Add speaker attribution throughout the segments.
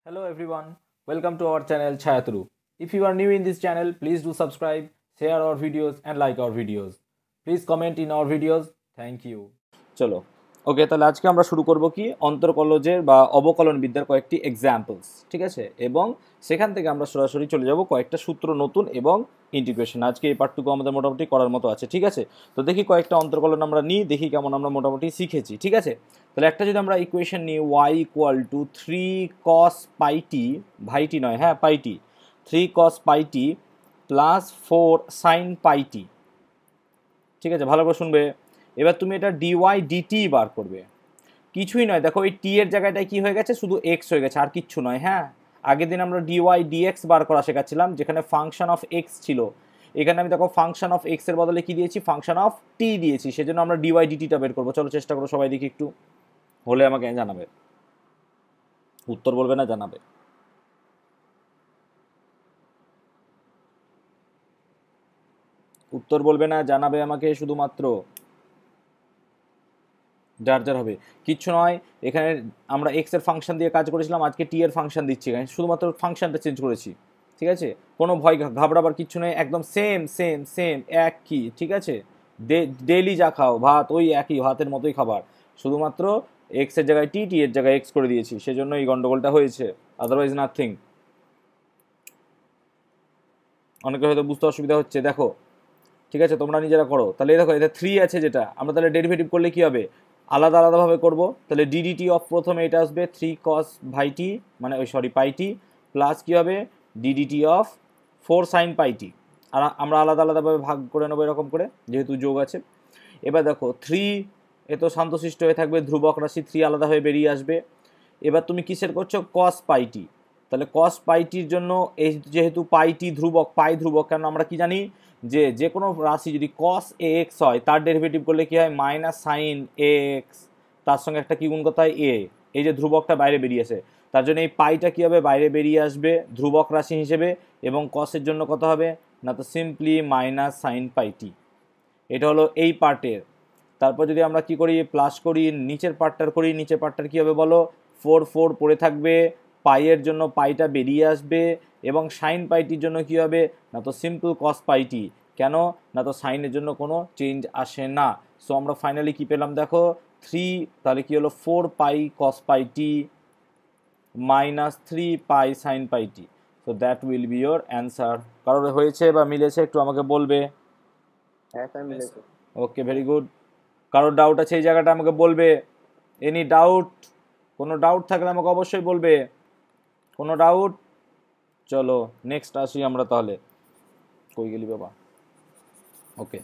Speaker 1: Hello everyone, welcome to our channel Chayatru. If you are new in this channel, please do subscribe, share our videos and like our videos. Please comment in our videos. Thank you. চলো ওকে, তাহলে আজকে আমরা শুরু করব কি অন্তর্কলজের বা অবকলন বিদ্যার কয়েকটি এক্সাম্পলস, ঠিক আছে, এবং সেখান থেকে আমরা সরাসরি চলে যাব কয়েকটা সূত্র নতুন এবং ইন্টিগ্রেশন। আজকে এই পার্টটুকু আমাদের মোটামুটি করার মতো আছে, ঠিক আছে। তো দেখি কয়েকটা অন্তর্কলন আমরা নিই, দেখি কেমন আমরা মোটামুটি শিখেছি, ঠিক আছে। তাহলে একটা যদি আমরা ইকুয়েশন নিই y ইকুয়াল টু 3 cos পাই টি, ভাইটি নয়, হ্যাঁ পাইটি, 3 cos পাই টি প্লাস 4 sin পাই টি, ঠিক আছে, ভালো করে শুনবে। এবার তুমি এটা ডিওয়াই ডিটি বার করবে, কিছুই নয়, দেখো এই টি এর জায়গাটায় কি হয়ে গেছে, শুধু এক্স হয়ে গেছে, আর কিচ্ছু নয়। হ্যাঁ, আগের দিন আমরা ডিওয়াই ডিএক্স বার করা শেখাচ্ছিলাম, যেখানে ফাংশন অফ এক্স ছিল, এখানে আমি দেখো ফাংশন অফ এক্স এর বদলে কি দিয়েছি, ফাংশন অফ টি দিয়েছি, সেজন্য আমরা ডিওয়াই ডিটিটা বের করবো। চলো চেষ্টা করো সবাই, দেখি একটু, হলে আমাকে জানাবে, উত্তর বলবে না, জানাবে। উত্তর বলবে না, জানাবে আমাকে শুধুমাত্র, যার যার হবে, কিচ্ছু নয়। এখানে আমরা এক্স এর ফাংশন দিয়ে কাজ করেছিলাম, আজকে টি এর ফাংশন দিচ্ছি, এখানে শুধুমাত্র ফাংশনটা চেঞ্জ করেছি, ঠিক আছে। কোনো ভয় ঘাবড়াবার কিচ্ছু নেই, একদম সেম সেম সেম এক কি, ঠিক আছে। ডেইলি যা খাও ভাত, ওই একই ভাতের মতোই খাবার, শুধুমাত্র এক্স এর জায়গায় টি, টি এর জায়গায় এক্স করে দিয়েছি, সেজন্য এই গন্ডগোলটা হয়েছে, আদারওয়াইজ নাথিং। অনেকে হয়তো বুঝতে অসুবিধা হচ্ছে, দেখো, ঠিক আছে, তোমরা নিজেরা করো। তাহলে দেখো এটা 3 আছে, যেটা আমরা তাহলে ডেরিভেটিভ করলে কি হবে, আলাদা আলাদাভাবে করব। তাহলে ডিডিটি অফ প্রথমে এটা আসবে 3 cos ভাই টি, মানে ওই সরি পাই টি, প্লাস কি হবে ডিডিটি অফ 4 sin পাই টি, আর আমরা আলাদা আলাদাভাবে ভাগ করে নেবো এরকম করে, যেহেতু যোগ আছে। এবার দেখো 3 এ তো শান্তশিষ্ট হয়ে থাকবে, ধ্রুবক রাশি 3 আলাদা হয়ে বেরিয়ে আসবে। এবার তুমি কিসের করছো, cos পাই টি, তাহলে cos পাই টির জন্য এই যেহেতু পাই টি ধ্রুবক, পাই ধ্রুবক, কেন আমরা কি জানি যে যে কোনো রাশি যদি cos এ এক্স হয়, তার ডেরিভেটিভ করলে কি হয়, মাইনাস সাইন এ এক্স, তার সঙ্গে একটা কি গুণ করতে হয়, এ, এই যে ধ্রুবকটা বাইরে বেরিয়েছে, তার জন্য এই পাইটা কি হবে, বাইরে বেরিয়ে আসবে ধ্রুবক রাশি হিসেবে, এবং কসের জন্য কত হবে না, তো সিম্পলি মাইনাস সাইন পাই টি। এটা হলো এই পার্টের। তারপর যদি আমরা কি করি, প্লাস করি, নিচের পার্টটার করি, নিচের পার্টটার কি হবে বলো, 4 পড়ে থাকবে, পাইয়ের জন্য পাইটা বেরিয়ে আসবে, এবং সাইন পাইটির জন্য কি হবে না, তো সিম্পল কস পাইটি, কেন না, তো সাইনের জন্য কোনো চেঞ্জ আসে না। সো আমরা ফাইনালি কি পেলাম দেখো 3, তাহলে কি হলো 4 পাই কস পাইটি মাইনাস 3 পাই সাইন পাইটি। So that will be your answer. কারোর হয়েছে বা মিলেছে একটু আমাকে বলবে। ওকে, ভেরি গুড। কারোর ডাউট আছে এই জায়গাটা আমাকে বলবে, এনি ডাউট, কোনো ডাউট থাকলে আমাকে অবশ্যই বলবে, কোনো ডাউট। চলো নেক্সট আসি আমরা, তাহলে কই গেলি বাবা। ওকে,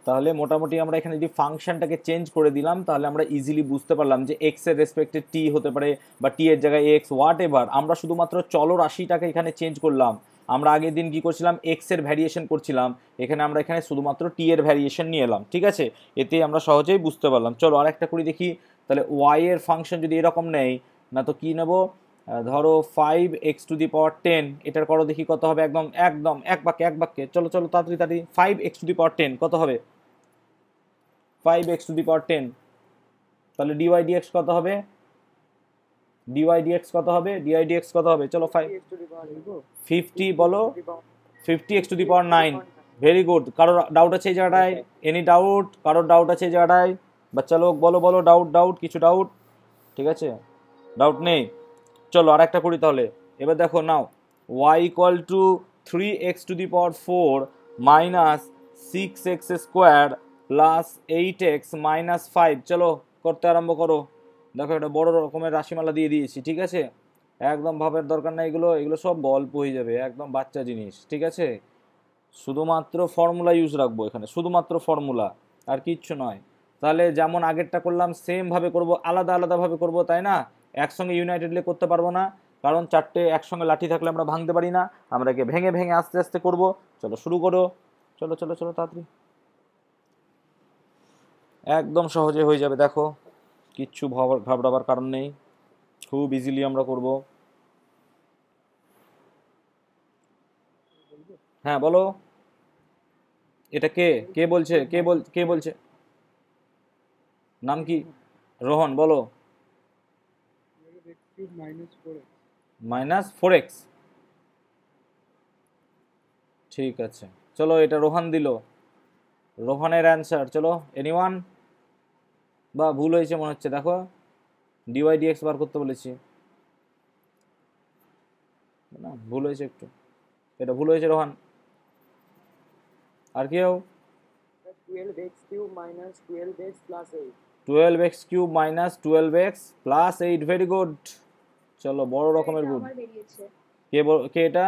Speaker 1: তাহলে মোটামুটি আমরা এখানে যদি ফাংশনটাকে চেঞ্জ করে দিলাম, তাহলে আমরা ইজিলি বুঝতে পারলাম যে এক্স এর রেসপেক্টে টি হতে পারে, বা টি এর জায়গায় এক্স, হোয়াট এভার, আমরা শুধুমাত্র চলো রাশিটাকে এখানে চেঞ্জ করলাম। আমরা আগের দিন কি করছিলাম, এক্স এর ভ্যারিয়েশন করছিলাম, এখানে আমরা এখানে শুধুমাত্র টি এর ভ্যারিয়েশন নিয়ে এলাম, ঠিক আছে। এতে আমরা সহজেই বুঝতে পারলাম। চলো আর একটা করি দেখি, তাহলে ওয়াই এর ফাংশন যদি এরকম নেই, না তো কি নেবো, ধরো 5x⁻10, এটার করো দেখি কত হবে, একদম একদম এক বাক্যে এক বাক্যে, চলো চলো তাড়াতাড়ি তাড়াতাড়ি, 5x⁻10 কত হবে, 5x⁻10, তাহলে ডিওয়াই ডিএক্স কত হবে, ডিওয়াই ডিএক্স কত হবে, ডিওয়াই ডিএক্স কত হবে, চলো 50 বলো, 50x⁻9। Very good. কারোর ডাউট আছে এই জায়গাটায়, এনি ডাউট, কারোর ডাউট আছে এই জায়গাটায়, বাচ্চা লোক বলো বলো, ডাউট ডাউট, কিছু ডাউট, ঠিক আছে, ডাউট নেই। চলো আর একটা করি তাহলে। এবার দেখো নাও, y equal two 3x⁻4 minus 6x² plus 8x-5, চলো করতে আরম্ভ করো। দেখো এটা বড় রকমের রাশিমালা দিয়ে দিয়েছি, ঠিক আছে, একদম ভাবের দরকার নাই, এগুলো এগুলো সব গল্প হয়ে যাবে, একদম বাচ্চা জিনিস, ঠিক আছে। শুধুমাত্র ফর্মুলা ইউজ রাখবো এখানে, শুধুমাত্র ফর্মুলা, আর কিচ্ছু নয়। তাহলে যেমন আগেরটা করলাম সেম ভাবে করব, আলাদা আলাদাভাবে করব, তাই না, একসঙ্গে ইউনাইটেডলি করতে পারবো না, কারণ চারটে একসঙ্গে লাঠি থাকলে আমরা ভাঙতে পারি না, আমরা একে ভেঙে ভেঙে আস্তে আস্তে করব। চলো শুরু করো, চলো চলো চলো তাড়াতাড়ি, একদম সহজে হয়ে যাবে, দেখো কিচ্ছু ঘাবড়াবার কারণ নেই, খুব ইজিলি আমরা করব। হ্যাঁ বলো, এটা কে, কে বলছে, কে বলছে, নাম কি, রোহন, বলো। Minus 4x। ঠিক আছে, চলো এটা রোহান দিল, রোহানের অ্যান্সার। চলো এনিওয়ান, বা ভুল হয়েছে মনে হচ্ছে, দেখো ডিওয়াই ডিএক্স বার করতে বলেছি না, ভুল হয়েছে একটু, এটা ভুল হয়েছে রোহান। আর কেউ?
Speaker 2: 12x cube minus 12x plus 8।
Speaker 1: 12x cube minus 12x plus 8, very good. চলো বড় রকমের গুড। কে এটা?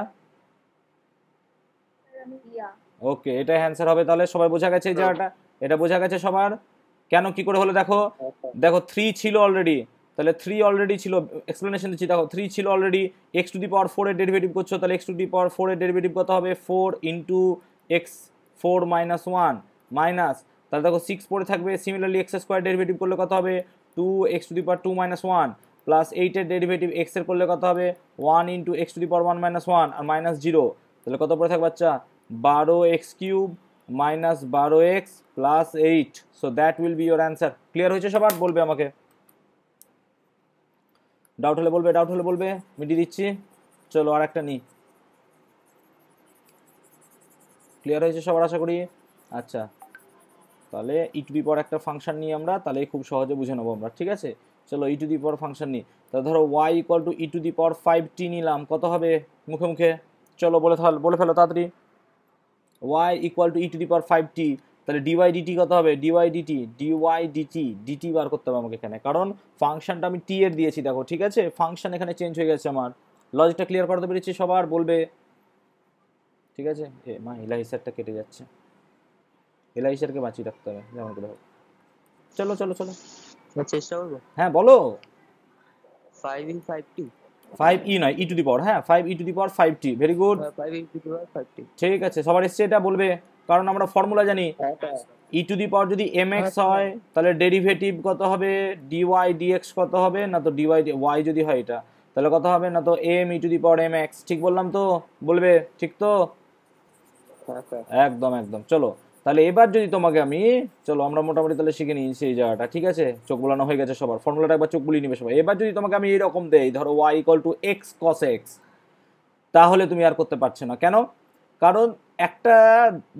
Speaker 1: ওকে, এটাই অ্যান্সার হবে তাহলে। সবাই বোঝা গেছে এই জায়গাটা? এটা বোঝা গেছে সবার? কেন কি করে হলো দেখো, দেখো 3 ছিল অলরেডি, তাহলে 3 অলরেডি ছিল, এক্সপ্লেনেশন দিচ্ছি। দেখো 3 ছিল অলরেডি, x টু দি পাওয়ার 4 এর ডেরিভেটিভ করছো, তাহলে x টু দি পাওয়ার 4 এর ডেরিভেটিভ কত হবে? 4 ইন্টু x 4 মাইনাস 1 মাইনাস, তাহলে দেখো 6 পড়ে থাকবে। সিমিলারলি x স্কোয়ার ডেরিভেটিভ করলে কত হবে? 2x to the power 2 minus 1 plus 8 এর ডেরিভেটিভ x এর করলে কত হবে? 1 into x to the power 1 minus 1 আর মাইনাস 0, তাহলে কত পড়ে থাকবে বাচ্চা? 12x cube minus 12x plus 8। So that will be your answer. Clear হয়েছে সবার? বলবে আমাকে, ডাউট হলে বলবে, ডাউট হলে বলবে, মিটিয়ে দিচ্ছি। চলো আর একটা নিই। ক্লিয়ার হয়েছে সবার আশা করি? আচ্ছা, তাহলে ই টু দি পাওয়ার একটা ফাংশন নিই আমরা, তাহলে খুব সহজে বুঝে নেবো আমরা। ঠিক আছে, চলো ই টু দি পাওয়ার ফাংশন নিই। তাহলে ধরো y equal to e to the power 5t নিলাম, কত হবে মুখে মুখে? চলো বলে ফেলো তাড়াতাড়ি। Y equal to e to the power 5t, তাহলে ডিওয়াই ডিটি কত হবে? ডিওয়াই ডিটি বার করতে হবে আমাকে এখানে, কারণ ফাংশনটা আমি টি এর দিয়েছি। দেখো ঠিক আছে, ফাংশন এখানে চেঞ্জ হয়ে গেছে আমার। লজিকটা ক্লিয়ার করতে পেরেছি সবার? বলবে ঠিক আছে। এ মা, ইলাহি স্যারটা কেটে যাচ্ছে, ইলাহি স্যারকে বাঁচিয়ে রাখতে হবে যেমন করে হোক। চলো চলো চলো,
Speaker 2: চেষ্টা করবো।
Speaker 1: হ্যাঁ বলো।
Speaker 2: 5 in 5t,
Speaker 1: 5e নয়, ই টু দি পাওয়ার, হ্যাঁ 5 e to the power 5t, very good.
Speaker 2: 5 into the power 5t।
Speaker 1: ঠিক আছে, সবার এসছে এটা? বলবে, কারণ আমরা ফর্মুলা জানি, ই টু দি পাওয়ার যদি mx হয় তাহলে ডেরিভেটিভ কত হবে? ডিওয়াই ডিএক্স কত হবে? না তো ডিওয়াই ওয়াই যদি হয় এটা, তাহলে কত হবে? না তো m e to the power mx। ঠিক বললাম তো? বলবে ঠিক তো? একদম একদম। চলো তাহলে এবার যদি তোমাকে আমি, চলো আমরা মোটামুটি তাহলে শিখে নিয়েছি এই জায়গাটা। ঠিক আছে, চোখ বোলানো হয়ে গেছে সবার, ফর্মুলাটা একবার চোখ বুলিয়ে নিবে সবাই। এবার যদি তোমাকে আমি এইরকম দেই, ধরো y equal to x cos x, তাহলে তুমি আর করতে পারছো না। কেন? কারণ একটা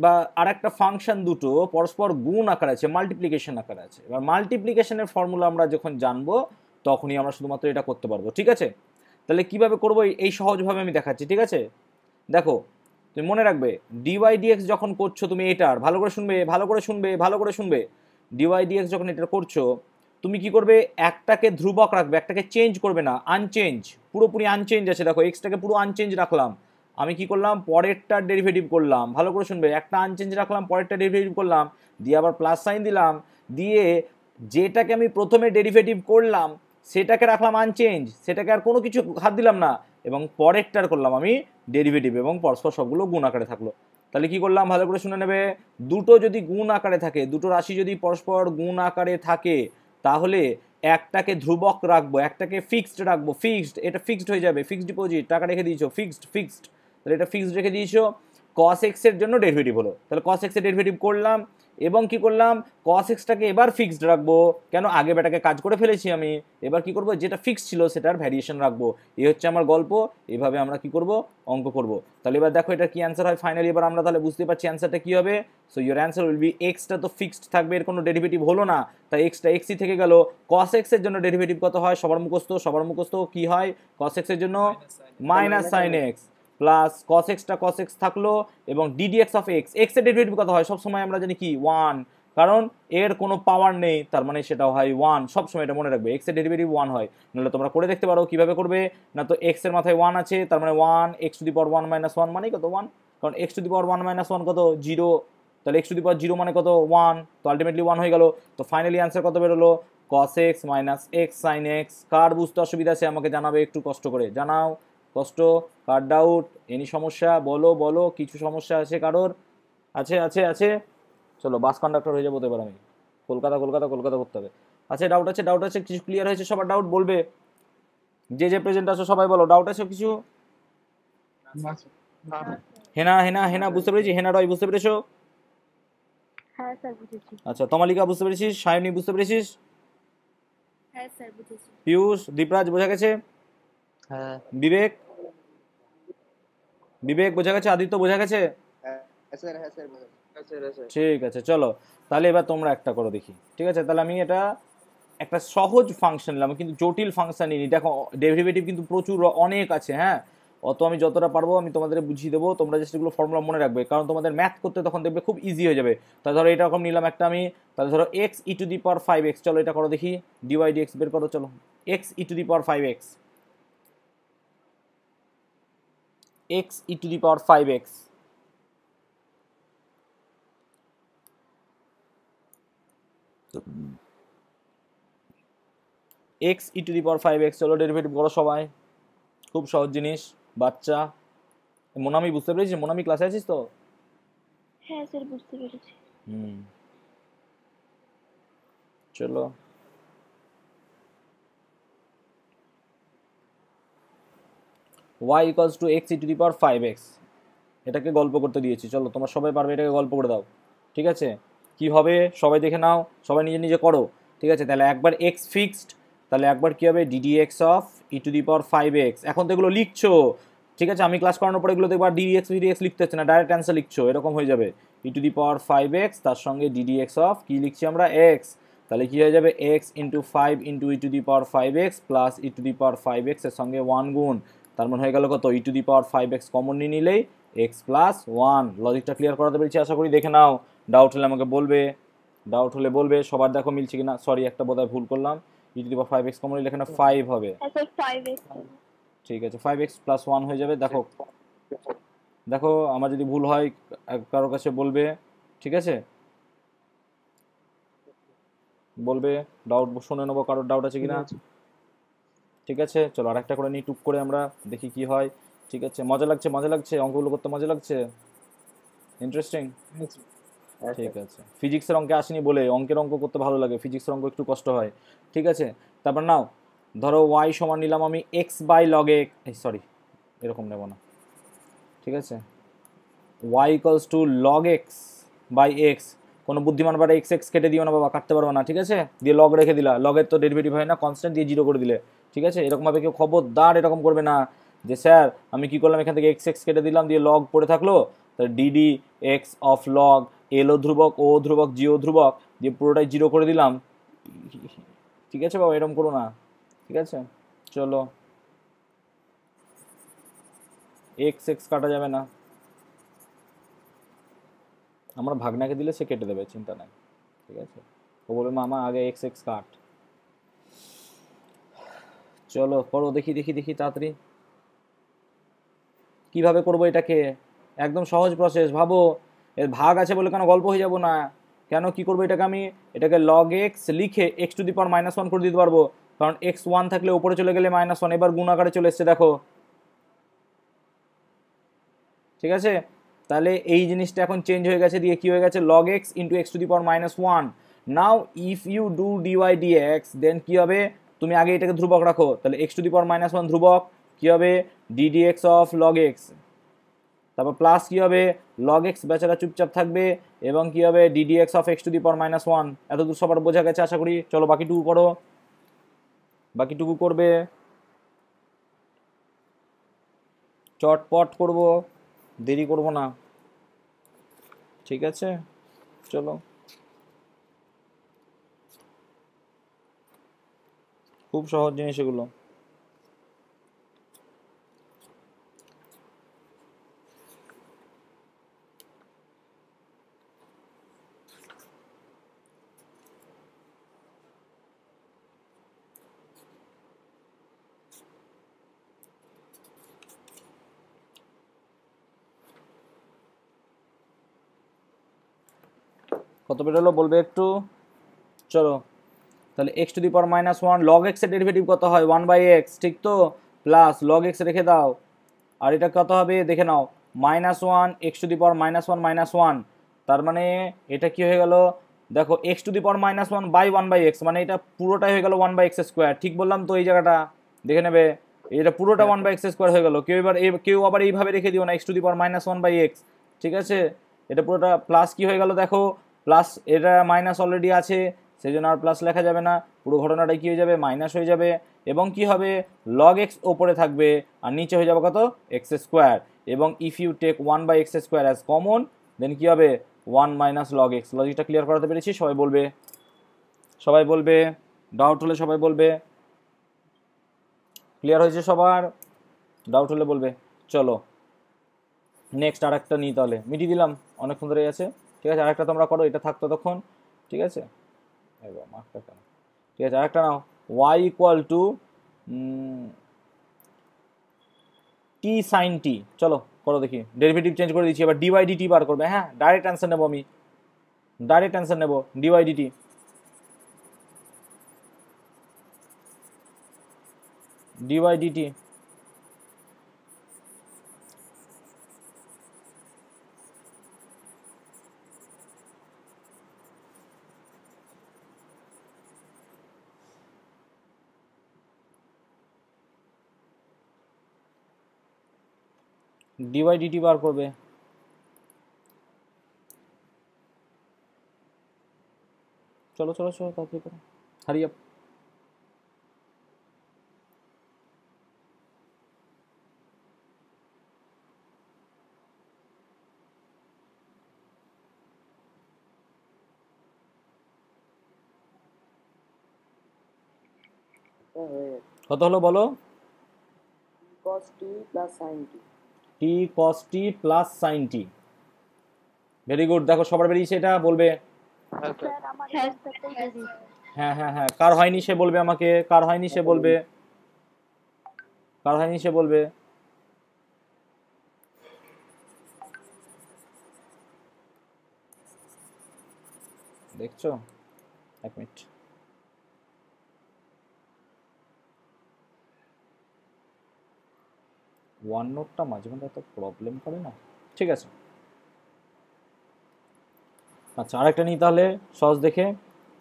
Speaker 1: বা আর একটা ফাংশন দুটো পরস্পর গুণ আকারে আছে, মাল্টিপ্লিকেশন আকারে আছে। এবার মাল্টিপ্লিকেশনের ফর্মুলা আমরা যখন জানবো তখনই আমরা শুধুমাত্র এটা করতে পারবো। ঠিক আছে, তাহলে কিভাবে করবো এই সহজভাবে আমি দেখাচ্ছি। ঠিক আছে, দেখো তুমি মনে রাখবে, ডিওয়াই ডিএক্স যখন করছো তুমি এটার, ভালো করে শুনবে, ভালো করে শুনবে, ভালো করে শুনবে, ডিওয়াই ডিএক্স যখন এটা করছো তুমি কি করবে? একটাকে ধ্রুবক রাখবে, একটাকে চেঞ্জ করবে না, আনচেঞ্জ, পুরোপুরি আনচেঞ্জ আছে। দেখো এক্সটাকে পুরো আনচেঞ্জ রাখলাম। আমি কি করলাম? পরেরটার ডেরিভেটিভ করলাম, ভালো করে শুনবে, একটা আনচেঞ্জ রাখলাম, পরেরটা ডেরিভেটিভ করলাম, দিয়ে আবার প্লাস সাইন দিলাম, দিয়ে যেটাকে আমি প্রথমে ডেরিভেটিভ করলাম সেটাকে রাখলাম আনচেঞ্জ, সেটাকে আর কোনো কিছু হাত দিলাম না, এবং পরেরটার করলাম আমি ডেরিভেটিভ, এবং পরস্পর সবগুলো গুণ আকারে থাকলো। তাহলে কি করলাম? ভালো করে শুনে নেবে, দুটো যদি গুণ আকারে থাকে, দুটো রাশি যদি পরস্পর গুণ আকারে থাকে, তাহলে একটাকে ধ্রুবক রাখবো, একটাকে ফিক্সড রাখবো। ফিক্সড, এটা ফিক্সড হয়ে যাবে, ফিক্সড ডিপোজিট, টাকা রেখে দিয়েছো, ফিক্সড, তাহলে এটা ফিক্সড রেখে দিয়েছো। কস এক্স এর জন্য ডেরিভেটিভ হলো, তাহলে কস এক্স এর ডেরিভেটিভ করলাম, এবং কি করলাম? কস এক্সটাকে এবার ফিক্সড রাখবো, কেন? আগে বেটাকে কাজ করে ফেলেছি আমি, এবার কি করবো? যেটা ফিক্সড ছিল সেটার ভ্যারিয়েশন রাখবো। এই হচ্ছে আমার গল্প, এভাবে আমরা কি করব? অঙ্ক করব। তাহলে এবার দেখো এটা কি অ্যান্সার হয় ফাইনালি, এবার আমরা তাহলে বুঝতে পারছি অ্যান্সারটা কি হবে। So your answer will B, extra তো ফিক্সড থাকবে, এর কোনো ডেরিভেটিভ হলো না, তাই এক্সটা এক্সই থেকে গেল। কস এক্স এর জন্য ডেরিভেটিভ কত হয়? সবার মুখস্থ কি হয়? কস এক্স এর জন্য minus sine x, plus cos x থাকলো, এবং ডিডিএক্স অফ এক্স, এক্স এর ডেরিভেটিভ কত হয়? সবসময় আমরা জানি কি 1, কারণ এর কোনো পাওয়ার নেই, তার মানে সেটাও হয় 1। সবসময় এটা মনে রাখবে, এক্স এর ডেরিভেটিভ 1 হয়। নাহলে তোমরা করে দেখতে পারো কিভাবে করবে। না তো এক্স এর মাথায় 1 আছে, তার মানে 1, x to the power 1 minus 1 মানে কত? 1, কারণ x to the power 1 minus 1 কত? 0, তাহলে এক্স টু দি পাওয়ার 0 মানে কত? 1, তো আলটিমেটলি 1 হয়ে গেল। তো ফাইনালি অ্যান্সার কত বেরোলো? Cos x minus x sine x. কার বুঝতে অসুবিধা আছে আমাকে জানাবে, একটু কষ্ট করে জানাও, কষ্ট, কার ডাউট, এনি সমস্যা বলো বলো, কিছু সমস্যা আছে কারোর? আছে আছে আছে, চলো বাস কন্ডাক্টর হয়ে যাবো তো এবার আমি, কলকাতা করতে হবে। আচ্ছা ডাউট আছে, কিছু ক্লিয়ার হয়েছে সবার? ডাউট বলবে, যে প্রেজেন্ট আছো সবাই বলো, ডাউট আছে কিছু? হেনা বুঝতে পেরেছি, হেনা রয় বুঝতে পেরেছো?
Speaker 3: হ্যাঁ স্যার বুঝেছি।
Speaker 1: আচ্ছা তমালিকা বুঝতে পেরেছিস? সায়নী বুঝতে পেরেছিস?
Speaker 3: হ্যাঁ স্যার বুঝেছি।
Speaker 1: পিয়ুষ, দীপরাজ বোঝা গেছে?
Speaker 4: হ্যাঁ
Speaker 1: বিবেক, বিবেক বোঝা গেছে? আদিত্য বোঝা গেছে?
Speaker 4: হ্যাঁ স্যার, হ্যাঁ স্যার,
Speaker 2: হ্যাঁ স্যার, হ্যাঁ স্যার।
Speaker 1: ঠিক আছে, চলো তাহলে এবার তোমরা একটা করো দেখি। ঠিক আছে, তাহলে আমি এটা একটা সহজ ফাংশন নিলাম, কিন্তু জটিল ফাংশন নিই। দেখো ডেরিভেটিভ কিন্তু প্রচুর অনেক আছে, হ্যাঁ। অত আমি যতটা পারবো আমি তোমাদের বুঝিয়ে দেবো, তোমরা জাস্ট এগুলো ফর্মুলা মনে রাখবে, কারণ তোমাদের ম্যাথ করতে তখন দেখবে খুব ইজি হয়ে যাবে। তাহলে ধরো এরকম নিলাম একটা আমি, তাহলে ধরো x e to the power 5x, চলো এটা করো দেখি, ডিওয়াই ডিএক্স বের করো, চলো x e to the power 5x, x e to the power 5x, x e to the power 5x, চলো ডেরিভেটিভ করো সবাই, খুব সহজ জিনিস। বাচ্চা মোনামি বুঝতে পেরেছিস? মোনামি ক্লাসে আছিস তো?
Speaker 3: হ্যাঁ স্যার বুঝতে পেরেছি।
Speaker 1: হুম, চলো y equals two x e to the power 5x, এটাকে গল্প করতে দিয়েছি, চলো তোমরা সবাই পারবে, এটাকে গল্প করে দাও। ঠিক আছে, কি হবে সবাই দেখে নাও, সবাই নিজে নিজে করো। ঠিক আছে, তাহলে একবার x ফিক্সড, তাহলে একবার কি হবে ddx of e to the power 5x। এখন তো এগুলো লিখছো, ঠিক আছে, আমি ক্লাস করানোর পরে এগুলো দেখবার ddx vdx লিখতে হচ্ছে না, ডাইরেক্ট অ্যান্সার লিখছো, এরকম হয়ে যাবে ই টু দি পাওয়ার 5x তার সঙ্গে ddx অফ কি লিখছি আমরা x, তাহলে কি হয়ে যাবে x into 5 into E to the power 5x plus E to the power 5x এর সঙ্গে 1 গুণ, তার মানে হয়ে গেল কত, e to the power 5x common নিয়ে নিলেই x প্লাস 1। লজিকটা ক্লিয়ার করাতে পেরেছি আশা করি, দেখে নাও, ডাউট হলে আমাকে বলবে, ডাউট হলে বলবে। সবার দেখো মিলছে কিনা, সরি একটা বোধহয় ভুল করলাম, e to the power 5x common নিলে এখানে 5 হবে,
Speaker 3: হ্যাঁ স্যার 5x।
Speaker 1: ঠিক আছে 5x প্লাস 1 হয়ে যাবে। দেখো দেখো আমার যদি ভুল হয় কারোর কাছে বলবে, ঠিক আছে, বলবে, ডাউট শুনে নেবো কারোর ডাউট আছে কিনা। ঠিক আছে, চলো আরেকটা করে নিই টুক করে, আমরা দেখি কি হয়। ঠিক আছে, মজা লাগছে, মজা লাগছে, অঙ্কগুলো করতে মজা লাগছে, ইন্টারেস্টিং। ঠিক আছে, ফিজিক্সের অঙ্কে আসেনি বলে অঙ্কের অঙ্ক করতে ভালো লাগে, ফিজিক্সের অঙ্ক একটু কষ্ট হয়। ঠিক আছে, তারপর নাও ধরো y সমান নিলাম আমি x by log x, sorry এরকম নেব না, ঠিক আছে, y equals to log x by x. কোনো বুদ্ধিমান বারে এক্স এক্স কেটে দিও না বাবা, কাটতে পারবো না, ঠিক আছে, দিয়ে লগ রেখে দিলা, লগের তো ডেরিভেটিভ হয় না, কনস্ট্যান্ট দিয়ে জিরো করে দিলে। ঠিক আছে, এরকমভাবে কেউ খবরদার এরকম করবে না যে স্যার আমি কি করলাম এখান থেকে এক্স এক্স কেটে দিলাম দিয়ে লগ পড়ে থাকলো, তাহলে ডিডি এক্স অফ লগ, এল ও ধ্রুবক, ও ধ্রুবক, জিও ধ্রুবক, দিয়ে পুরোটাই জিরো করে দিলাম। ঠিক আছে বাবা, এরকম করো না, ঠিক আছে। চলো এক্স এক্স কাটা যাবে না, আমরা ভাগনাকে দিলে সে কেটে দেবে, চিন্তা নাই, ঠিক আছে, ও বলবে মামা আগে এক্স এক্স কাট। চলো করো দেখি দেখি দেখি তাড়াতাড়ি কিভাবে করবো এটাকে, একদম সহজ প্রসেস, ভাবো এর ভাগ আছে বলে কেন গল্প হয়ে যাব না, কেন কি করবো এটাকে, আমি এটাকে লগ এক্স লিখে এক্স টু দি পাওয়ার -1 করে দিতে পারবো, কারণ এক্স 1 থাকলে উপরে চলে গেলে -1, এবার গুণ আকারে চলে এসছে দেখো। ঠিক আছে, তাহলে এই জিনিসটা এখন চেঞ্জ হয়ে গেছে, দিয়ে কি হয়ে গেছে log x into x to the power -1। Now if you do d y d x then কি হবে, তুমি আগে এটাকে ধ্রুবক রাখো, তাহলে এক্স টু দি পাওয়ার -1 ধ্রুবক, কি হবে ডিডিএক্স অফ লগ এক্স, তারপর প্লাস কি হবে লগ এক্স বেচারা চুপচাপ থাকবে, এবং কি হবে d d x of x to the power -1। এতদূর সবার বোঝা গেছে আশা করি, চলো বাকিটুকু করো, বাকিটুকু করবে, চটপট করব, দেরি করব না, ঠিক আছে, চলো খুব সহজ জিনিস এগুলো। কত বেরোলো বলবে একটু, চলো তাহলে x to the power -1 log এক্সের ডেরিভেটিভ কত হয় 1/x, ঠিক তো, প্লাস লগ এক্স রেখে দাও, আর এটা কত হবে দেখে নাও -1 এক্স টু দি পাওয়ার -1, তার মানে এটা কি হয়ে গেল দেখো x to the power -1 by 1/x, মানে এটা পুরোটাই হয়ে গেল 1/x স্কোয়ার, ঠিক বললাম তো, এই জায়গাটা দেখে নেবে, এটা পুরোটা 1/x স্কোয়ার হয়ে গেল। কেউ আবার এইভাবে রেখে দিও না x to the power -1/x, ঠিক আছে, এটা পুরোটা প্লাস কি হয়ে গেল দেখো, প্লাস এটা মাইনাস অলরেডি আছে সেই জন্য আর প্লাস লেখা যাবে না, পুরো ঘটনাটা কি হয়ে যাবে মাইনাস হয়ে যাবে, এবং কি হবে লগ এক্স ওপরে থাকবে আর নিচে হয়ে যাবে কত এক্স স্কোয়ার, এবং if you take 1/x square as common then কি হবে 1 - log x। লজিকটা ক্লিয়ার করাতে পেরেছি? সবাই বলবে ডাউট হলে সবাই বলবে। ক্লিয়ার হয়েছে সবার? ডাউট হলে বলবে। চলো নেক্সট আর একটা নিই, তাহলে মিটিয়ে দিলাম, অনেকক্ষণ ধরে আছে। ঠিক আছে, আরেকটা তোমরা করো, এটা থাকতো তখন। ঠিক আছে, ঠিক আছে, আরেকটা নাও। y = t sin t। চলো করো দেখি, ডেরিভেটিভ চেঞ্জ করে দিচ্ছি, এবার dy/dt বার করবে। হ্যাঁ, ডাইরেক্ট অ্যান্সার নেবো আমি, ডাইরেক্ট অ্যান্সার নেবো dy/dt। dy/dt dy/dt বার করবে। চলো চলো চলো তাড়াতাড়ি করো, হারি আপ। কত হলো বলো?
Speaker 2: cos t plus sin t।
Speaker 1: t cos t plus sin t। Very good, দেখো সবার বেরিয়েছে, এটা বলবে।
Speaker 3: স্যার আমার অ্যান্সারটাই বেরিয়েছে।
Speaker 1: হ্যাঁ হ্যাঁ হ্যাঁ, কার হয়নি সে বলবে আমাকে, কার হয়নি সে বলবে, কার হয়নি সে বলবে। দেখছো, এক মিনিট। ওয়ান নোটটা মাঝে মাঝে এত প্রবলেম করে না। ঠিক আছে, আচ্ছা আরেকটা নিই তাহলে সহজ দেখে।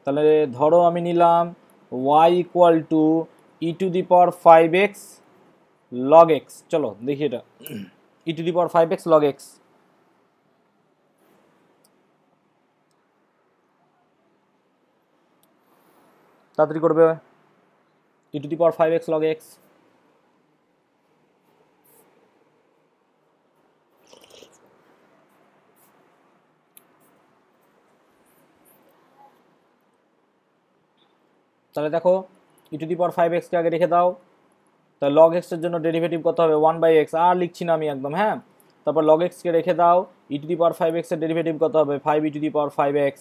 Speaker 1: তাহলে ধরো আমি নিলাম y = e⁵x log x। চলো দেখি এটা, e⁵x log x। তাড়াতাড়ি করবে, e⁵x log x। তাহলে দেখো e⁵x কে আগে রেখে দাও, তাহলে log x এর জন্য ডেরিভেটিভ কত হবে 1/x, আর লিখছি না আমি একদম। হ্যাঁ, তারপর log x কে রেখে দাও, e⁵x এর ডেরিভেটিভ কত হবে 5e⁵x।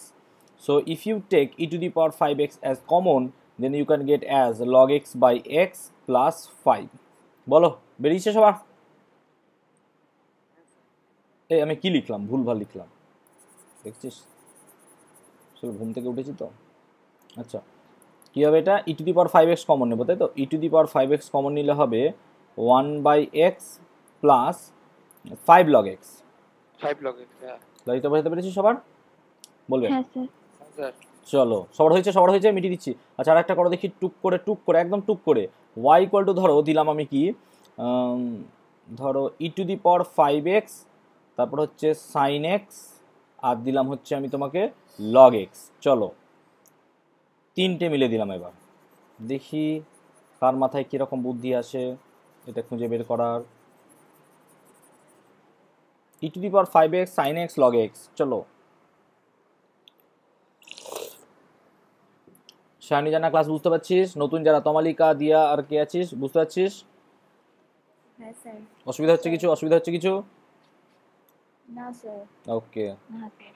Speaker 1: So if you take e⁵x as common then you can get as log x/x plus 5। বলো বেরিয়েছে সবার? এই আমি কি লিখলাম, ভুলভাল লিখলাম, দেখছিস? আসলে ঘুম থেকে উঠেছি তো। আচ্ছা কী হবে এটা, e⁵x কমন নেবো, তাই তো? e⁵x কমন নিলে হবে 1/x plus 5 log x।
Speaker 4: 5 log x, হ্যাঁ
Speaker 1: লজিকটা বোঝাতে পেরেছি সবার? বলবে।
Speaker 3: হ্যাঁ স্যার।
Speaker 4: স্যার।
Speaker 1: চলো সবার হয়েছে, মিটিয়ে দিচ্ছি। আচ্ছা আরেকটা করো দেখি, টুক করে একদম টুক করে। y = ধরো দিলাম আমি কি, ধরো e⁵x, তারপর হচ্ছে sin x, আর দিলাম হচ্ছে আমি তোমাকে log x। চলো তিনটে মিলে দিলাম, এবার দেখি কার মাথায় কীরকম বুদ্ধি আসে এটা খুঁজে বের করার। e⁵x sin x log x। চলো শানি জানা ক্লাস বুঝতে পারছিস? নতুন যারা তমালিকা দিয়া আর কে আছিস, বুঝতে পারছিস?
Speaker 3: হ্যাঁ স্যার।
Speaker 1: অসুবিধা হচ্ছে কিছু?
Speaker 3: না স্যার।
Speaker 1: ওকে,
Speaker 3: না স্যার।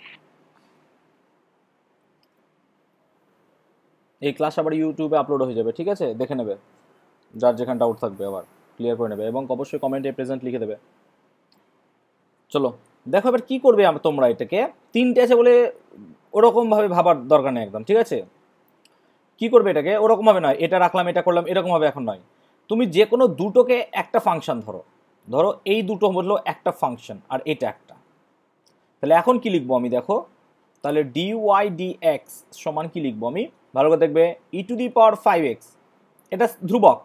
Speaker 1: এই ক্লাস আবার ইউটিউবে আপলোড হয়ে যাবে, ঠিক আছে? দেখে নেবে, যার যেখানে ডাউট থাকবে আবার ক্লিয়ার করে নেবে, এবং অবশ্যই কমেন্টে প্রেজেন্ট লিখে দেবে। চলো দেখো এবার কি করবে তোমরা এটাকে, তিনটে আছে বলে ওরকমভাবে ভাবার দরকার নেই একদম, ঠিক আছে? কি করবে এটাকে ওরকমভাবে নয়, এটা রাখলাম এটা করলাম এরকমভাবে এখন নয়। তুমি যে কোনো দুটোকে একটা ফাংশন ধরো এই দুটো হলো একটা ফাংশন আর এটা একটা। তাহলে এখন কি লিখবো আমি, দেখো তাহলে dy/dx সমান কি লিখবো আমি, ভালো করে দেখবে, e⁵x এটা ধ্রুবক,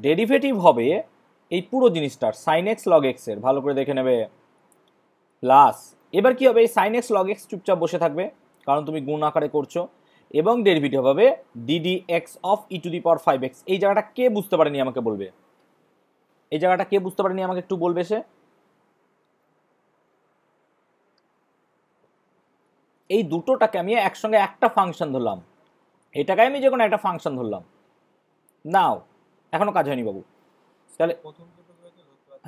Speaker 1: ডেরিভেটিভ হবে এই পুরো জিনিসটার sin x log x এর, ভালো করে দেখে নেবে, প্লাস এবার কি হবে, এই sin x log x চুপচাপ বসে থাকবে কারণ তুমি গুণ আকারে করছো। এবং ডেরিভেটিভ হবে ddx of e to the power 5x। এই জায়গাটা কে বুঝতে পারেনি আমাকে বলবে, এই জায়গাটা কে বুঝতে পারেনি আমাকে একটু বলবে সে। এই দুটোটাকে আমি একসঙ্গে একটা ফাংশন ধরলাম, এটাকে আমি যে কোনো একটা ফাংশন ধরলাম। নাও এখনো কাজ হয়নি বাবু, তাহলে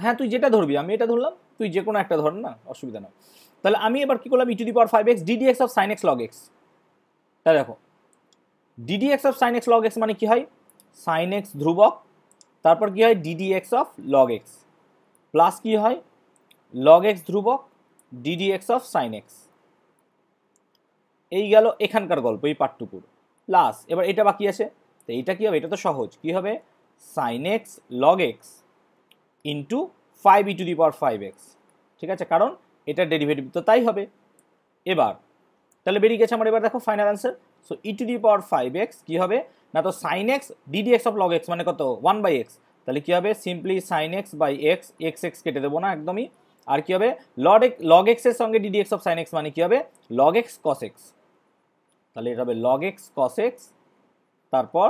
Speaker 1: হ্যাঁ তুই যেটা ধরবি, আমি এটা ধরলাম, তুই যে কোনো একটা ধর না, অসুবিধা না। তাহলে আমি এবার কি করলাম, e to the power 5x ddx of sin x log x। তাহলে দেখো ddx of sin x log x মানে কি হয়, sin x ধ্রুবক, তারপর কি হয় ddx of log x, plus কি হয় log x ধ্রুবক ddx অফ sin x। এই গেল এখানকার গল্প, এই পার্টটুকুর। প্লাস এবার এটা বাকি আছে, তো এইটা কি হবে, এটা তো সহজ, কি হবে sin x log x into 5 e to the power 5x। ঠিক আছে, কারণ এটা ডেরিভেটিভ তো তাই হবে। এবার তাহলে বেরিয়ে গেছে আমার, এবার দেখো final answer. So e to the power 5x কি হবে না, তো sin x ddx of log x মানে কত 1/x, তাহলে কি হবে simply sin x by x, x কেটে দেবো না একদমই। আর কি হবে log x এর সঙ্গে ddx অফ sin x মানে কি হবে log x cos x, তাহলে এটা হবে log x cos x, তারপর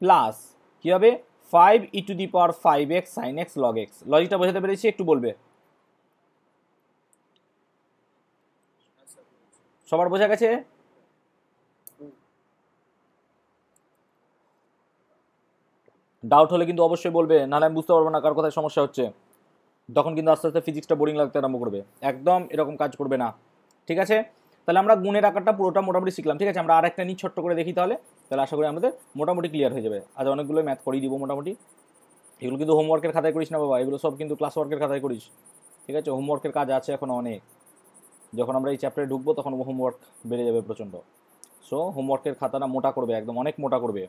Speaker 1: প্লাস কি হবে 5 e to the power 5x sin x log x। লজিকটা বোঝাতে পেরেছি, একটু বলবে সবার বোঝা গেছে? ডাউট হলে কিন্তু অবশ্যই বলবে, নাহলে আমি বুঝতে পারবো না কার কোথায় সমস্যা হচ্ছে, তখন কিন্তু আস্তে আস্তে ফিজিক্সটা বোরিং লাগতে আরম্ভ করবে। একদম এরকম কাজ করবে না, ঠিক আছে? তাহলে আমরা গুণের আকারটা পুরোটা মোটামুটি শিখলাম, ঠিক আছে? আমরা আর একটা নিয়ে ছোট্ট করে দেখি, তাহলে আশা করি আমাদের মোটামুটি ক্লিয়ার হয়ে যাবে। আজ অনেকগুলো ম্যাথ করিয়ে দিব মোটামুটি। এগুলো কিন্তু হোমওয়ার্কের খাতায় করিস না বাবা, এগুলো সব কিন্তু ক্লাস ওয়ার্কের খাতায় করিস, ঠিক আছে? হোমওয়ার্কের কাজ আছে এখন অনেক, যখন আমরা এই চ্যাপ্টারে ঢুকবো তখন হোমওয়ার্ক বেড়ে যাবে প্রচণ্ড। সো হোমওয়ার্কের খাতাটা মোটা করবে, একদম অনেক মোটা করবে,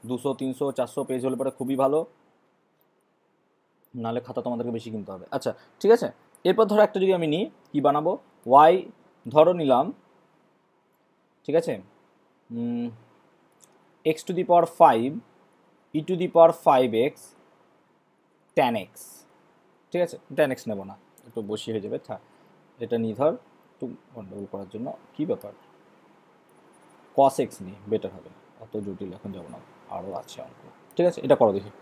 Speaker 1: 200 300 400 পেজ হলে পরে খুবই ভালো, নাহলে খাতা তোমাদেরকে বেশি কিনতে হবে। আচ্ছা ঠিক আছে, এরপর ধরো একটা যদি আমি নিই, কি বানাবো, ওয়াই ধরো নিলাম, ঠিক আছে, x to the power 5 e to the power 5x tan x, ঠিক আছে? tan x নেব না, একটু বসি হয়ে যাবে, থাক এটা নিয়ে ধর, একটু গন্ডগোল করার জন্য। কি ব্যাপার, cos x নিয়ে বেটার হবে, অত জটিল এখন যাবো না, আরও আছে অঙ্ক, ঠিক আছে? এটা করো দেখি।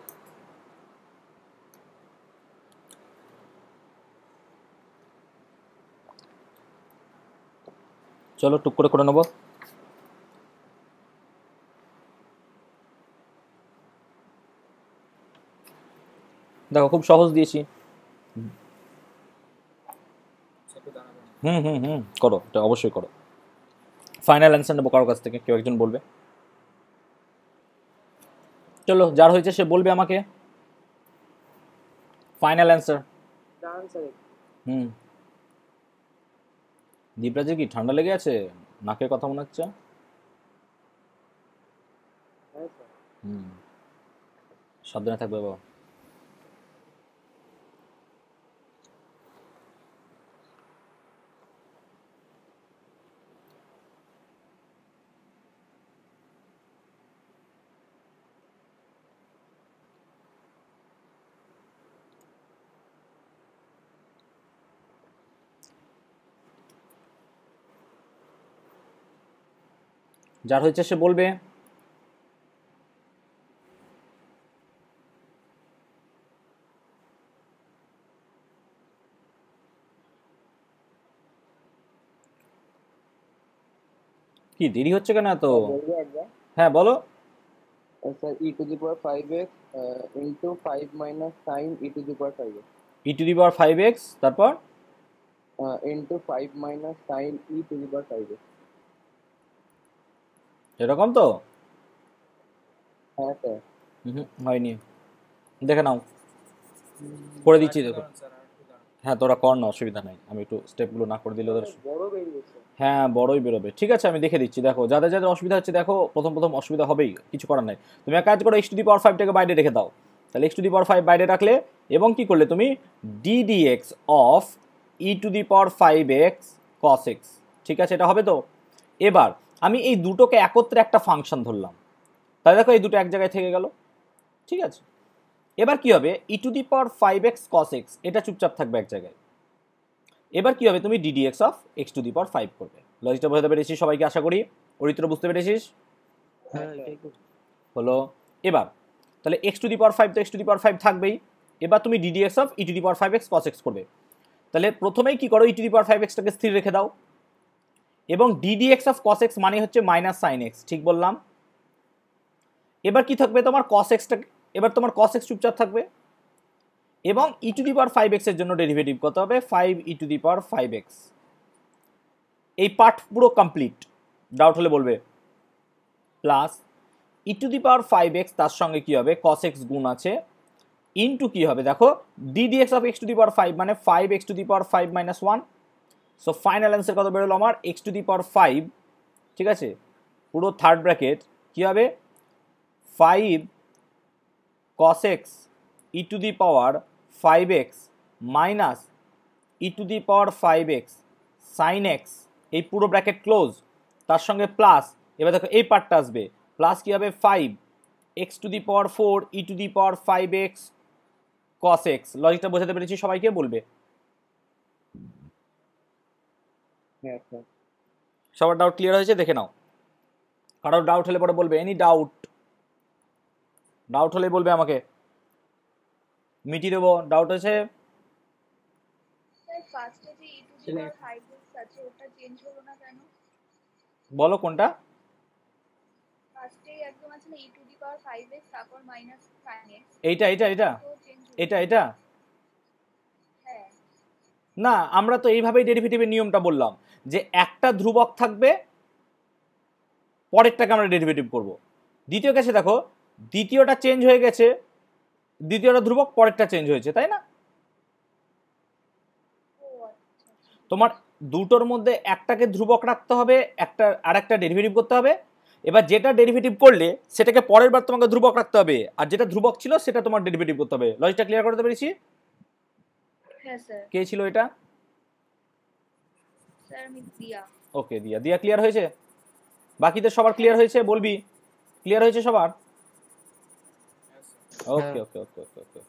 Speaker 1: চলো টুক করে নেবো। দেখো খুব সহজ দিয়েছি। করো, এটা অবশ্যই করো। ফাইনাল অ্যান্সার নেবো কারোর কাছ থেকে, কেউ একজন বলবে। চলো যার হয়েছে সে বলবে আমাকে ফাইনাল অ্যান্সার। দীপরাজের কি ঠান্ডা লেগে আছে, নাকের কথা মনে হচ্ছে? সাবধানে থাকবে বাবা। যার হয়েছে সে বলবে। কি দেরি হচ্ছে কেন এত? হ্যাঁ বলো।
Speaker 2: Sir E to the power 5x into 5 minus sin E to the power 5x,
Speaker 1: E to the power 5x তারপর
Speaker 2: into 5 minus sin E to the power 5x।
Speaker 1: এরকম তো?
Speaker 2: হ্যাঁ স্যার।
Speaker 1: হয়নি, দেখে নাও, করে দিচ্ছি দেখো। হ্যাঁ তোরা কর না, অসুবিধা নাই, আমি একটু স্টেপগুলো না করে দিলে ওদের
Speaker 2: বড় বেরিয়েছে।
Speaker 1: হ্যাঁ বড়ই বেরোবে, ঠিক আছে আমি দেখে দিচ্ছি। দেখো যাদের যাদের অসুবিধা হচ্ছে, দেখো প্রথম অসুবিধা হবেই, কিছু করার নাই। তুমি এক কাজ করো, এক্স টু দি পাওয়ার 5টাকে বাইরে রেখে দাও, তাহলে এক্স টু দি পাওয়ার 5 বাইরে রাখলে, এবং কি করলে তুমি ddx of e to the power 5x cos x, ঠিক আছে? এটা হবে তো? এবার আমি এই দুটোকে একত্রে একটা ফাংশন ধরলাম, তাহলে দেখো এই দুটো এক জায়গায় থেকে গেল, ঠিক আছে? এবার কি হবে, e to the power 5x cos x এটা চুপচাপ থাকবে এক জায়গায়। এবার কি হবে, তুমি ddx of x to the power 5 করবে। লজিকটা বোঝাতে পেরেছি সবাইকে আশা করি। অরিত্র বুঝতে পেরেছিস?
Speaker 2: হ্যাঁ এটাই তো।
Speaker 1: হলো। এবার তাহলে এক্স টু দি পাওয়ার 5 তো এক্স টু দি পাওয়ার 5 থাকবেই। এবার তুমি ddx of e to the power 5x cos x করবে। তাহলে প্রথমেই কি করো, ই টু দি পাওয়ার 5x টাকে স্থির রেখে দাও, এবং ডিডিএক্স অফ cos x মানে হচ্ছে মাইনাস সাইন x, ঠিক বললাম? এবার কি থাকবে তোমার cos x টা, এবার তোমার cos x চুপচাপ থাকবে, এবং ই টু দি পাওয়ার 5x এর জন্য ডেরিভেটিভ কত হবে, 5 e to the power 5x। এই পার্ট পুরো কমপ্লিট, ডাউট হলে বলবে। Plus E to the power 5x, তার সঙ্গে কি হবে, cos x গুণ আছে, ইনটু কি হবে দেখো, d d x of x to the power 5 মানে 5x to the power 5 minus 1। So final answer কত বেরোলো আমার, এক্স টু দি পাওয়ার 5, ঠিক আছে, পুরো থার্ড ব্র্যাকেট কি হবে, 5 cos x e to the power 5x minus e to the power 5x sine x, এই পুরো ব্র্যাকেট ক্লোজ, তার সঙ্গে প্লাস, এবার দেখো এই পার্টটা আসবে, প্লাস কি হবে 5 x to the power 4 E to the power 5x cos x। লজিকটা বোঝাতে পেরেছি সবাইকে? বলবে
Speaker 2: হ্যাঁ স্যার।
Speaker 1: সবার ডাউট ক্লিয়ার হয়েছে? দেখে নাও, কারোর ডাউট হলে পরে বলবে, এনি ডাউট, ডাউট হলে বলবে আমাকে, মিটিয়ে দেবো। ডাউট আছে?
Speaker 3: স্যার ফার্স্টে যে ই টু দি পাওয়ার 5x আছে ওটা চেঞ্জ হলো না কেন?
Speaker 1: বলো কোনটা?
Speaker 3: ফার্স্টে একদম আছে না ই টু দি পাওয়ার 5x তারপর মাইনাস sin x,
Speaker 1: এইটা এইটা এটা
Speaker 3: তো চেঞ্জ হলো।
Speaker 1: এটা এটা
Speaker 3: হ্যাঁ
Speaker 1: না, আমরা তো এইভাবেই ডেরিভেটিভের নিয়মটা বললাম, যে একটা ধ্রুবক থাকবে, পরেরটাকে আমরা ডেরিভেটিভ করব। দ্বিতীয় কেসে দেখো, দ্বিতীয়টা চেঞ্জ হয়ে গেছে, দ্বিতীয়টা ধ্রুবক, পরেরটা চেঞ্জ হয়েছে, তাই না?
Speaker 3: ও আচ্ছা।
Speaker 1: তোমার দুটোর মধ্যে একটাকে ধ্রুবক রাখতে হবে, একটা আর একটা ডেরিভেটিভ করতে হবে। এবার যেটা ডেরিভেটিভ করলে সেটাকে পরের বার তোমাকে ধ্রুবক রাখতে হবে, আর যেটা ধ্রুবক ছিল সেটা তোমার ডেরিভেটিভ করতে হবে। লজিকটা ক্লিয়ার করতে পেরেছি?
Speaker 3: হ্যাঁ স্যার।
Speaker 1: কে ছিল এটা?
Speaker 3: স্যার আমি দিয়া।
Speaker 1: ওকে, দিয়া। দিয়া ক্লিয়ার হয়েছে? বাকিদের সবার ক্লিয়ার হয়েছে? বলবি ক্লিয়ার হয়েছে সবার? ওকে ওকে ওকে ওকে ওকে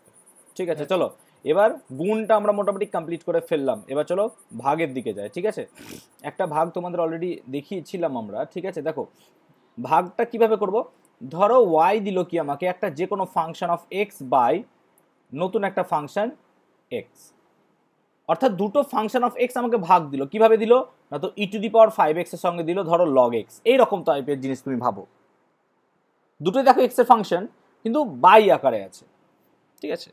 Speaker 1: ঠিক আছে, চলো এবার গুণটা আমরা মোটামুটি কমপ্লিট করে ফেললাম। এবার চলো ভাগের দিকে যাই, ঠিক আছে? একটা ভাগ তোমাদের অলরেডি দেখিয়েছিলাম আমরা, ঠিক আছে? দেখো ভাগটা কিভাবে করব, ধরো ওয়াই দিল কি আমাকে, একটা যে কোনো ফাংশন অফ এক্স বাই নতুন একটা ফাংশন এক্স, অর্থাৎ দুটো ফাংশন অফ এক্স আমাকে ভাগ দিল, কিভাবে দিল না, তো ই টু দি পাওয়ার 5x এর সঙ্গে দিল ধরো লগ এক্স, এইরকম টাইপের জিনিস তুমি ভাবো। দুটোই দেখো এক্স এর ফাংশন, কিন্তু বাই আকারে আছে, ঠিক আছে?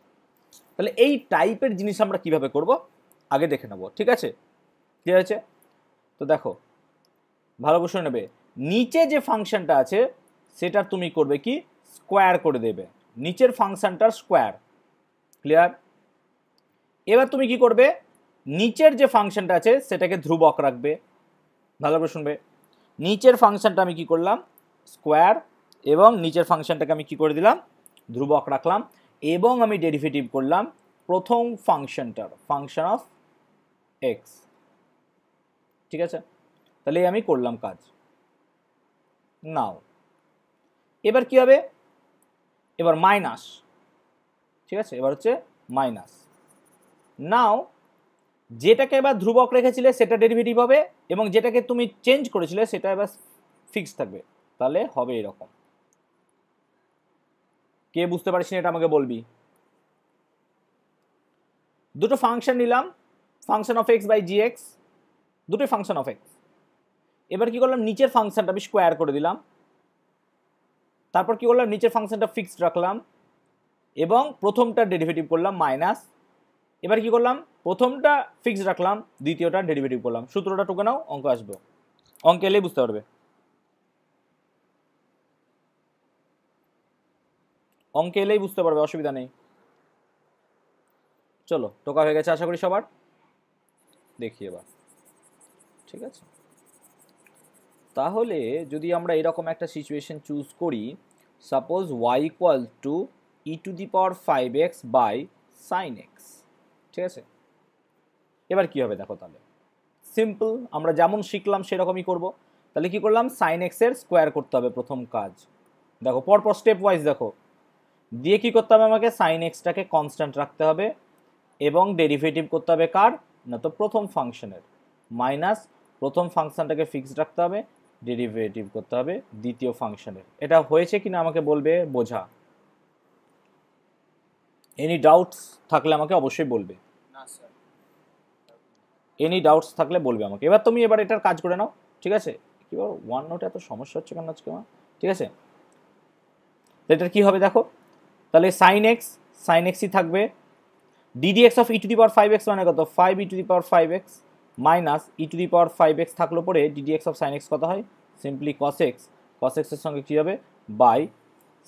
Speaker 1: তাহলে এই টাইপের জিনিস আমরা কিভাবে করব আগে দেখে নেব, ঠিক আছে? ঠিক আছে, তো দেখো ভালো করে শুনে নেবে, নিচে যে ফাংশনটা আছে সেটার তুমি করবে কি, স্কোয়ার করে দেবে, নিচের ফাংশনটার স্কোয়ার। ক্লিয়ার? এবার তুমি কি করবে, নিচের যে ফাংশনটা আছে সেটাকে ধ্রুবক রাখবে। ভালো করে শুনবে, নিচের ফাংশনটা আমি কি করলাম, স্কোয়ার, এবং নিচের ফাংশনটাকে আমি কি করে দিলাম, ধ্রুবক রাখলাম, এবং আমি ডেরিভেটিভ করলাম প্রথম ফাংশনটার, ফাংশন অফ এক্স, ঠিক আছে? তাহলে আমি করলাম কাজ। নাও এবার কি হবে, এবার মাইনাস, ঠিক আছে? এবার হচ্ছে মাইনাস। নাও যেটাকে এবার ধ্রুবক রেখেছিলে সেটা ডেরিভেটিভ হবে, এবং যেটাকে তুমি চেঞ্জ করেছিলে সেটা এবার ফিক্স থাকবে। তাহলে হবে এরকম। কে বুঝতে পারছিস না এটা আমাকে বলবি। দুটো ফাংশন নিলাম, function of x by g x, দুটোই ফাংশন অফ এক্স। এবার কি করলাম, নিচের ফাংশনটা আমি স্কোয়ার করে দিলাম, তারপর কি করলাম, নিচের ফাংশনটা ফিক্সড রাখলাম, এবং প্রথমটা ডেরিভেটিভ করলাম মাইনাস। এবার কি করলাম, প্রথমটা ফিক্সড রাখলাম, দ্বিতীয়টা ডেরিভেটিভ করলাম। সূত্রটা টুকে নাও, অঙ্ক আসবে, অঙ্ক এলেই বুঝতে পারবে, অঙ্ক এলেই বুঝতে পারবে, অসুবিধা নেই। চলো টোকা হয়ে গেছে আশা করি সবার, দেখি এবার, ঠিক আছে? তাহলে যদি আমরা এরকম একটা সিচুয়েশন চুজ করি, suppose y equal to e to the power 5x by sine x, ঠিক আছে? এবার কি হবে দেখো, তাহলে সিম্পল, আমরা যেমন শিখলাম সেরকমই করব। তাহলে কি করলাম, সাইন এক্স এর স্কোয়ার করতে হবে প্রথম কাজ। দেখো পরপর স্টেপ ওয়াইজ দেখো, দিয়ে কি করতে হবে, আমাকে সাইন এক্সটাকে কনস্ট্যান্ট রাখতে হবে, এবং ডেরিভেটিভ করতে হবে কার, না তো প্রথম ফাংশনের, মাইনাস প্রথম ফাংশনটাকে ফিক্সড রাখতে হবে, ডেরিভেটিভ করতে হবে দ্বিতীয় ফাংশনের। এটা হয়েছে কিনা আমাকে বলবে বোঝা। এনি ডাউটস থাকলে আমাকে অবশ্যই বলবে, এনি ডাউটস থাকলে বলবে আমাকে। এবার তুমি এবার এটার কাজ করে নাও, ঠিক আছে? কি বলো, ওয়ান নোটে এত সমস্যা হচ্ছে কেন আজকে আমার? ঠিক আছে, এটার কি হবে দেখো, তাহলে সাইন এক্সই থাকবে, d d x of e to the power 5x মানে কত, 5 e to the power 5x minus e to the power 5x থাকলো পরে d d x of sine x কত হয়, সিম্পলি কস এক্স, কস এক্সের সঙ্গে কী হবে by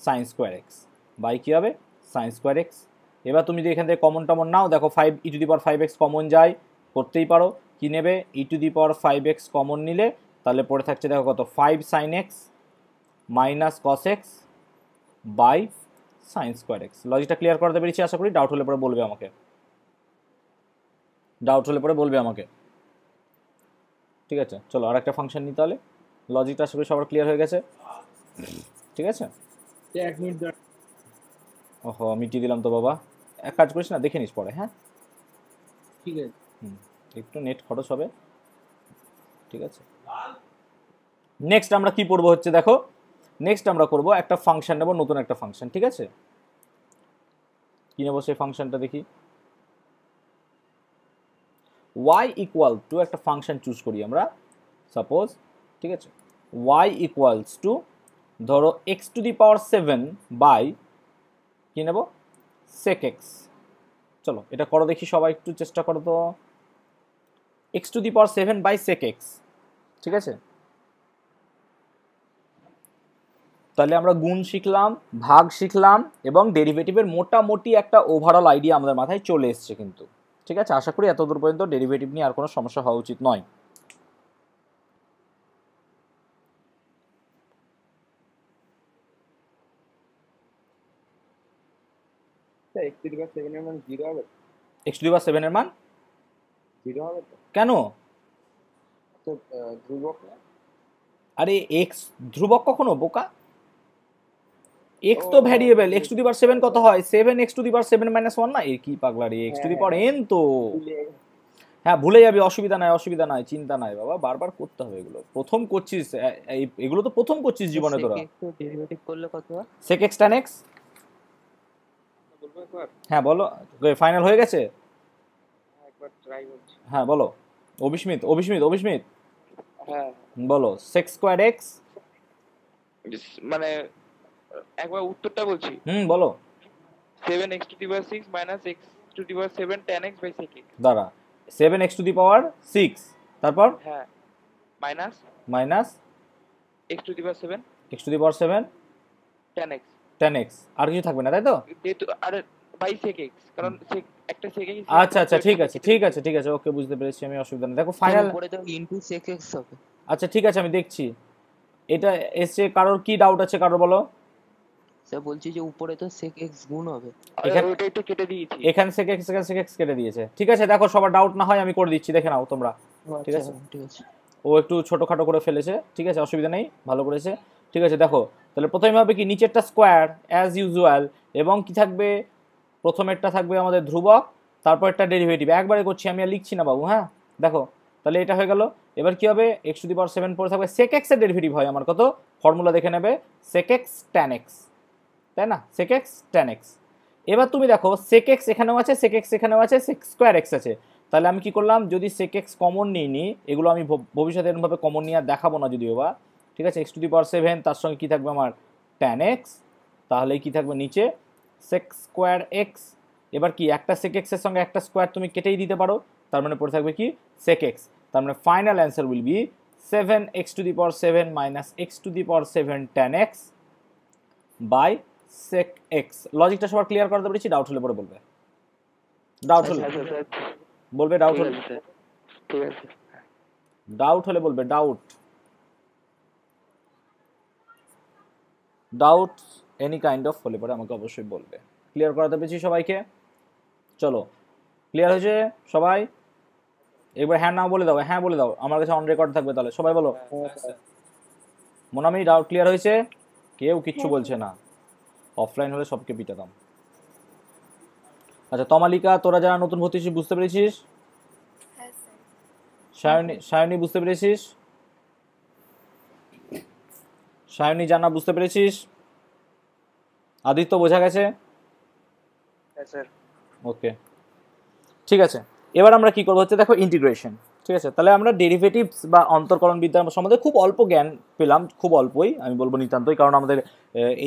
Speaker 1: sine square x, by কী হবে সাইন স্কোয়ার এক্স। এবার তুমি যদি এখান থেকে কমন টমন নাও, দেখো 5 e to the power 5x common যায়, করতেই পারো, কি নেবে ই to the power 5x common নিলে তাহলে পড়ে থাকছে দেখো কত 5 sine x minus cos x by sine square x. লজিকটা ক্লিয়ার করতে পেরেছি আশা করি। ডাউট হলে পরে বলবে আমাকে, ডাউট হলে পরে বলবে আমাকে, ঠিক আছে? চলো আর একটা ফাংশন নিই তাহলে। লজিকটা আশা করি সবার ক্লিয়ার হয়ে গেছে, ঠিক আছে? ওহো মিটিয়ে দিলাম তো বাবা, এক কাজ করিস না, দেখে নিস পরে, হ্যাঁ
Speaker 2: ঠিক আছে।
Speaker 1: একটু নেট খরচ হবে, ঠিক আছে? নেক্সট আমরা কি পড়বো হচ্ছে দেখো, নেক্সট আমরা করব একটা ফাংশন নেব, নতুন একটা ফাংশন, ঠিক আছে? কি নেবো সেই ফাংশনটা দেখি, y ইকুয়াল টু একটা ফাংশন চুজ করি আমরা সাপোজ, ঠিক আছে? y ইকুয়ালস টু ধরো x to the power 7 by কি নেব sec x। চলো এটা করো দেখি সবাই, একটু চেষ্টা করো তো, x to the power 7 by sec x, ঠিক আছে? তাহলে আমরা গুণ শিখলাম, ভাগ শিখলাম এবং ডেরিভেটিভের মোটামুটি একটা ওভারঅল আইডিয়া আমাদের মাথায় চলে এসছে কিন্তু, ঠিক আছে? আশা করি এতদূর পর্যন্ত ডেরিভেটিভ নিয়ে আর কোনো সমস্যা হওয়া উচিত নয়।
Speaker 2: x টু দি পাওয়ার 7 এর মান 0 হবে?
Speaker 1: x টু দি পাওয়ার 7 এর মান
Speaker 2: 0 হবে তো?
Speaker 1: কেন?
Speaker 2: তো ধ্রুবক না?
Speaker 1: আরে x ধ্রুবক কখনো বোকা, x তো variable, x to the power 7 কত হয় 7x to the power 7 minus 1 না, এ কি পাগলারি, x to the power n তো, হ্যাঁ ভুলে যাবি, অসুবিধা নাই, অসুবিধা নাই, চিন্তা নাই বাবা, বারবার করতে হবে এগুলো, প্রথম করছিস এগুলো তো প্রথম করছিস জীবনে তোরা।
Speaker 2: একটু ডেরিভেটিভ করলে কত হয়?
Speaker 1: sec x tan x,
Speaker 4: বলবো একবার?
Speaker 1: হ্যাঁ বলো, ফাইনাল হয়ে গেছে?
Speaker 4: হ্যাঁ, একবার ট্রাই করছি।
Speaker 1: হ্যাঁ বলো, অভিস্মিত
Speaker 4: হ্যাঁ
Speaker 1: বলো sec স্কোয়ার x,
Speaker 4: মানে একবার উত্তরটা বলছি।
Speaker 1: বলো।
Speaker 4: 7x to the power 6 minus x to the power 7 tan x by sec x।
Speaker 1: দাঁড়া, 7x টু দি পাওয়ার 6 তারপর
Speaker 4: হ্যাঁ minus
Speaker 1: minus
Speaker 4: x to the power 7
Speaker 1: x to the power 7
Speaker 4: tan x,
Speaker 1: tan x, আর কিছু থাকবে না তাই তো?
Speaker 4: যেহেতু আরে বাই sec x, কারণ sec একটা sec x।
Speaker 1: আচ্ছা আচ্ছা ঠিক আছে ঠিক আছে ঠিক আছে, ওকে বুঝতে পেরেছি আমি, অসুবিধা নেই। দেখো ফাইনাল,
Speaker 2: উপরে তো ইনটু sec x হবে।
Speaker 1: আচ্ছা ঠিক আছে আমি দেখছি এটা এসে, কারোর কি ডাউট আছে কারোর বলো।
Speaker 2: স্যার বলছি যে উপরে তো sec x গুণ হবে।
Speaker 1: এখানে
Speaker 4: ওইটা একটু কেটে দিয়েছি।
Speaker 1: এখানে sec x কেটে দিয়েছে, ঠিক আছে? দেখো সবার ডাউট না হয় আমি করে দিচ্ছি, দেখে নাও তোমরা, ঠিক আছে?
Speaker 2: ঠিক আছে।
Speaker 1: ও একটু ছোটোখাটো করে ফেলেছে, ঠিক আছে অসুবিধা নেই, ভালো করেছে, ঠিক আছে? দেখো তাহলে প্রথমে হবে কি, নিচেরটা স্কোয়ার অ্যাজ ইউজুয়াল, এবং কি থাকবে, প্রথমেরটা থাকবে আমাদের ধ্রুবক, তারপর একটা ডেরিভেটিভ, একবারে করছি আমি আর লিখছি না বাবু, হ্যাঁ দেখো তাহলে এটা হয়ে গেল। এবার কি হবে, x টু দি পাওয়ার 7 পরে থাকবে sec x এর ডেরিভেটিভ হয় আমার কত, ফর্মুলা দেখে নেবে sec x tan x, তাই না? sec x tan x। এবার তুমি দেখো sec x এখানেও আছে, sec x এখানেও আছে, sec স্কোয়ার x আছে, তাহলে আমি কি করলাম, যদি sec x কমন নিই, এগুলো আমি ভবিষ্যতে এরকমভাবে কমন নিয়ে আর দেখাবো না যদিও বা, ঠিক আছে? x টু দি পাওয়ার 7 তার সঙ্গে কি থাকবে আমার tan x, তাহলে কি থাকবে নিচে sec স্কোয়ার x। এবার কি একটা sec x এর সঙ্গে একটা স্কোয়ার তুমি কেটেই দিতে পারো, তার মানে পড়ে থাকবে কি sec x, তার মানে final answer will be 7x to the power 7 minus x to the power 7 tan x by sec x। লজিকটা সবার ক্লিয়ার করতে পেরেছি? ডাউট হলে পরে বলবে, ডাউট হলে বলবে, ডাউট হলে,
Speaker 4: ঠিক আছে
Speaker 1: ডাউট হলে বলবে, ডাউট এনি কাইন্ড অফ হলে পরে আমাকে অবশ্যই বলবে। ক্লিয়ার করাতে পেরেছি সবাইকে? চলো ক্লিয়ার হয়েছে সবাই? এবার হ্যাঁ না বলে দাও, হ্যাঁ বলে দাও, আমার কাছে অন রেকর্ড থাকবে, তাহলে সবাই বলো মনামি ডাউট ক্লিয়ার হয়েছে? কেউ কিচ্ছু বলছে না, অফলাইন হলে সবকে পিটাতাম। আচ্ছা তমালিকা, তোরা যারা নতুন ভর্তি হয়েছিস বুঝতে পেরেছিস?
Speaker 3: হ্যাঁ স্যার।
Speaker 1: সায়নী বুঝতে পেরেছিস? সায়নী জানা বুঝতে পেরেছিস? আদিত্য বোঝা গেছে?
Speaker 4: হ্যাঁ স্যার।
Speaker 1: ওকে, ঠিক আছে। এবার আমরা কি করবো হচ্ছে দেখো ইন্টিগ্রেশন, ঠিক আছে। তাহলে আমরা ডেরিভেটিভস বা অন্তর্কলন বিদ্যা সম্বন্ধে খুব অল্প জ্ঞান পেলাম, খুব অল্পই আমি বলবো নিতান্তই, কারণ আমাদের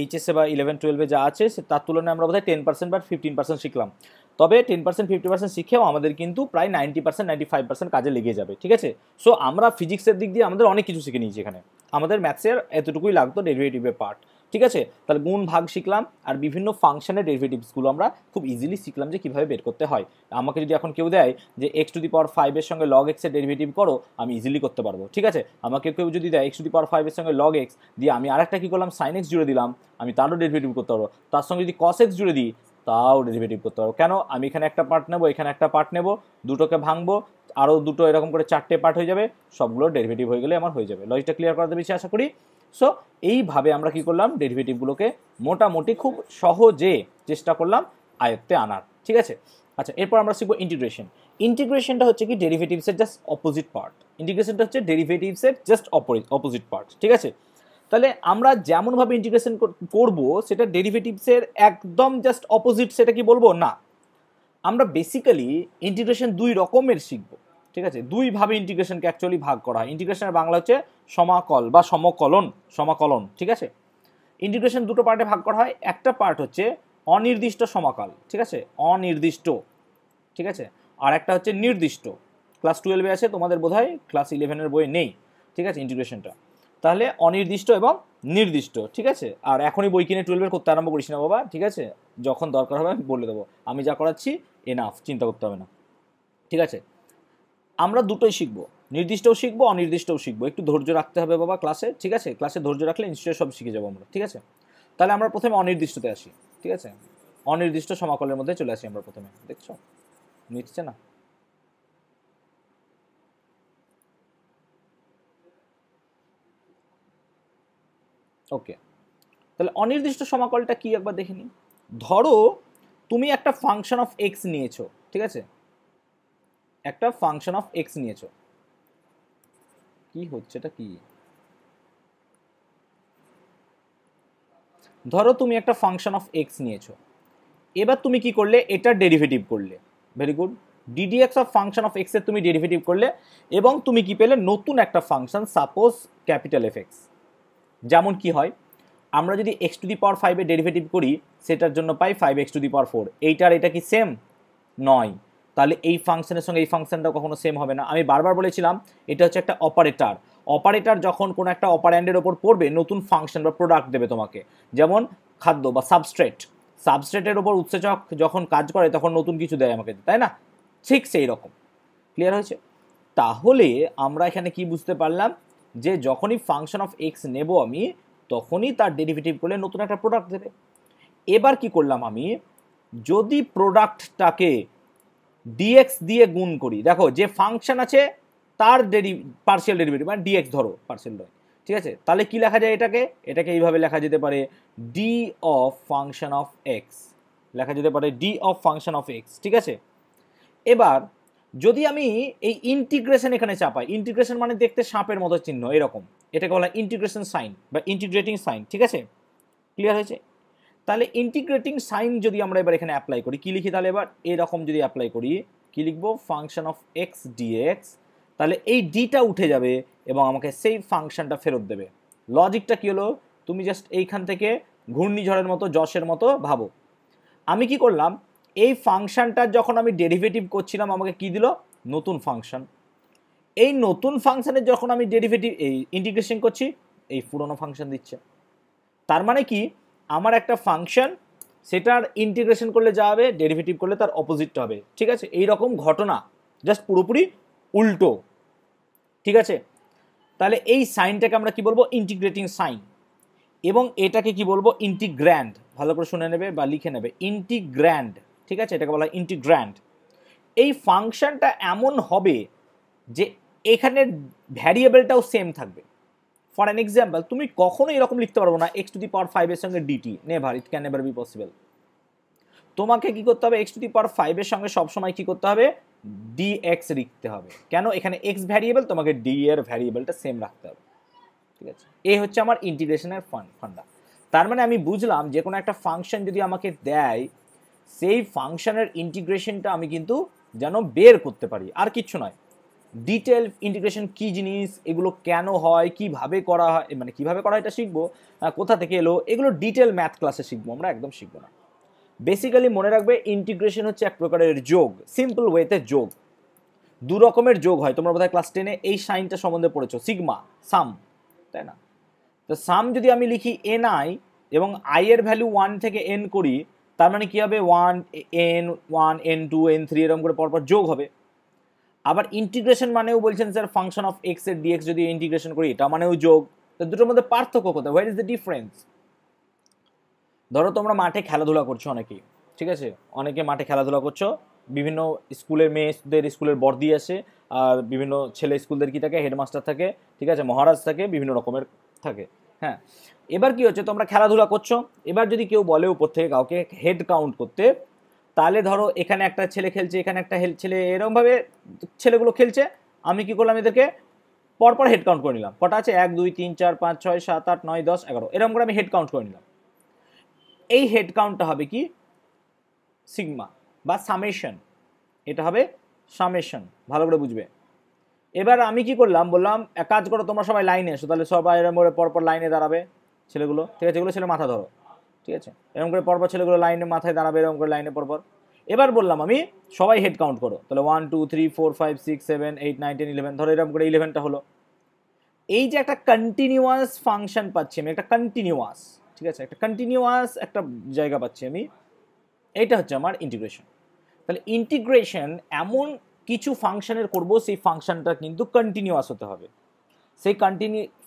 Speaker 1: এইচএসে বা 11-12 যা আছে তার তুলনায় আমরা বোধহয় 10% বা 15% শিখলাম। তবে 10% 50% শিখেও আমাদের কিন্তু প্রায় 90% 95% কাজে লেগে যাবে, ঠিক আছে। সো আমরা ফিজিক্সের দিক দিয়ে আমাদের অনেক কিছু শিখে নিয়েছি এখানে, আমাদের ম্যাথসের এতটুকুই লাগতো ডেরিভেটিভের পার্ট, ঠিক আছে। তাহলে গুণ ভাগ শিখলাম, আর বিভিন্ন ফাংশনের ডেরিভেটিভসগুলো আমরা খুব ইজিলি শিখলাম যে কীভাবে বের করতে হয়। আমাকে যদি এখন কেউ দেয় যে x⁵ এর সঙ্গে log x এর ডেরিভেটিভ করো, আমি ইজিলি করতে পারবো, ঠিক আছে। আমাকে কেউ যদি দেয় x⁵ এর সঙ্গে log x দিয়ে আমি আরেকটা কী করলাম sin x জুড়ে দিলাম, আমি তারও ডেরিভেটিভ করতে পারবো। তার সঙ্গে যদি cos x জুড়ে দিই তাও ডেরিভেটিভ করতে পারবো। কেন? আমি এখানে একটা পার্ট নেবো, এখানে একটা পার্ট নেবো, দুটোকে ভাঙবো, আরও দুটো এরকম করে 4টে পার্ট হয়ে যাবে, সবগুলো ডেরিভেটিভ হয়ে গেলে আমার হয়ে যাবে। লজিকটা ক্লিয়ার করাতে পেরেছি আশা করি। সো এইভাবে আমরা কি করলাম, ডেরিভেটিভগুলোকে মোটামুটি খুব সহজে চেষ্টা করলাম আয়ত্তে আনার, ঠিক আছে। আচ্ছা, এরপর আমরা শিখবো ইন্টিগ্রেশন। ইন্টিগ্রেশনটা হচ্ছে কি ডেরিভেটিভসের জাস্ট অপোজিট পার্ট। ইন্টিগ্রেশনটা হচ্ছে ডেরিভেটিভসের জাস্ট অপোজিট পার্ট, ঠিক আছে। তাহলে আমরা যেমনভাবে ইন্টিগ্রেশন করব সেটা ডেরিভেটিভসের একদম জাস্ট অপোজিট, সেটা কি বলবো না। আমরা বেসিক্যালি ইন্টিগ্রেশন দুই রকমের শিখব, ঠিক আছে। দুইভাবে ইন্টিগ্রেশনকে অ্যাকচুয়ালি ভাগ করা হয়। ইন্টিগ্রেশনের বাংলা হচ্ছে সমাকল বা সমাকলন, ঠিক আছে। ইন্টিগ্রেশন দুটো পার্টে ভাগ করা হয়। একটা পার্ট হচ্ছে অনির্দিষ্ট সমাকল, ঠিক আছে, অনির্দিষ্ট, ঠিক আছে। আর একটা হচ্ছে নির্দিষ্ট। ক্লাস 12 আছে, তোমাদের বোধহয় ক্লাস 11 বইয়ে নেই, ঠিক আছে ইন্টিগ্রেশনটা। তাহলে অনির্দিষ্ট এবং নির্দিষ্ট, ঠিক আছে। আর এখনই বই কিনে 12 করতে আরম্ভ করিস না বাবা, ঠিক আছে। যখন দরকার হবে আমি বলে দেবো, আমি যা করাচ্ছি এনাফ, চিন্তা করতে হবে না, ঠিক আছে। আমরা দুটোই শিখবো, নির্দিষ্টও শিখবো অনির্দিষ্টও শিখবো। একটু ধৈর্য রাখতে হবে বাবা ক্লাসে, ঠিক আছে। ক্লাসে ধৈর্য রাখলে নিশ্চয়ই সব শিখে যাবো আমরা, ঠিক আছে। তাহলে আমরা প্রথমে অনির্দিষ্টতে আসি, ঠিক আছে। অনির্দিষ্ট সমাকলের মধ্যে চলে আসি আমরা প্রথমে। দেখছো নিচ্ছে না? ওকে, তাহলে অনির্দিষ্ট সমাকলটা কি একবার দেখে নিই। ধরো তুমি একটা ফাংশন অফ এক্স নিয়েছো, ঠিক আছে, একটা ফাংশন অফ এক্স নিয়েছো। কি হচ্ছে এটা কি? ধরো তুমি একটা ফাংশন অফ এক্স নিয়েছো, এবার তুমি কি করলে, এটার ডেরিভেটিভ করলে, very good. Ddx of function of x এর তুমি ডেরিভেটিভ করলে, এবং তুমি কি পেলে, নতুন একটা function, suppose capital F x. যেমন কি হয়, আমরা যদি x⁵ এর ডেরিভেটিভ করি সেটার জন্য পাই 5x⁴। এইটার এটা কি সেম নয়? তাহলে এই ফাংশনের সঙ্গে এই ফাংশনটা কখনো সেম হবে না। আমি বারবার বলেছিলাম এটা হচ্ছে একটা অপারেটর। অপারেটর যখন কোনো একটা অপারেন্ডের ওপর পড়বে নতুন ফাংশন বা প্রোডাক্ট দেবে তোমাকে, যেমন খাদ্য বা সাবস্ট্রেটের ওপর উৎসেচক যখন কাজ করে তখন নতুন কিছু দেয় আমাকে, তাই না? ঠিক সেই রকম। ক্লিয়ার হয়েছে? তাহলে আমরা এখানে কি বুঝতে পারলাম, যে যখনই ফাংশন অফ এক্স নেব আমি, তখনই তার ডেরিভেটিভ করলে নতুন একটা প্রোডাক্ট দেবে। এবার কি করলাম আমি, যদি প্রোডাক্টটাকে ডিএক্স দিয়ে গুণ করি, দেখো যে ফাংশন আছে তার পার্সিয়াল ডেরিভেটিভ মানে ডিএক্স ধরো, পার্সিয়াল নয়, ঠিক আছে। তাহলে কি লেখা যায় এটাকে এইভাবে লেখা যেতে পারে, D of function of x লেখা যেতে পারে, D of function of x, ঠিক আছে। এবার যদি আমি এই ইন্টিগ্রেশন এখানে চাপাই, ইন্টিগ্রেশন মানে দেখতে সাপের মতো চিহ্ন এরকম, এটাকে বলা ইন্টিগ্রেশন সাইন বা ইন্টিগ্রেটিং সাইন, ঠিক আছে। ক্লিয়ার হয়েছে? তাহলে ইন্টিগ্রেটিং সাইন যদি আমরা এবার এখানে অ্যাপ্লাই করি, কি লিখি তাহলে, এবার এরকম যদি অ্যাপ্লাই করি, কি লিখবো, ফাংশন অফ এক্স ডিএক্স। তাহলে এই ডিটা উঠে যাবে এবং আমাকে সেই ফাংশনটা ফেরত দেবে। লজিকটা কি হলো, তুমি জাস্ট এইখান থেকে ঘূর্ণিঝড়ের মতো যশের মতো ভাবো। আমি কি করলাম, এই ফাংশনটার যখন আমি ডেরিভেটিভ করছিলাম আমাকে কি দিল, নতুন ফাংশন। এই নতুন ফাংশনের যখন আমি ডেরিভেটিভ এই ইন্টিগ্রেশন করছি, এই পুরনো ফাংশন দিচ্ছে। তার মানে কি, আমার একটা ফাংশন, সেটার ইন্টিগ্রেশন করলে যা হবে ডেরিভেটিভ করলে তার অপোজিটটা হবে, ঠিক আছে। এই রকম ঘটনা, জাস্ট পুরোপুরি উল্টো, ঠিক আছে। তাহলে এই সাইনটাকে আমরা কি বলবো, ইন্টিগ্রেটিং সাইন, এবং এটাকে কি বলবো, ইন্টিগ্র্যান্ড। ভালো করে শুনে নেবে বা লিখে নেবে, ইন্টিগ্র্যান্ড, ঠিক আছে, এটাকে বলা হয় ইন্টিগ্র্যান্ড। এই ফাংশনটা এমন হবে যে এখানে ভ্যারিয়েবলটাও সেম থাকবে। ফর অ্যান এক্সাম্পল, তুমি কখনো এরকম লিখতে পারবো না x⁵ এর সঙ্গে d t, never, it can never be possible. তোমাকে কি করতে হবে, x⁵ এর সঙ্গে সবসময় কি করতে হবে, dx লিখতে হবে। কেন, এখানে x ভ্যারিয়েবল, তোমাকে d এর ভ্যারিয়েবলটা সেম রাখতে হবে। ঠিক আছে, এই হচ্ছে আমার ইন্টিগ্রেশনের ফান্ডা। তার মানে আমি বুঝলাম যে কোনো একটা ফাংশন যদি আমাকে দেয়, সেই ফাংশনের ইন্টিগ্রেশনটা আমি কিন্তু যেন বের করতে পারি, আর কিচ্ছু নয়। ডিটেল ইন্টিগ্রেশন কি জিনিস, এগুলো কেন হয়, কিভাবে করা হয়, মানে কিভাবে করা হয় এটা শিখবো, কোথা থেকে এলো, এগুলো ডিটেল ম্যাথ ক্লাসে শিখবো, আমরা একদম শিখবো না। বেসিক্যালি মনে রাখবে ইন্টিগ্রেশন হচ্ছে এক প্রকারের যোগ, সিম্পল ওয়েতে যোগ। দু রকমের যোগ হয়, তোমরা বোধহয় ক্লাস 10-এ এই সাইনটা সম্বন্ধে পড়েছো, সিগমা, সাম, তাই না? তো সাম যদি আমি লিখি এন আই এবং আই এর ভ্যালু 1 থেকে n করি, তার মানে কি হবে 1 n1 n2 n3 এরকম করে পরপর যোগ হবে। আবার ইন্টিগ্রেশন মানেও বলছেন স্যার ফাংশন অফ এক্স এর ডিএক্স যদি ইন্টিগ্রেশন করি, এটা মানেও যোগ। তো দুটোর মধ্যে পার্থক্য কোথায়, হোয়াট ইজ দ্য ডিফারেন্স? ধরো তোমরা মাঠে খেলাধুলা করছো অনেকেই, ঠিক আছে, অনেকে মাঠে খেলাধুলা করছো, বিভিন্ন স্কুলের মেয়েদের স্কুলের বর্দি আসে, আর বিভিন্ন ছেলে স্কুলদের কি থাকে, হেডমাস্টার থাকে, ঠিক আছে, মহারাজ থাকে, বিভিন্ন রকমের থাকে। হ্যাঁ, এবার কি হচ্ছে, তোমরা খেলাধুলা করছো, এবার যদি কেউ বলে উপর থেকে কাউকে হেড কাউন্ট করতে, তাহলে ধরো এখানে একটা ছেলে খেলছে, এখানে একটা ছেলে, এরকমভাবে ছেলেগুলো খেলছে, আমি কি করলাম, এদেরকে পরপর হেড কাউন্ট করে নিলাম, কটা আছে 1 2 3 4 5 6 7 8 9 10 11, এরকম করে আমি হেড কাউন্ট করে নিলাম। এই হেড কাউন্টটা হবে কি সিগমা বা সামেশন, এটা হবে সামেশন, ভালো করে বুঝবে। এবার আমি কি করলাম, বললাম এক কাজ করো তোমরা সবাই লাইনে এসো, তাহলে সবাই এরকম করে পরপর লাইনে দাঁড়াবে ছেলেগুলো, ঠিক আছে, এগুলো ছেলে মাথা ধরো, ঠিক আছে, এরকম করে পরপর ছেলেগুলো লাইনে মাথায় দাঁড়াবে, এরকম করে লাইনে পরপর। এবার বললাম আমি সবাই হেড কাউন্ট করো, তাহলে 1 2 3 4 5 6 7 8 9 10 11, ধরো এরকম করে 11টা হলো। এই যে একটা কন্টিনিউয়াস ফাংশন পাচ্ছি আমি, একটা কন্টিনিউয়াস, ঠিক আছে, একটা কন্টিনিউয়াস একটা জায়গা পাচ্ছি আমি, এইটা হচ্ছে আমার ইন্টিগ্রেশন। তাহলে ইন্টিগ্রেশন এমন কিছু ফাংশনের করব, সেই ফাংশনটা কিন্তু কন্টিনিউয়াস হতে হবে। সেই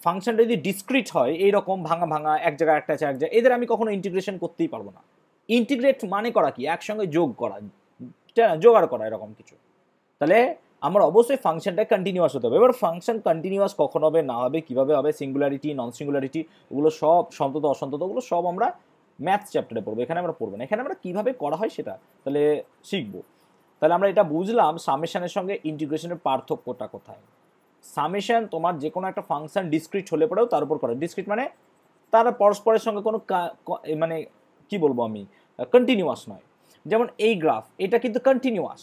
Speaker 1: ফাংশনটা যদি ডিসক্রিট হয়, এইরকম ভাঙা ভাঙা, এক জায়গায় একটা আছে এক জায়গায়, এদের আমি কখনো ইন্টিগ্রেশন করতেই পারবো না। ইন্টিগ্রেট মানে করা কি, একসঙ্গে যোগ করা, জোগাড় করা, এরকম কিছু। তাহলে আমার অবশ্যই ফাংশনটা কন্টিনিউয়াস হতে হবে। এবার ফাংশন কন্টিনিউয়াস কখন হবে, না হবে, কিভাবে হবে, সিঙ্গুলারিটি, নন সিঙ্গুলারিটি, ওগুলো সব, সন্তত অসন্তত, ওগুলো সব আমরা ম্যাথস চ্যাপ্টারে পড়বো, এখানে আমরা পড়বো না। এখানে আমরা কীভাবে করা হয় সেটা তাহলে শিখবো। তাহলে আমরা এটা বুঝলাম সামেশনের সঙ্গে ইন্টিগ্রেশনের পার্থক্যটা কোথায়। সামেশন তোমার যে কোনো একটা ফাংশন ডিসক্রিট হলে পরেও তার উপর করে, ডিসক্রিট মানে তারা পরস্পরের সঙ্গে কোনো মানে কি বলবো আমি, কন্টিনিউয়াস নয়। যেমন এই গ্রাফ, এটা কিন্তু কন্টিনিউয়াস,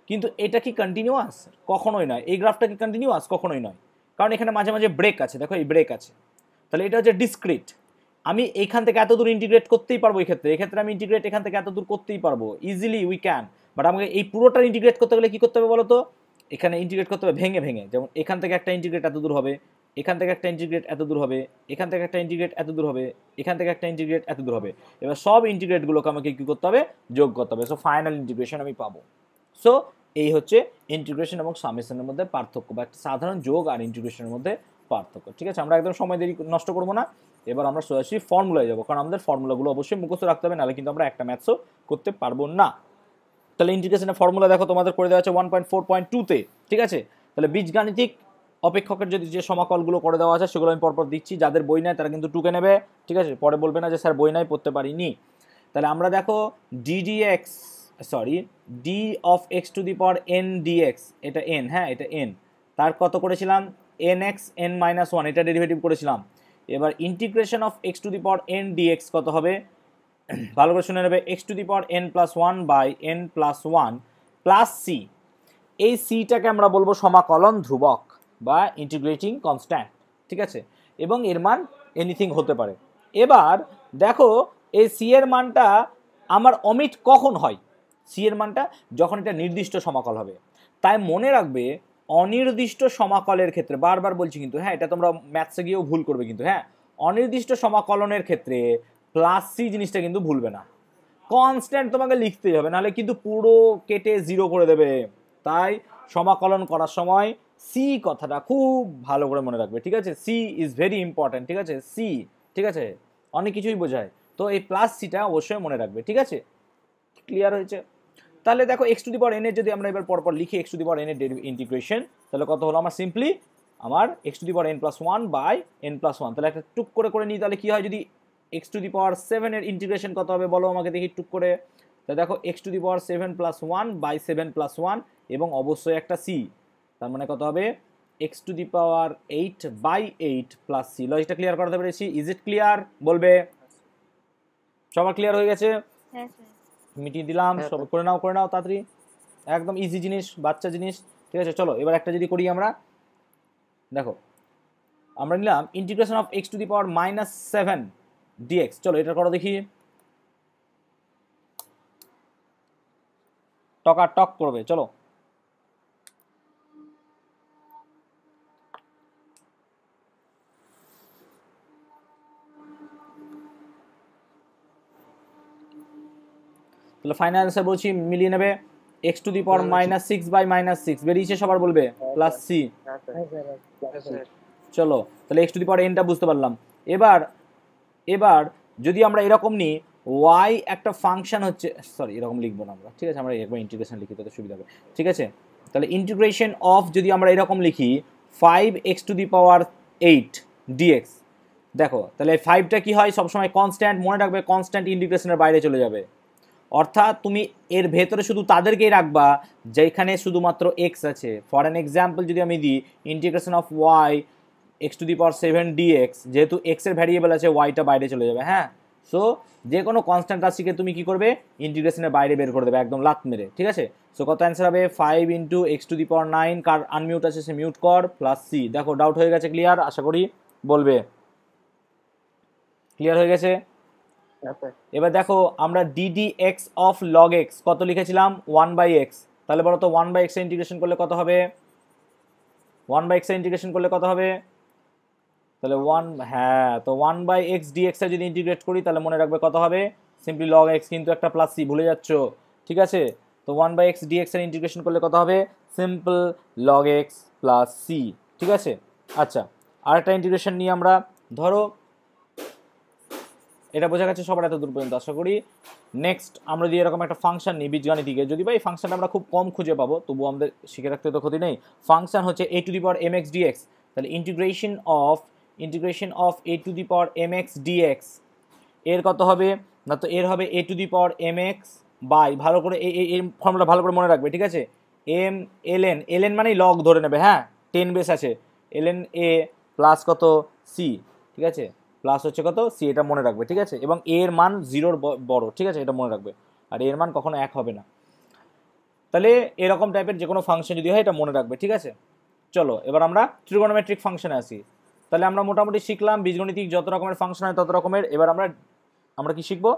Speaker 1: কিন্তু এটা কি কন্টিনিউয়াস? কখনোই নয়। এই গ্রাফটা কি কন্টিনিউয়াস? কখনোই নয়, কারণ এখানে মাঝে মাঝে ব্রেক আছে, দেখো এই ব্রেক আছে। তাহলে এটা হচ্ছে ডিসক্রিট। আমি এইখান থেকে এত দূর ইন্টিগ্রেট করতেই পারবো, এক্ষেত্রে আমি ইন্টিগ্রেট এখান থেকে এত দূর করতেই পারবো, ইজিলি উই ক্যান। বাট আমাকে এই পুরোটা ইন্টিগ্রেট করতে গেলে কি করতে হবে বলো তো, এখানে ইন্টিগ্রেট করতে হবে ভেঙে ভেঙে। যেমন এখান থেকে একটা ইন্টিগ্রেট এত দূর হবে, এখান থেকে একটা ইন্টিগ্রেট এত দূর হবে, এখান থেকে একটা ইন্টিগ্রেট এত দূর হবে, এখান থেকে একটা ইন্টিগ্রেট এত দূর হবে। এবার সব ইন্টিগ্রেটগুলোকে আমাকে কী করতে হবে, যোগ করতে হবে। সো ফাইনাল ইন্টিগ্রেশন আমি পাবো। সো এই হচ্ছে ইন্টিগ্রেশন এবং সামেশনের মধ্যে পার্থক্য, বা একটা সাধারণ যোগ আর ইন্টিগ্রেশনের মধ্যে পার্থক্য। ঠিক আছে, আমরা একদম সময় দেরি নষ্ট করবো না, এবার আমরা সরাসরি ফর্মুলায় যাবো, কারণ আমাদের ফর্মুলাগুলো অবশ্যই মুখস্থ রাখতে হবে, নাহলে কিন্তু আমরা একটা ম্যাথসও করতে পারবো না। তাহলে ইন্টিগ্রেশনের ফর্মুলা দেখো তোমাদের করে দেওয়া আছে 1.4.2-তে, ঠিক আছে। তাহলে বীজগাণিতিক অপেক্ষকের যদি যে সমাকলগুলো করে দেওয়া আছে সেগুলো আমি পরপর দিচ্ছি, যাদের বই নেয় তারা কিন্তু টুকে নেবে, ঠিক আছে, পরে বলবে না যে স্যার বই নাই পড়তে পারিনি। তাহলে আমরা দেখো d of x to the power n d x, এটা এন, হ্যাঁ এটা এন, তার কত করেছিলাম n x n minus one, এটা ডেরিভেটিভ করেছিলাম। এবার integration of x to the power n d x কত হবে, ভালো করে শুনে নেবে, x to the power n plus one by n plus one plus C. এই সিটাকে আমরা বলবো সমাকলন ধ্রুবক বা ইন্টিগ্রেটিং কনস্ট্যান্ট, ঠিক আছে, এবং এর মান এনিথিং হতে পারে। এবার দেখো এই সি এর মানটা আমার অমিট কখন হয়, সি এর মানটা যখন এটা নির্দিষ্ট সমাকল হবে। তাই মনে রাখবে অনির্দিষ্ট সমাকলের ক্ষেত্রে, বারবার বলছি কিন্তু, হ্যাঁ এটা তোমরা ম্যাথসে গিয়েও ভুল করবে কিন্তু, হ্যাঁ অনির্দিষ্ট সমাকলনের ক্ষেত্রে প্লাস সি জিনিসটা কিন্তু ভুলবে না, কনস্ট্যান্ট তোমাকে লিখতেই হবে, নাহলে কিন্তু পুরো কেটে জিরো করে দেবে। তাই সমাকলন করার সময় সি কথাটা খুব ভালো করে মনে রাখবে, ঠিক আছে, সি ইজ ভেরি ইম্পর্ট্যান্ট, ঠিক আছে, সি, ঠিক আছে, অনেক কিছুই বোঝায়, তো এই প্লাস সিটা অবশ্যই মনে রাখবে, ঠিক আছে, ক্লিয়ার হয়েছে। তাহলে দেখো x to the power n এর যদি আমরা এবার পরপর লিখি x to the power n এর ইন্টিগ্রেশন, তাহলে কত হলো আমার সিম্পলি আমার x to the power n plus one by n plus one. তাহলে একটা টুক করে নিই, তাহলে কি হয়, যদি x to the power seven এর ইন্টিগ্রেশন কত হবে বলো আমাকে দেখি টুক করে। তাহলে দেখো x to the power seven plus one by seven plus one এবং অবশ্যই একটা সি, তার মানে কত হবে x to the power 8/8 plus C. লজিকটা ক্লিয়ার করতে পেরেছি? Is it clear? বলবে সবার ক্লিয়ার হয়ে গেছে?
Speaker 3: হ্যাঁ স্যার।
Speaker 1: মিটিয়ে দিলাম,
Speaker 2: হ্যাঁ,
Speaker 1: সব
Speaker 2: স্যার।
Speaker 1: করে নাও তাড়াতাড়ি, একদম ইজি জিনিস, বাচ্চা জিনিস। ঠিক আছে, চলো এবার একটা যদি করি আমরা, দেখো আমরা নিলাম integration of x to the power -7 d x. চলো এটা করো দেখি, টক করবে। চলো তাহলে ফাইনাল অ্যান্সার বলছি, মিলিয়ে নেবে। এক্স টু দি পাওয়ার -6/-6 বেরিয়েছে, সবার বলবে প্লাস সি।
Speaker 2: হ্যাঁ স্যার।
Speaker 4: হ্যাঁ স্যার।
Speaker 1: চলো তাহলে এক্স টু দি পাওয়ার এনটা বুঝতে পারলাম। এবার যদি আমরা এরকম নিই, ওয়াই একটা ফাংশন হচ্ছে, সরি এরকম লিখবো না আমরা, ঠিক আছে, আমরা একবার ইন্টিগ্রেশন লিখি তাতে সুবিধা হবে। ঠিক আছে, তাহলে ইন্টিগ্রেশন অফ যদি আমরা এরকম লিখি 5x to the power 8 dx, দেখো তাহলে 5টা কি হয়, সবসময় কনস্ট্যান্ট, মনে রাখবে কনস্ট্যান্ট ইন্টিগ্রেশনের বাইরে চলে যাবে। অর্থাৎ তুমি এর ভেতরে শুধু তাদেরকেই রাখবা যেখানে শুধুমাত্র এক্স আছে। ফর অ্যান এক্সাম্পল যদি আমি দিই, integration of y x to the power 7 d x, যেহেতু এক্সের ভ্যারিয়েবল আছে ওয়াইটা বাইরে চলে যাবে। হ্যাঁ, সো যে কোনো কনস্ট্যান্ট রাশিকে তুমি কি করবে, ইন্টিগ্রেশনের বাইরে বের করে দেবে একদম লাত মেরে। ঠিক আছে, সো কত অ্যান্সার হবে, 5 into x to the power 9, car unmute আছে সে মিউট কর, প্লাস সি। দেখো ডাউট হয়ে গেছে, ক্লিয়ার আশা করি, বলবে ক্লিয়ার হয়ে গেছে।
Speaker 2: হ্যাঁ স্যার।
Speaker 1: এবার দেখো আমরা DD x of log x কত লিখেছিলাম, 1/x। তাহলে বলো তো 1/x এ ইন্টিগ্রেশন করলে কত হবে, 1/x এ ইন্টিগ্রেশন করলে কত হবে, তাহলে 1, হ্যাঁ, তো 1/x dx এ যদি ইন্টিগ্রেট করি তাহলে মনে রাখবে কত হবে, সিম্পলি লগ এক্স, কিন্তু একটা প্লাস সি ভুলে যাচ্ছ। ঠিক আছে, তো 1/x dx এর ইন্টিগ্রেশন করলে কত হবে, simple log x plus c. ঠিক আছে, আচ্ছা আরেকটা ইন্টিগ্রেশন নিয়ে আমরা, ধরো এটা বোঝা গেছে সবার এত দূর পর্যন্ত আশা করি। নেক্সট আমরা যদি এরকম একটা ফাংশন নিই বীজগাণিতিকে, যদি বা এই ফাংশনটা আমরা খুব কম খুঁজে পাবো, তবু আমাদের শিখে রাখতে তো ক্ষতি নেই। ফাংশন হচ্ছে a to the power mx dx, তাহলে integration of a to the power mx dx এর কত হবে না, তো এর হবে a to the power mx by, ভালো করে এই ফর্মুলা ভালো করে মনে রাখবে। ঠিক আছে, m ln মানেই লগ ধরে নেবে, হ্যাঁ 10 বেস আছে, ln a প্লাস কত c। ঠিক আছে, প্লাস হচ্ছে কত সি, এটা মনে রাখবে। ঠিক আছে, এবং এ এর মান 0-র বড়। ঠিক আছে, এটা মনে রাখবে, আর এর মান কখনো 1 হবে না। তাহলে এরকম টাইপের যে কোনো ফাংশন যদি হয় এটা মনে রাখবে। ঠিক আছে, চলো এবার আমরা ট্রিগোনোমেট্রিক ফাংশনে আসি। তাহলে আমরা মোটামুটি শিখলাম বীজগণিতিক যত রকমের ফাংশন হয় তত রকমের। এবার আমরা কি শিখবো,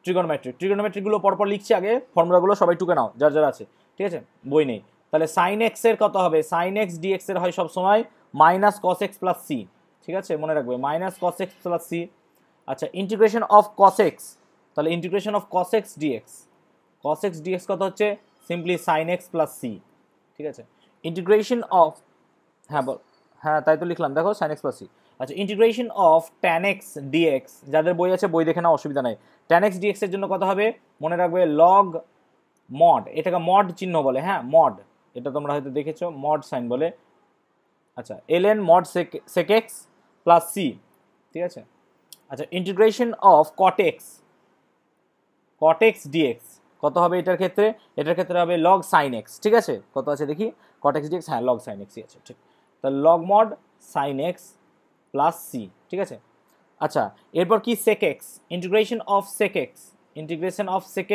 Speaker 1: ট্রিগোনোমেট্রিকগুলো পরপর লিখছি, আগে ফর্মুলাগুলো সবাই টুকে নাও যার যার আছে। ঠিক আছে, বই নেই। তাহলে সাইন এক্স এর কত হবে, সাইন এক্স ডিএক্স এর হয় সবসময় minus cos x plus c. ঠিক আছে, মনে রাখবে minus cos x plus c. আচ্ছা, ইন্টিগ্রেশন অফ কস এক্স, তাহলে integration of cos x d x কত হচ্ছে, simply sine x plus c. ঠিক আছে, ইন্টিগ্রেশন অফ, হ্যাঁ বল, হ্যাঁ তাই তো লিখলাম, দেখো সাইন এক্স প্লাস সি। আচ্ছা, integration of tan x d x, যাদের বই আছে বই দেখে না, অসুবিধা নাই। ট্যান এক্স ডিএক্স এর জন্য কত হবে, মনে রাখবে লগ মড, এটাকে মড চিহ্ন বলে, হ্যাঁ মড, এটা তোমরা হয়তো দেখেছো, মড সাইন বলে। আচ্ছা, l n mod sec x plus c. ঠিক আছে, আচ্ছা ইন্টিগ্রেশন অফ কটেক্স ডিএক্স কত হবে এটার ক্ষেত্রে হবে লগ সাইন এক্স। ঠিক আছে, কত আছে দেখি, কটেক্স ডিএক্স, হ্যাঁ লগ সাইন এক্সই আছে, ঠিক। তাহলে log mod sine x plus c. ঠিক আছে, আচ্ছা এরপর কি sec x, integration of sec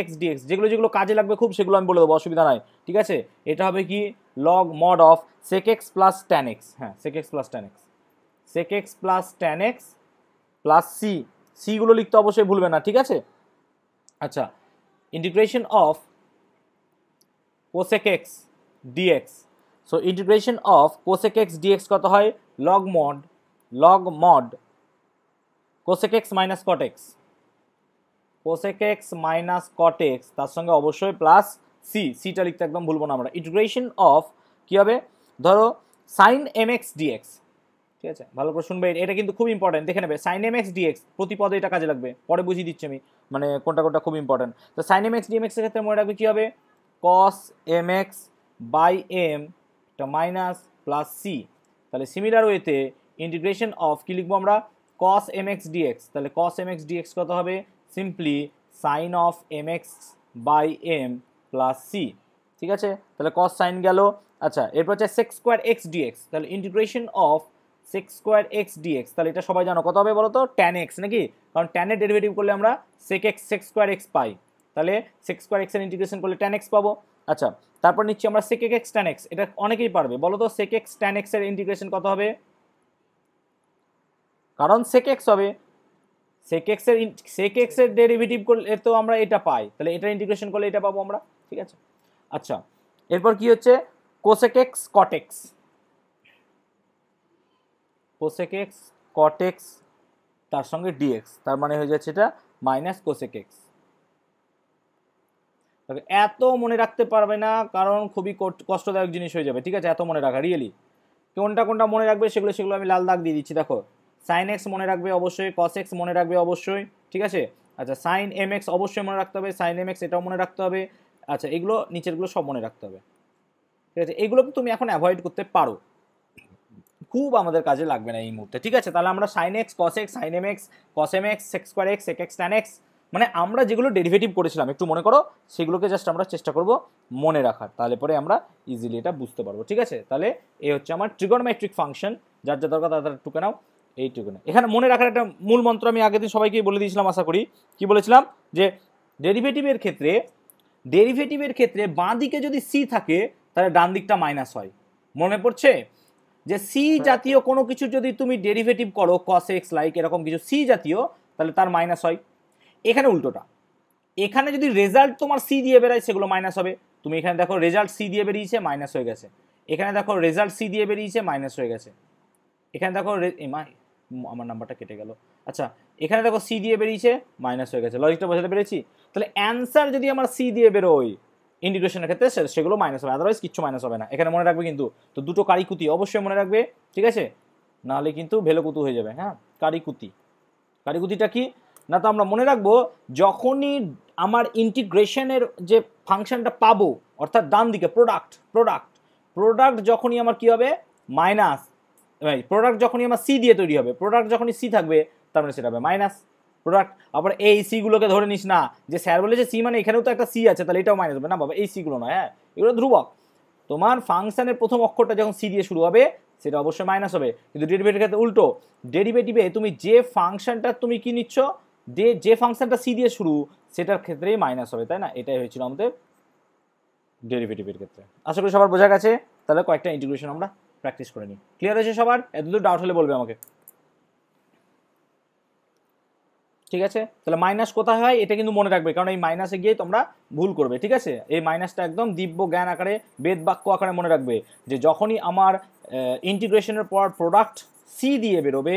Speaker 1: x d x, যেগুলো কাজে লাগবে খুব সেগুলো আমি বলে দেবো, অসুবিধা নাই। ঠিক আছে, এটা হবে কি log mod of sec x plus tan x, হ্যাঁ sec x plus tan x plus সিগুলো লিখতে অবশ্যই ভুলবে না। ঠিক আছে, আচ্ছা integration of cosec x d x, so integration of cosec x d x কত হয়, log mod cosec x minus cot x, তার সঙ্গে অবশ্যই প্লাস সিটা লিখতে একদম ভুলবো না আমরা। ইন্টিগ্রেশন অফ কি হবে, ধরো সাইন এম এক্স ডিএক্স। ঠিক আছে, ভালো করে শুনবে, এটা কিন্তু খুব ইম্পর্টেন্ট, দেখে নেবে সাইন এম এক্স ডিএক্স, প্রতি পদে এটা কাজে লাগবে, পরে বুঝিয়ে দিচ্ছি আমি, মানে কোনটা খুব ইম্পর্টেন্ট। তো সাইন এম এক্স ডিএক্স এর ক্ষেত্রে মনে রাখবে কি হবে, কস এম এক্স বাই এম, এটা মাইনাস প্লাস সি। তাহলে সিমিলার ওয়েতে ইন্টিগ্রেশন অফ কি লিখবো আমরা, কস এম এক্স ডিএক্স, তাহলে কস এম এক্স ডিএক্স কত হবে, simply sine of m x by m plus c. ঠিক আছে, তাহলে কস সাইন গেল। আচ্ছা, এরপর হচ্ছে সেক স্কোয়ার এক্স ডিএক্স, তাহলে integration of sec square x d x, তাহলে এটা সবাই জানো কত হবে বলো তো, ট্যান এক্স নাকি, কারণ ট্যানের ডেরিভেটিভ করলে আমরা sec x sec square x পাই, তাহলে সেক স্কোয়ার এক্সের ইন্টিগ্রেশন করলে ট্যান এক্স পাবো। আচ্ছা, তারপর নিচ্ছি আমরা সেক এক্স ট্যান এক্স, এটা অনেকেই পারবে, বলো তো সেক এক্স ট্যান এক্সের ইন্টিগ্রেশন কত হবে, কারণ সেক এক্স হবে, সেক এক্সের ডেরিভেটিভ করলে তো আমরা এটা পাই, তাহলে এটা ইন্টিগ্রেশন করলে এটা পাবো আমরা, ঠিক আছে। আচ্ছা, এরপর কি হচ্ছে cosec x cot x, cosec x কট এক্স তার সঙ্গে ডিএক্স, তার মানে হয়ে যাচ্ছে এটা মাইনাস কোসেক এক্স। এত মনে রাখতে পারবে না, কারণ খুবই কষ্টদায়ক জিনিস হয়ে যাবে, ঠিক আছে, এত মনে রাখা রিয়েলি। কোনটা কোনটা মনে রাখবে সেগুলো আমি লাল দাগ দিয়ে দিচ্ছি, দেখো সাইন এক্স মনে রাখবে অবশ্যই, কস এক্স মনে রাখবে অবশ্যই, ঠিক আছে। আচ্ছা, সাইন এম এক্স অবশ্যই মনে রাখতে হবে, সাইন এম এক্স এটাও মনে রাখতে হবে। আচ্ছা, এগুলো নিচেরগুলো সব মনে রাখতে হবে, ঠিক আছে। এগুলোকে তুমি এখন অ্যাভয়েড করতে পারো, খুব আমাদের কাজে লাগবে না এই মুহূর্তে, ঠিক আছে। তাহলে আমরা sine x cos x sine m x cos m x sec square x sec x tan x, মানে আমরা যেগুলো ডেরিভেটিভ করেছিলাম একটু মনে করো, সেগুলোকে জাস্ট আমরা চেষ্টা করব মনে রাখার, তাহলে পরে আমরা ইজিলি এটা বুঝতে পারবো, ঠিক আছে। তাহলে এই হচ্ছে আমার ট্রিগোনোমেট্রিক ফাংশন, যার যা দরকার তাদের টুকে নাও, এইটুকু না। এখানে মনে রাখার একটা মূল মন্ত্র আমি আগের দিন সবাইকেই বলে দিয়েছিলাম, আশা করি। কি বলেছিলাম, যে ডেরিভেটিভের ক্ষেত্রে বাঁ দিকে যদি সি থাকে তাহলে ডান দিকটা মাইনাস হয়, মনে পড়ছে? যে সি জাতীয় কোনো কিছু যদি তুমি ডেরিভেটিভ করো কস এক্স লাইক এরকম কিছু সি জাতীয়, তাহলে তার মাইনাস হয়। এখানে উল্টোটা, এখানে যদি রেজাল্ট তোমার সি দিয়ে বেরোয় সেগুলো মাইনাস হবে। তুমি এখানে দেখো রেজাল্ট সি দিয়ে বেরিয়েছে মাইনাস হয়ে গেছে, এখানে দেখো রেজাল্ট সি দিয়ে বেরিয়েছে মাইনাস হয়ে গেছে, এখানে দেখো আমার নাম্বারটা কেটে গেল। আচ্ছা, এখানে দেখো সি দিয়ে বেরিয়েছে মাইনাস হয়ে গেছে, লজিকটা বোঝাতে পেরেছি? তাহলে অ্যান্সার যদি আমার সি দিয়ে বেরোয় ইন্টিগ্রেশনের ক্ষেত্রে সেগুলো মাইনাস হবে, আদারওয়াইজ কিচ্ছু মাইনাস হবে না। এখানে মনে রাখবে কিন্তু, তো দুটো কারিকুতি অবশ্যই মনে রাখবে, ঠিক আছে, নাহলে কিন্তু ভেলোকুতু হয়ে যাবে। হ্যাঁ, কারিকুতিটা কি না, তো আমরা মনে রাখবো যখনই আমার ইন্টিগ্রেশনের যে ফাংশনটা পাবো, অর্থাৎ ডান দিকে প্রোডাক্ট যখনই আমার কি হবে মাইনাস, প্রোডাক্ট যখনই আমার সি দিয়ে তৈরি হবে, প্রোডাক্ট যখনই সি থাকবে তার মানে সেটা হবে মাইনাস প্রোডাক্ট। আবার এই সিগুলোকে ধরে নিস না যে স্যার বলেছে সি মানে এখানেও তো একটা সি আছে তাহলে এটাও মাইনাস হবে, না বাবা, এই সিগুলো নয়, হ্যাঁ এগুলো ধ্রুবক। তোমার ফাংশনের প্রথম অক্ষরটা যখন সি দিয়ে শুরু হবে সেটা অবশ্যই মাইনাস হবে, কিন্তু ডেরিভেটিভের ক্ষেত্রে উল্টো, ডেরিভেটিভে তুমি যে ফাংশনটা তুমি কি নিচ্ছ, যে ফাংশনটা সি দিয়ে শুরু সেটার ক্ষেত্রেই মাইনাস হবে, তাই না? এটাই হয়েছিল আমাদের ডেরিভেটিভের ক্ষেত্রে। আশা করি সবার বোঝা গেছে। তাহলে কয়েকটা ইন্টিগ্রেশন আমরা প্র্যাকটিস করে নিই। ক্লিয়ার হয়েছে সবার? এতদূর ডাউট হলে বলবে আমাকে, ঠিক আছে। তাহলে মাইনাস কোথায় হয় এটা কিন্তু মনে রাখবে, কারণ এই মাইনাসে গিয়ে তোমরা ভুল করবে, ঠিক আছে। এই মাইনাসটা একদম দিব্য জ্ঞান আকারে, বেদ বাক্য আকারে মনে রাখবে, যে যখনই আমার ইন্টিগ্রেশনের পর প্রোডাক্ট সি দিয়ে বেরোবে,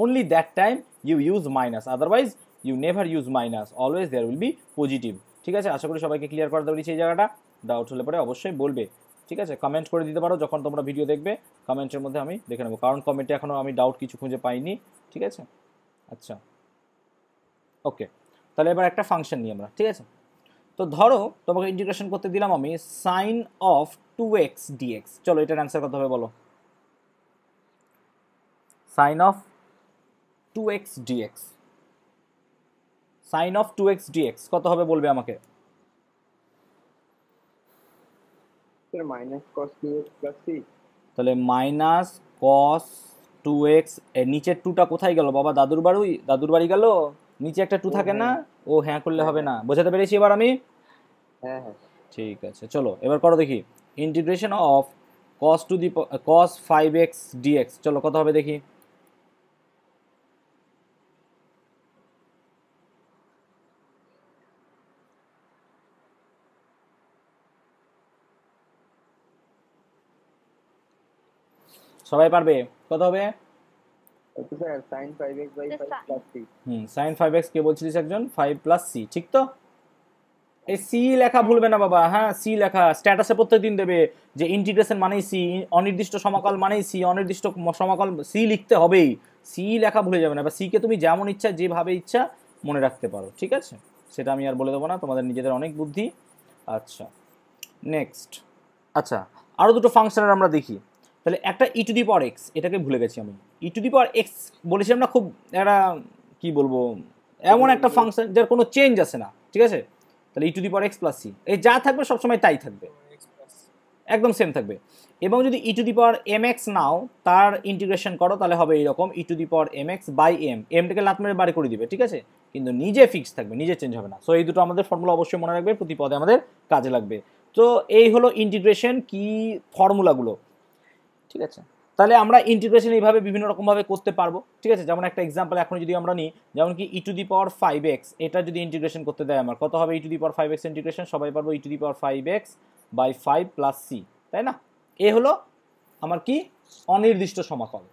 Speaker 1: only that time you use minus, otherwise you never use minus, always there will be positive, ঠিক আছে। আশা করি সবাইকে ক্লিয়ার করে দেওয়া এই জায়গাটা। ডাউট হলে পরে অবশ্যই বলবে, ঠিক আছে। কমেন্ট করে দিতে পারো যখন তোমরা ভিডিও দেখবে, কমেন্টের মধ্যে আমি দেখে নেবো, কারণ কমেন্টে এখনও আমি ডাউট কিছু খুঁজে পাইনি, ঠিক আছে। আচ্ছা, ওকে, তাহলে এবার একটা ফাংশন নিই আমরা, ঠিক আছে। তো ধরো তোমাকে ইন্টিগ্রেশন করতে দিলাম আমি সাইন অফ 2x dx, চলো এটার অ্যান্সার কত হবে বলো। Sine of 2x dx, sine of 2x dx কত হবে বলবে আমাকে।
Speaker 2: Minus cos 2x plus c,
Speaker 1: তাহলে মাইনাস কস 2x, এর নিচের 2টা কোথায় গেল বাবা? দাদুর বাড়ি গেল, নিচে একটা 2 থাকে না, ও হ্যাঁ করলে হবে না, বোঝাতে পেরেছি এবার আমি?
Speaker 2: হ্যাঁ,
Speaker 1: ঠিক আছে, চলো এবার করো দেখি। Integration of cos 5x dx, চলো কত হবে দেখি। সবাই পারবে? কত হবে?
Speaker 2: Sir sin 5x by 5 plus c,
Speaker 1: sin 5x কে বলছিলিস একজন, 5 প্লাস সি, ঠিক তো? এই সি লেখা ভুলবে না বাবা, হ্যাঁ সি লেখা স্ট্যাটাসে প্রত্যেকদিন দেবে যে ইন্টিগ্রেশন মানেই সি, অনির্দিষ্ট সমাকল মানেই সি, অনির্দিষ্ট সমাকল সি লিখতে হবেই, সি লেখা ভুলে যাবে না। বা সিকে তুমি যেমন ইচ্ছা যেভাবে ইচ্ছা মনে রাখতে পারো, ঠিক আছে, সেটা আমি আর বলে দেবো না, তোমাদের নিজেদের অনেক বুদ্ধি। আচ্ছা নেক্সট, আচ্ছা আরও দুটো ফাংশনের আমরা দেখি। তাহলে একটা ই টু দি পাওয়ার এক্স, এটাকে ভুলে গেছি আমি, ই টু দি পাওয়ার এক্স বলেছিলাম না, খুব একটা কি বলবো, এমন একটা ফাংশন যার কোনো চেঞ্জ আসে না, ঠিক আছে, তাহলে e to the power x plus C, এই যা থাকবে সবসময় তাই থাকবে, একদম সেম থাকবে। এবং যদি e to the power m x নাও, তার ইন্টিগ্রেশন করো, তাহলে হবে এইরকম e to the power m x by m, এমটাকে লাত মেরে বাড়ি করে দিবে, ঠিক আছে, কিন্তু নিজে ফিক্স থাকবে, নিজে চেঞ্জ হবে না। সো এই দুটো আমাদের ফর্মুলা অবশ্যই মনে রাখবে, প্রতি পদে আমাদের কাজে লাগবে। তো এই হলো ইন্টিগ্রেশন কি ফর্মুলাগুলো, ঠিক আছে। তাহলে আমরা ইন্টিগ্রেশন এইভাবে বিভিন্ন রকমভাবে করতে পারবো, ঠিক আছে। যেমন একটা এক্সাম্পল এখন যদি আমরা নিই, যেমন কি ই টু দি পাওয়ার 5x, এটা যদি ইন্টিগ্রেশন করতে দেয় আমার কত হবে, e to the power 5x integration, সবাই পারবো e to the power 5x by 5 plus C, তাই না। এ হলো আমার কি অনির্দিষ্ট সমাকল।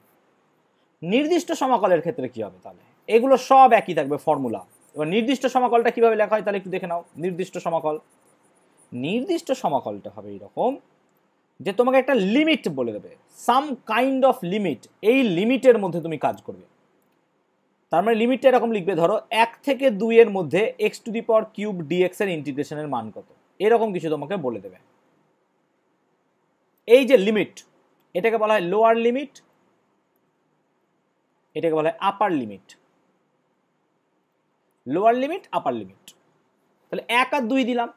Speaker 1: নির্দিষ্ট সমাকলের ক্ষেত্রে কি হবে, তাহলে এগুলো সব একই থাকবে ফর্মুলা। এবার নির্দিষ্ট সমাকলটা কিভাবে লেখা হয় তাহলে একটু দেখে নাও। নির্দিষ্ট সমাকলটা হবে এরকম যে তোমাকে একটা লিমিট বলে দেবে, সাম কাইন্ড অফ লিমিট, এই লিমিটের মধ্যে তুমি কাজ করবে। তার মানে লিমিটটা এরকম লিখবে, ধরো 1 থেকে 2 এর মধ্যে x to the power cube d x এর ইন্টিগ্রেশনের মান কত, এরকম কিছু তোমাকে বলে দেবে। এই যে লিমিট, এটাকে বলা হয় লোয়ার লিমিট, এটাকে বলা হয় আপার লিমিট। লোয়ার লিমিট, আপার লিমিট। তাহলে 1 আর 2 দিলাম,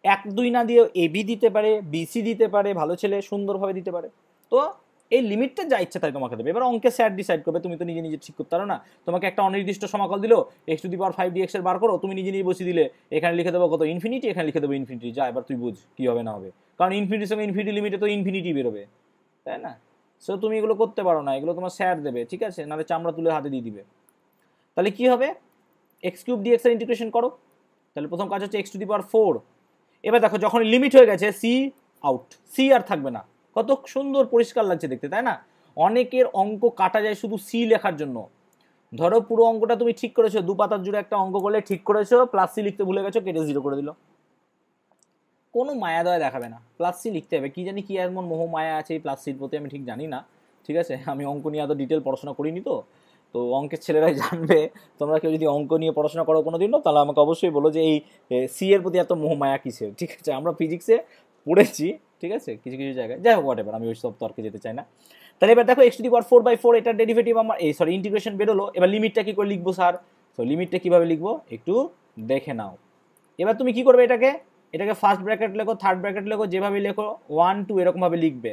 Speaker 1: 1 2 না দিয়ে এ বি দিতে পারে, বিসি দিতে পারে, ভালো ছেলে সুন্দরভাবে দিতে পারে। তো এই লিমিটটা যা ইচ্ছা তাই তোমাকে দেবে। এবার অঙ্কে স্যার ডিসাইড করবে, তুমি তো নিজে নিজে ঠিক করতে পারো না। তোমাকে একটা অনির্দিষ্ট সমাকল দিল, x to the power 5 d x এর বার করো, তুমি নিজে নিজে বসিয়ে দিলে, এখানে লিখে দেবো কত ইনফিনিটি, এখানে লিখে দেবো ইনফিনিটি, যা এবার তুই বুঝ কি হবে না হবে, কারণ ইনফিনিটির সঙ্গে ইনফিনিটি লিমিটে তো ইনফিনিটি বেরোবে, তাই না। সো তুমি এগুলো করতে পারো না, এগুলো তোমার স্যার দেবে, ঠিক আছে, নাহলে চামড়া তুলে হাতে দিয়ে দিবে। তাহলে কি হবে, এক্স কিউব ডিএক্স এর ইন্টিগ্রেশন করো, তাহলে প্রথম কাজ হচ্ছে এক্স টু দি পাওয়ার 4। এবার দেখো যখন লিমিট হয়ে গেছে সি আউট, সি আর থাকবে না, কত সুন্দর পরিষ্কার লাগছে দেখতে, তাই না। অনেকের অঙ্ক কাটা যায় শুধু সি লেখার জন্য। ধরো পুরো অঙ্কটা তুমি ঠিক করেছো, 2 পাতার জুড়ে একটা অঙ্ক করলে ঠিক করেছো, প্লাস সি লিখতে ভুলে গেছো, কেটে 0 করে দিল, কোনো মায়া দয়া দেখাবে না, প্লাস সি লিখতে হবে। কি জানি কি এমন মোহ মায়া আছে এই প্লাস সির প্রতি, আমি ঠিক জানি না, ঠিক আছে, আমি অঙ্ক নিয়ে এত ডিটেল পড়াশোনা করিনি, তো অঙ্কের ছেলেরাই জানবে। তোমরা কেউ যদি অঙ্ক নিয়ে পড়াশোনা করো কোনো দিনও, তাহলে আমাকে অবশ্যই বলো যে এই সি এর প্রতি এত মোহ মায়া কিসের, ঠিক আছে। আমরা ফিজিক্সে পড়েছি, ঠিক আছে, কিছু কিছু জায়গায়, যাই হোক হোয়াটএভার, আমি ওই সব তর্কে যেতে চাই না। তাহলে এবার দেখো এক্স টু দি পাওয়ার 4/4 এটা ডেরিভেটিভ আমার এই সরি ইন্টিগ্রেশন বেরোলো। এবার লিমিটটা কি করে লিখবো স্যার, তো লিমিটটা কিভাবে লিখবো একটু দেখে নাও। এবার তুমি কি করবে, এটাকে ফার্স্ট ব্র্যাকেট লেখো, থার্ড ব্র্যাকেট লেখো, যেভাবে লেখো 1 2 এরকম ভাবে লিখবে,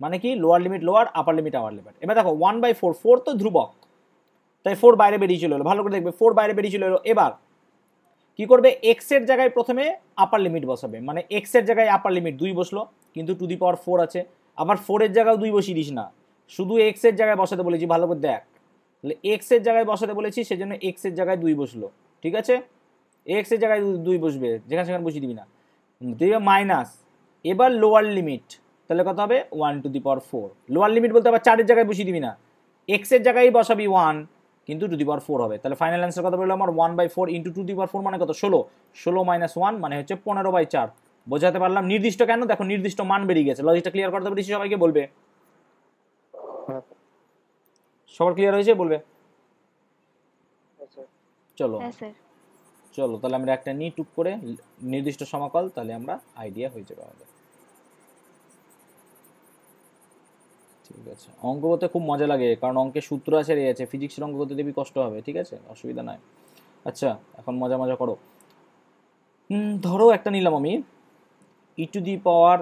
Speaker 1: মানে কি লোয়ার লিমিট লোয়ার, আপার লিমিট আপার লিমিট। এবার দেখো 1/4, 4 তো ধ্রুবক, তাই 4 বাইরে বেরিয়ে চলে এলো, ভালো করে দেখবে 4 বাইরে বেরিয়ে চলে এলো। এবার কি করবে, এক্স এর জায়গায় প্রথমে আপার লিমিট বসাবে, মানে এক্স এর জায়গায় আপার লিমিট 2 বসলো, কিন্তু টু দি পাওয়ার 4 আছে, আবার 4 এর জায়গায় 2 বসিয়ে দিস না, শুধু এক্স এর জায়গায় বসাতে বলেছি, ভালো করে দেখ। তাহলে এক্স এর জায়গায় বসাতে বলেছি, সেজন্য এক্স এর জায়গায় 2 বসলো, ঠিক আছে, এক্স এর জায়গায় 2 বসবে, যেখানে সেখানে বসিয়ে দিবি না, দিবে মাইনাস। এবার লোয়ার লিমিট, তাহলে কত হবে 1 two the power 4, lower limit বলতে আবার 4 এর জায়গায় বসিয়ে দিবি না, এক্স এর জায়গায় বসাবি 1, কিন্তু টু দি পাওয়ার 4 হবে। তাহলে ফাইনাল অ্যান্সার কত বললো আমার 1/4 ইন্টু টু দি পাওয়ার 4 মানে কত 16, 16 মাইনাস 1 মানে হচ্ছে 15/4। বোঝাতে পারলাম নির্দিষ্ট কেন, দেখো নির্দিষ্ট মান বেরিয়ে গেছে। লজিকটা ক্লিয়ার করতে পেরেছি, সবাইকে বলবে, সবার ক্লিয়ার হয়েছে বলবে, চলো চলো তাহলে আমরা একটা নিই টুক করে নির্দিষ্ট সমাকল, তাহলে আমরা আইডিয়া হয়ে যাবে আমাদের। ঠিক আছে, অঙ্ক করতে খুব মজা লাগে, কারণ অঙ্কের সূত্র আছে রে আছে, ফিজিক্সের অঙ্ক করতে দেখবি কষ্ট হবে, ঠিক আছে, অসুবিধা নাই। আচ্ছা এখন মজা মজা করো। ধরো একটা নিলাম আমি ই টু দি পাওয়ার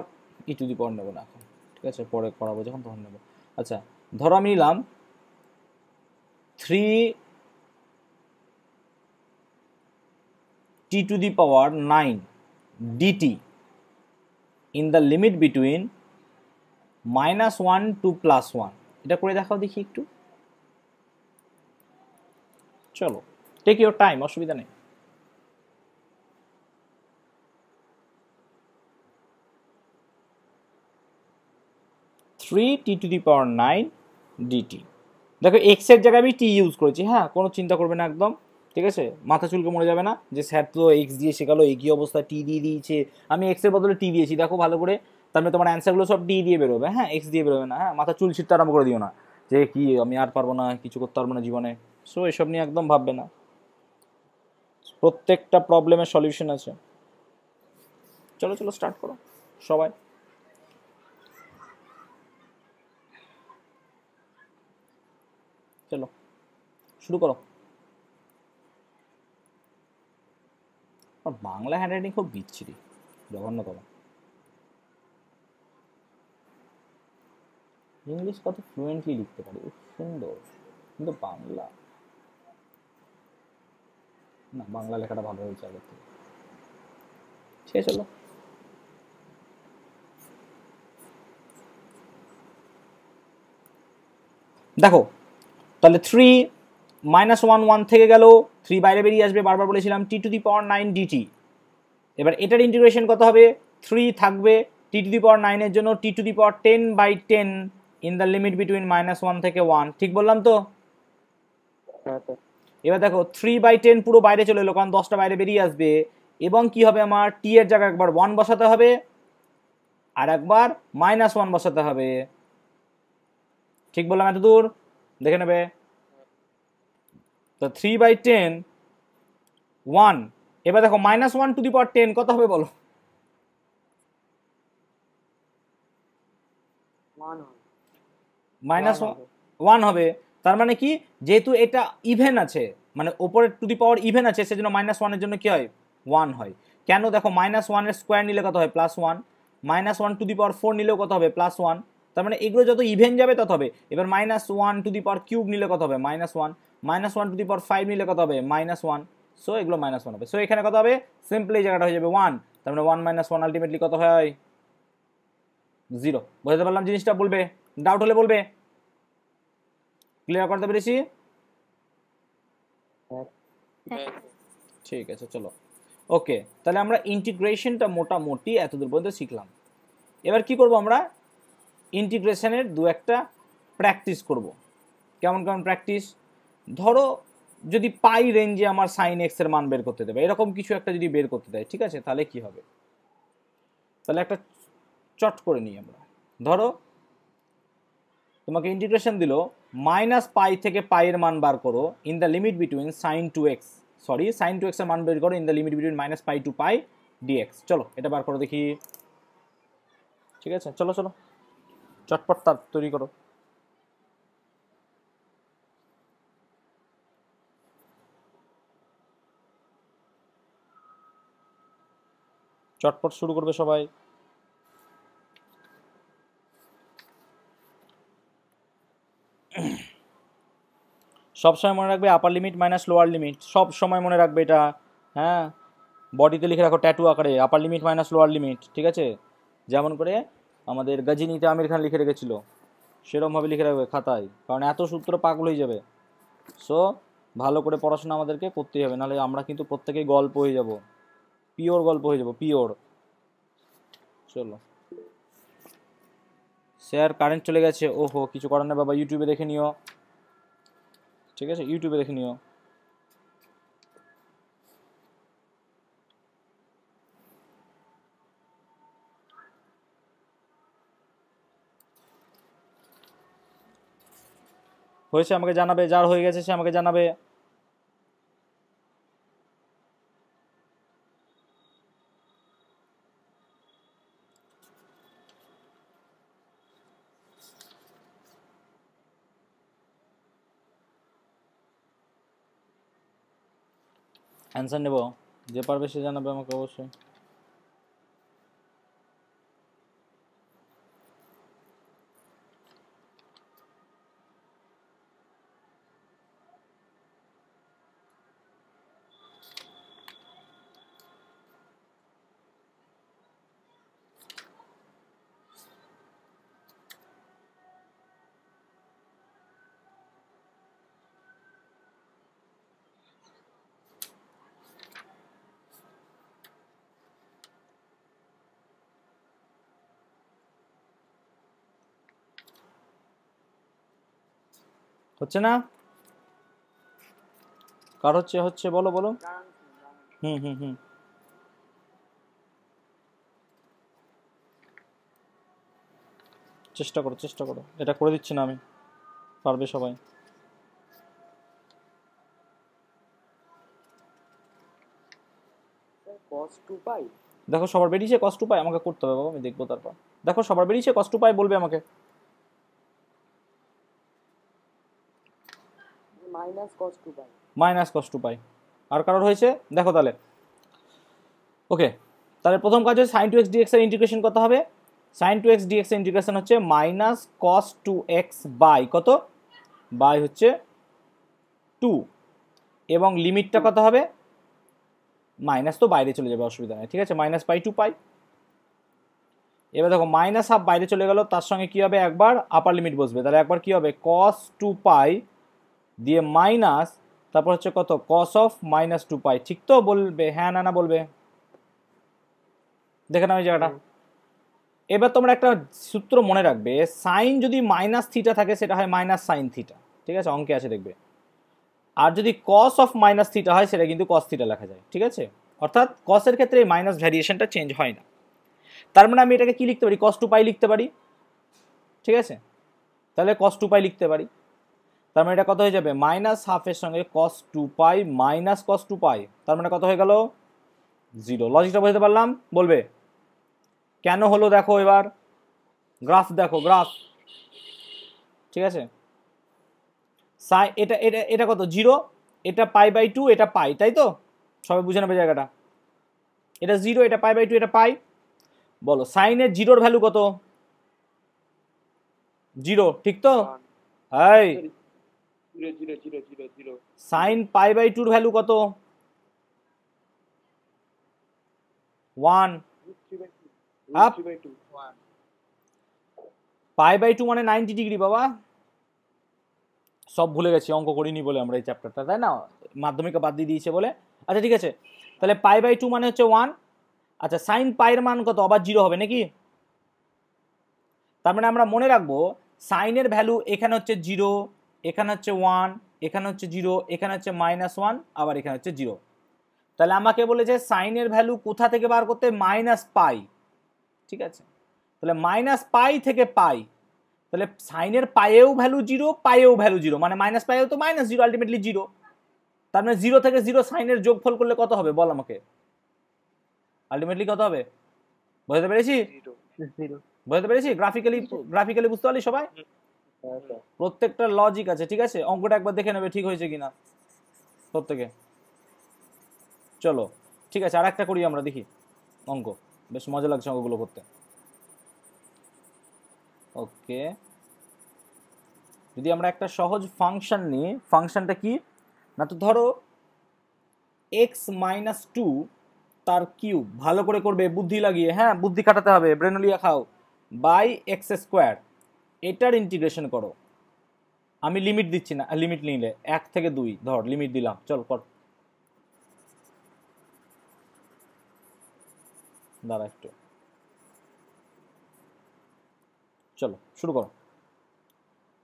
Speaker 1: নেবো না এখন, ঠিক আছে, পরে করাবো যখন তখন নেবো। আচ্ছা ধরো আমি নিলাম 3 t to the power 9 dt in the limit between -1 to +1, এটা করে দেখাও দেখি একটু, চলো টেক ইউর টাইম, অসুবিধা নেই। Three t to the power 9 d t, দেখো এক্স এর জায়গায় আমি টি ইউজ করেছি, হ্যাঁ কোনো চিন্তা করবে না একদম, ঠিক আছে, মাথা চুলকে মরে যাবে না যে স্যার তো এক্স দিয়ে শেখালো একই অবস্থা টি দিয়ে দিয়েছে, আমি এক্স এর বদলে টি দিয়েছি, দেখো ভালো করে, তার মানে তোমার অ্যান্সারগুলো সব টি দিয়ে বেরোবে, হ্যাঁ এক্স দিয়ে বেরোবে না, হ্যাঁ মাথা চুল ছিটতে আরম্ভ করে দিও না যে কি আমি আর পারবো না, কিছু করতে পারবো না জীবনে। সো এসব নিয়ে একদম ভাববে না, প্রত্যেকটা প্রবলেমের সলিউশন আছে। চলো চলো স্টার্ট করো সবাই, চলো শুরু করো। বাংলা হ্যান্ডরাইটিং খুব বিচ্ছিরি, জঘন্যতম। ইংলিশ কত ফ্লুয়েন্টলি লিখতে পারি, সুন্দর, কিন্তু বাংলা না, বাংলা লেখাটা ভালো হয়েছে আগের থেকে। ঠিক আছে, চলো। দেখো তাহলে 3 -1 থেকে গেল, 3 বাইরে বেরিয়ে আসবে, বারবার বলেছিলাম t⁹ dt। এবার এটার ইন্টিগ্রেশন কত হবে, 3 থাকবে t⁹ এর জন্য t⁻10/10 in the limit between -1 থেকে 1, ঠিক বললাম তো?
Speaker 2: হ্যাঁ স্যার।
Speaker 1: এবার দেখো 3/10 পুরো বাইরে চলে এলো, কারণ 10টা বাইরে বেরিয়ে আসবে, এবং কি হবে, আমার t এর জায়গায় একবার 1 বসাতে হবে আর একবার -1 বসাতে হবে, ঠিক বললাম এত দূর? দেখে নেবে। তো 3/10 1, এবার দেখো -1 কত হবে বলো? 1 হবে। তার মানে কি, যেহেতু এটা ইভেন আছে, মানে ওপরের টু দি পাওয়ার ইভেন আছে, সেজন্য -1 এর জন্য কি হয়, 1 হয়। কেন, দেখো -1 এর স্কোয়ার নিলে কত হয়, +1, -1⁴ নিলেও কত হবে, +1। তার মানে এগুলো যত ইভেন যাবে তত হবে। এবার -1⁵ নিলে কত হবে, -1, -1⁵ নিলে কত হবে, -1। সো এগুলো -1 হবে। সো এখানে কত হবে, সিম্পলি এই জায়গাটা হয়ে যাবে 1। তার মানে 1 - 1 আলটিমেটলি কত হয়, 0। বুঝতে পারলাম জিনিসটা? বলবে, ডাউট হলে বলবে। ক্লিয়ার করতে পেরেছি? ঠিক আছে, চলো। ওকে, তাহলে আমরা ইন্টিগ্রেশনটা মোটামুটি এতদূর পর্যন্ত শিখলাম। এবার কি করব, আমরা ইন্টিগ্রেশনের দু একটা প্র্যাকটিস করব। কেমন কেমন প্র্যাকটিস? ধরো যদি পাই রেঞ্জে আমার সাইন এক্স এর মান বের করতে দেবে, এরকম কিছু একটা যদি বের করতে দেয়, ঠিক আছে, তাহলে কি হবে? তাহলে একটা চট করে নিই আমরা। ধরো তোমাকে ইন্টিগ্রেশন দিল -π থেকে π এর মান বার করো in the limit between sin 2x, sorry sin 2x এর মান বের করো in the limit between -π to π dx। চলো এটা বার করো দেখি। ঠিক আছে, চলো চলো চটপট তার তৈরি করো। চটপট শুরু করবে সবাই। সবসময় মনে রাখবে আপার লিমিট মাইনাস লোয়ার লিমিট, সব সময় মনে রাখবে এটা। হ্যাঁ, বডিতে লিখে রাখো ট্যাটু আকারে, আপার লিমিট মাইনাস লোয়ার লিমিট, ঠিক আছে? যেমন করে আমাদের গজনীতে আমির খান লিখে রেখেছিল, সেরকমভাবে লিখে রাখবে খাতায়, কারণ এত সূত্র পাগল হয়ে যাবে। সো ভালো করে পড়াশোনা আমাদেরকে করতেই হবে, নাহলে আমরা কিন্তু প্রত্যেকেই গল্প হয়ে যাব, পিওর গল্প হয়ে যাব, পিওর। চলো, স্যার কারেন্ট চলে গেছে, ওহো, কিছু করার না বাবা, ইউটিউবে দেখে নিও, ঠিক আছে, ইউটিউবে দেখে নিও। হয়েছে আমাকে জানাবে, যার হয়ে গেছে সে আমাকে জানাবে। অ্যান্সার নেব, যে পারবে সে জানাবে আমাকে অবশ্যই। হচ্ছে না? কার হচ্ছে? হচ্ছে, বলো বলো। হুম হুম হুম চেষ্টা করো, চেষ্টা করো, এটা করে দিচ্ছি না আমি, পারবে সবাই। দেখো সবার বেরিয়েছে cos 2π, আমাকে করতে হবে বাবা, আমি দেখবো তারপর। দেখো সবার বেরিয়েছে cos 2π, বলবে আমাকে।
Speaker 2: Minus cos 2π।
Speaker 1: -cos 2π। আর কারোর হয়েছে? দেখো তাহলে ওকে, তাহলে প্রথম কাজ হচ্ছে sin 2x dx এর ইন্টিগ্রেশন কত হবে? sin 2x dx এর ইন্টিগ্রেশন হচ্ছে মাইনাস cos 2x বাই কত, বাই হচ্ছে 2, এবং লিমিটটা কত হবে? মাইনাস তো বাইরে চলে যাবে, অসুবিধা নেই, ঠিক আছে, মাইনাস পাই 2 পাই। এবার দেখো মাইনাস হাফ বাইরে চলে গেল, তার সঙ্গে কি হবে, একবার আপার লিমিট বসবে, তাহলে একবার কি হবে cos 2 পাই দিয়ে মাইনাস, তারপর হচ্ছে কত cos অফ মাইনাস 2 পাই, ঠিক তো? বলবে হ্যাঁ না না বলবে, দেখে নাও এই জায়গাটা। এবার তোমরা একটা সূত্র মনে রাখবে, সাইন যদি মাইনাস থিটা থাকে সেটা হয় মাইনাস সাইন থিটা, ঠিক আছে, অঙ্কে আছে দেখবে। আর যদি cos অফ মাইনাস থিটা হয় সেটা কিন্তু cos থিটা লেখা যায়, ঠিক আছে, অর্থাৎ cos এর ক্ষেত্রে এই মাইনাস ভ্যারিয়েশনটা চেঞ্জ হয় না। তার মানে আমি এটাকে কি লিখতে পারি, cos 2 পাই লিখতে পারি, ঠিক আছে, তাহলে cos 2 পাই লিখতে পারি। তার মানে এটা কত হয়ে যাবে, মাইনাস হাফের সঙ্গে cos 2 পাই মাইনাস cos 2 পাই, তার মানে কত হয়ে গেল 0। লজিকটা বুঝতে পারলাম? বলবে কেন হলো, দেখো এবার গ্রাফ দেখো, গ্রাফ, ঠিক আছে, এটা এটা এটা কত 0, এটা পাই বাই 2, এটা পাই, তাই তো? সবাই বুঝে নেবে জায়গাটা, এটা 0, এটা পাই বাই 2, এটা পাই। বলো সাইনের 0-র ভ্যালু কত? 0, ঠিক তো? এই সাইন পাই বাই 2-র ভ্যালু কত? 1। আপ পাই বাই 2 মানে 90 ডিগ্রি বাবা, সব ভুলে গেছি, অঙ্ক করিনি বলে আমরা এই চ্যাপ্টারটা, তাই না, মাধ্যমিকে বাদ দিয়ে দিয়েছে বলে। আচ্ছা ঠিক আছে, তাহলে পাই বাই 2 মানে হচ্ছে 1। আচ্ছা সাইন পাইয়ের মান কত, আবার 0 হবে নাকি? তার মানে আমরা মনে রাখবো সাইনের ভ্যালু এখানে হচ্ছে 0, এখানে হচ্ছে 1, এখানে হচ্ছে 0, এখানে হচ্ছে -1, আবার এখানে হচ্ছে 0। তাহলে আমাকে বলেছে সাইনের ভ্যালু কোথা থেকে বার করতে, মাইনাস পাই, ঠিক আছে, তাহলে মাইনাস পাই থেকে পাই, তাহলে সাইনের পায়েও ভ্যালু 0, পায়েও ভ্যালু 0, মানে মাইনাস পায়েও তো -0, আলটিমেটলি 0। তার মানে 0 থেকে 0 সাইনের যোগফল করলে কত হবে বল আমাকে, আলটিমেটলি কত হবে? বুঝতে পেরেছি? বুঝতে পেরেছি? গ্রাফিক্যালি বুঝতে পারলি সবাই? প্রত্যেকটা লজিক আছে, ঠিক আছে, অঙ্কটা একবার দেখে নেবে ঠিক হয়েছে কিনা প্রত্যেকে। চলো ঠিক আছে, আর একটা করি আমরা, দেখি অঙ্ক, বেশ মজা লাগছে অঙ্কগুলো করতে। ওকে, যদি আমরা একটা সহজ ফাংশন নিই, ফাংশনটা কি না, তো ধরো x-2 তার কিউব, ভালো করে করবে বুদ্ধি লাগিয়ে, হ্যাঁ বুদ্ধি খাটাতে হবে, ব্রেনলিয়া খাও, বাই x², এটার ইন্টিগ্রেশন করো। আমি লিমিট দিচ্ছি না, লিমিট নিলে 1 থেকে 2 ধর, লিমিট দিলাম, চল কর, দাঁড়া একটু, চলো শুরু করো।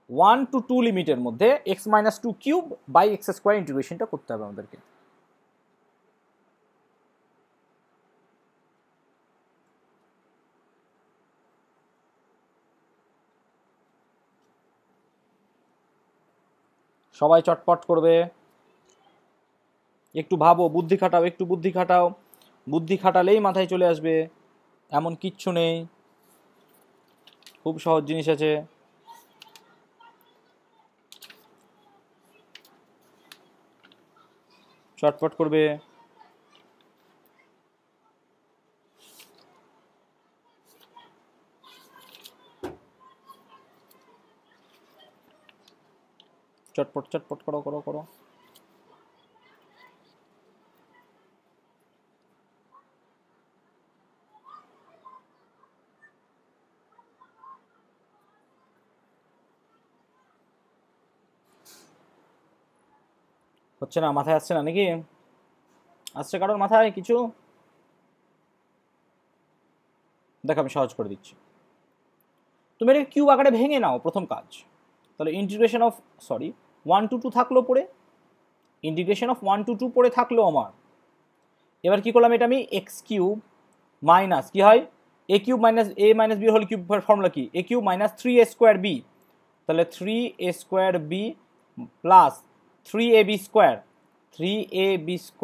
Speaker 1: 1 to 2 লিমিটের মধ্যে x-2 কিউব বাই x² ইন্টিগ্রেশনটা করতে হবে আমাদেরকে। সবাই চটপট করবে, একটু ভাবো, বুদ্ধি খাটাও, একটু বুদ্ধি খাটাও, বুদ্ধি খাটালেই মাথায় চলে আসবে, এমন কিচ্ছু নেই, খুব সহজ জিনিস আছে। চটপট করবে, চটপট চটপট করো করো করো। হচ্ছে না, মাথায় আসছে না নাকি? আসছে কারোর মাথায় কিছু? দেখো আমি সহজ করে দিচ্ছি, তুমি এটা কিউব আকারে ভেঙে নাও, প্রথম কাজ। তাহলে ইন্টিগ্রেশন অফ 1 to 2 থাকলো পড়ে, ইন্টিগ্রেশন অফ 1 to 2 পড়ে থাকলো আমার। এবার কি করলাম, এটা আমি x³ মাইনাস কি হয়, a³ minus a minus b whole cube, formula কি, a³ মাইনাস 3a² b, তাহলে 3a² b plus 3ab² 3ab²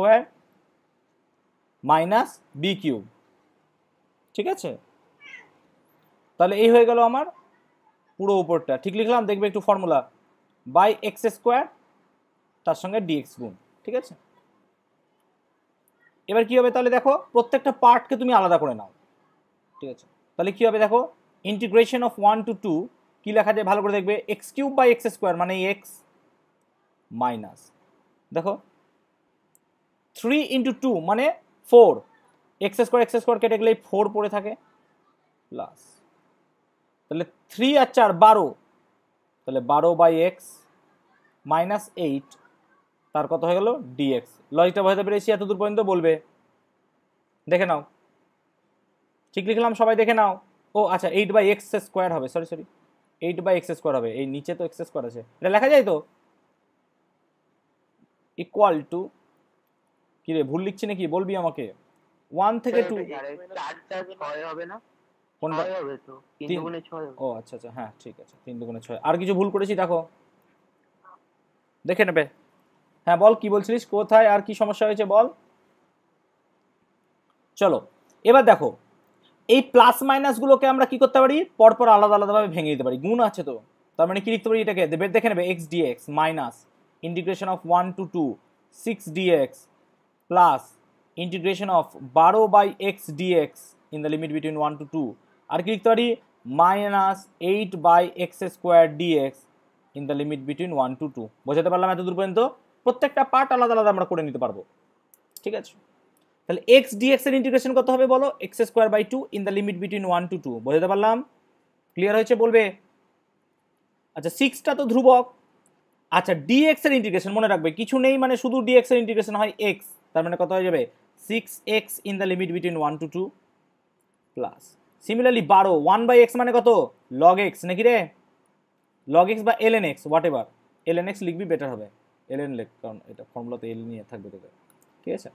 Speaker 1: minus b³ ঠিক আছে। তাহলে এই হয়ে গেল আমার পুরো উপরটা, ঠিক লিখলাম, দেখবে একটু ফর্মুলা, বাই x² তার সঙ্গে dx গুণ, ঠিক আছে। এবার কি হবে তাহলে দেখো, প্রত্যেকটা পার্টকে তুমি আলাদা করে নাও, ঠিক আছে? তাহলে কি হবে দেখো, ইন্টিগ্রেশন অফ 1 to 2 কি লেখা যায় ভালো করে দেখবে, x cube by x square মানে এক্স মাইনাস, দেখো 3 into 2 মানে 4, এক্স স্কোয়ার কেটে গেলে 4 পড়ে থাকে, প্লাস তাহলে 3 আর 4 12, তাহলে 12 বাই এক্স মাইনাস 8, তার কত হয়ে গেল ডিএক্স। লজিকটা বোঝাতে পেরেছি এত দূর পর্যন্ত? বলবে, দেখে নাও, ঠিক লিখলাম সবাই দেখে নাও। ও আচ্ছা, 8 বাই এক্স স্কোয়ার হবে, সরি 8 বাই এক্স স্কোয়ার হবে, এই নিচে তো এক্স স্কোয়ার আছে, এটা লেখা যায় তো, ইকুয়াল টু, কি রে ভুল লিখছি নাকি বলবি আমাকে, 1 থেকে 2, কোনটা? 3 ও আচ্ছা আচ্ছা, হ্যাঁ ঠিক আছে, 3 দুগুণে 6। আর কিছু ভুল করেছি দেখো, দেখে নেবে। হ্যাঁ বল, কি বলছিলিস, কোথায় আর কি সমস্যা হয়েছে বল। চলো এবার দেখো, এই প্লাস মাইনাস গুলোকে আমরা কি করতে পারি, পরপর আলাদা আলাদাভাবে ভেঙে দিতে পারি, গুণ আছে তো, তার মানে কি লিখতে পারি এটাকে, দেখে নেবে, x dx minus integration of 1 to 2 6 d x plus integration of 12 by x d x in the limit between 1 to 2, আর কি লিখতে পারি, minus 8 by x square d x in the limit between 1 to 2। বোঝাতে পারলাম এত দূর পর্যন্ত? প্রত্যেকটা পার্ট আলাদা আলাদা আমরা করে নিতে পারবো, ঠিক আছে? তাহলে এক্স ডিএক্স এর ইন্টিগ্রেশন কত হবে বলো, x square by 2 in the limit between 1 to 2। বোঝাতে পারলাম? ক্লিয়ার হয়েছে বলবে? আচ্ছা 6টা তো ধ্রুবক। আচ্ছা ডিএক্স এর ইন্টিগ্রেশন মনে রাখবে, কিছু নেই মানে শুধু ডিএক্স এর ইন্টিগ্রেশন হয় এক্স, তার মানে কত হয়ে যাবে 6x in the limit between 1 to 2 plus similarly 12, 1 by x মানে কত, লগ এক্স নাকি রে, লগ এক্স বা l n x whatever, l n x লিখবি বেটার হবে, এলএন লেখ, কারণ এটা ফর্মুলাতে এল নিয়ে থাকবে তোদের, ঠিক আছে?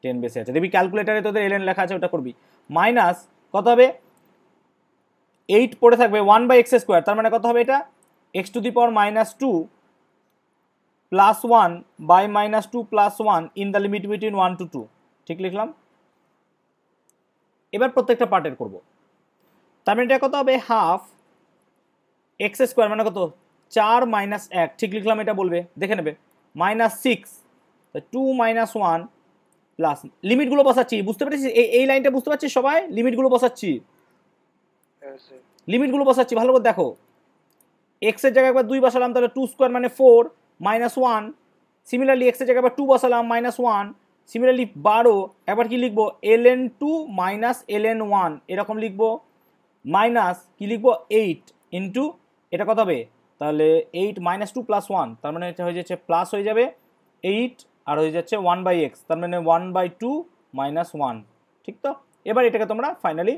Speaker 1: 10 বেসে আছে, দেখবি ক্যালকুলেটারে তোদের এলএন লেখা আছে, ওটা করবি। মাইনাস কত হবে, 8 পড়ে থাকবে 1 বাই এক্স স্কোয়ার, তার মানে কত হবে এটা, x to the power minus 2 plus 1 by minus 2 plus 1 in the limit between 1 to 2, ঠিক লিখলাম? এবার প্রত্যেকটা পার্টের করব, তার মানে এটা কত হবে, হাফ এক্স স্কোয়ার মানে কত, 4 মাইনাস 1, ঠিক লিখলাম? এটা বলবে, দেখে নেবে, মাইনাস 6 2 মাইনাস 1 প্লাস, লিমিটগুলো বসাচ্ছি, বুঝতে পেরেছিস? এই লাইনটা বুঝতে পারছিস সবাই? লিমিটগুলো বসাচ্ছি, লিমিটগুলো বসাচ্ছি, ভালো করে দেখো, এক্স এর জায়গায় একবার 2 বসালাম, তাহলে 2 স্কোয়ার মানে 4 মাইনাস 1, সিমিলারলি এক্স এর জায়গায় একবার 2 বসালাম মাইনাস 1, সিমিলারলি 12 একবার কি লিখবো, ln 2 মাইনাস ln 1 এরকম লিখবো, মাইনাস কি লিখবো 8 ইন্টু, এটা কত হবে তাহলে 8 মাইনাস 2 প্লাস 1, তার মানে এটা হয়ে যাচ্ছে প্লাস হয়ে যাবে 8 আর হয়ে যাচ্ছে 1 বাই এক্স, তার মানে 1 বাই 2 মাইনাস 1, ঠিক তো? এবার এটাকে তোমরা ফাইনালি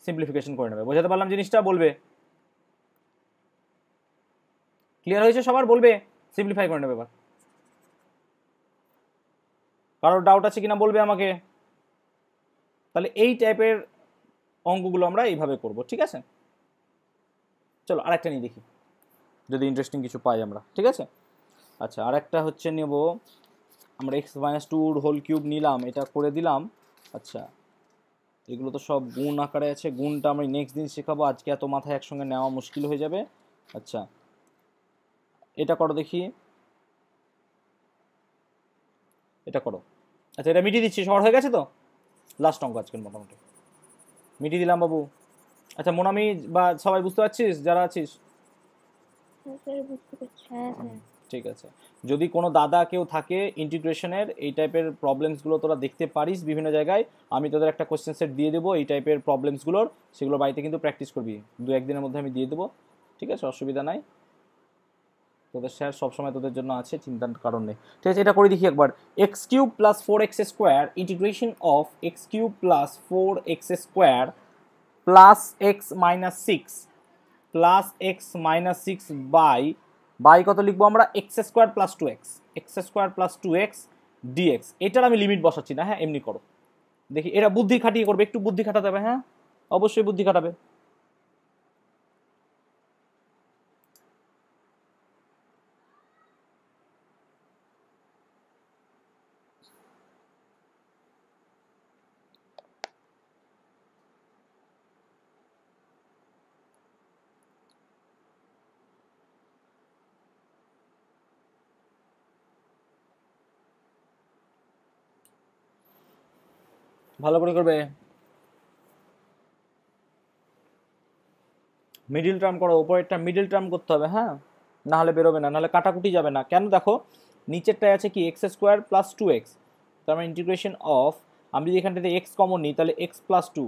Speaker 1: সিম্পলিফিকেশন করে নেবে। বোঝাতে পারলাম জিনিসটা? বলবে ক্লিয়ার হয়েছে সবার? বলবে সিম্পলিফাই করে নেবে। এবার কারোর ডাউট আছে কিনা বলবে আমাকে। তাহলে এই টাইপের অঙ্কগুলো আমরা এইভাবে করব, ঠিক আছে? চলো আরেকটা নিয়ে দেখি, যদি ইন্টারেস্টিং কিছু পাই আমরা, ঠিক আছে? আচ্ছা আরেকটা হচ্ছে নেব আমরা, এক্স মাইনাস 2 হোল কিউব নিলাম, এটা করে দিলাম। আচ্ছা এগুলো তো সব গুণ আকারে আছে, গুণটা আমরা নেক্সট দিন শেখাবো, আজকে এত মাথায় একসঙ্গে নেওয়া মুশকিল হয়ে যাবে। আচ্ছা এটা করো দেখি, এটা করো। আচ্ছা এটা মিটিয়ে দিচ্ছি, সবার হয়ে গেছে তো? লাস্ট অঙ্ক আজকের মোটামুটি মিটিয়ে দিলাম বাবু। আচ্ছা মোনামি বা সবাই বুঝতে পারছিস যারা আছিস? ঠিক আছে, যদি কোনো দাদা কেউ থাকে ইন্টিগ্রেশনের এই টাইপের প্রবলেমসগুলো তোরা দেখতে পারিস বিভিন্ন জায়গায়, আমি তোদের একটা কোশ্চেন সেট দিয়ে দেবো এই টাইপের প্রবলেমসগুলোর, সেগুলো বাড়িতে কিন্তু প্র্যাকটিস করবি, 2-1 দিনের মধ্যে আমি দিয়ে দেবো, ঠিক আছে? অসুবিধা নাই, তোদের স্যার সবসময় তোদের জন্য আছে, চিন্তার কারণ নেই, ঠিক আছে? এটা করে দেখি একবার, x cube plus 4x square integration of x cube plus 4x square plus x minus 6 plus x minus 6 by কত লিখবো আমরা, x square plus 2x, x square plus 2x d x. এটার আমি লিমিট বসাচ্ছি না, হ্যাঁ এমনি করো দেখি, এটা বুদ্ধি খাটিয়ে করবে, একটু বুদ্ধি খাটাতে হবে, হ্যাঁ অবশ্যই বুদ্ধি খাটাবে। ভালো করে করবে। মিডিল টার্ম করো, উপরেরটা মিডিল টার্ম করতে হবে, হ্যাঁ, না হলে বেরোবে না, নাহলে কাটাকুটি যাবে না। কেন দেখো নিচেরটায় আছে কি x square plus two x, তার মানে ইন্টিগ্রেশন অফ, আমি যদি এখানটাতে এক্স কমন নিই তাহলে এক্স প্লাস টু,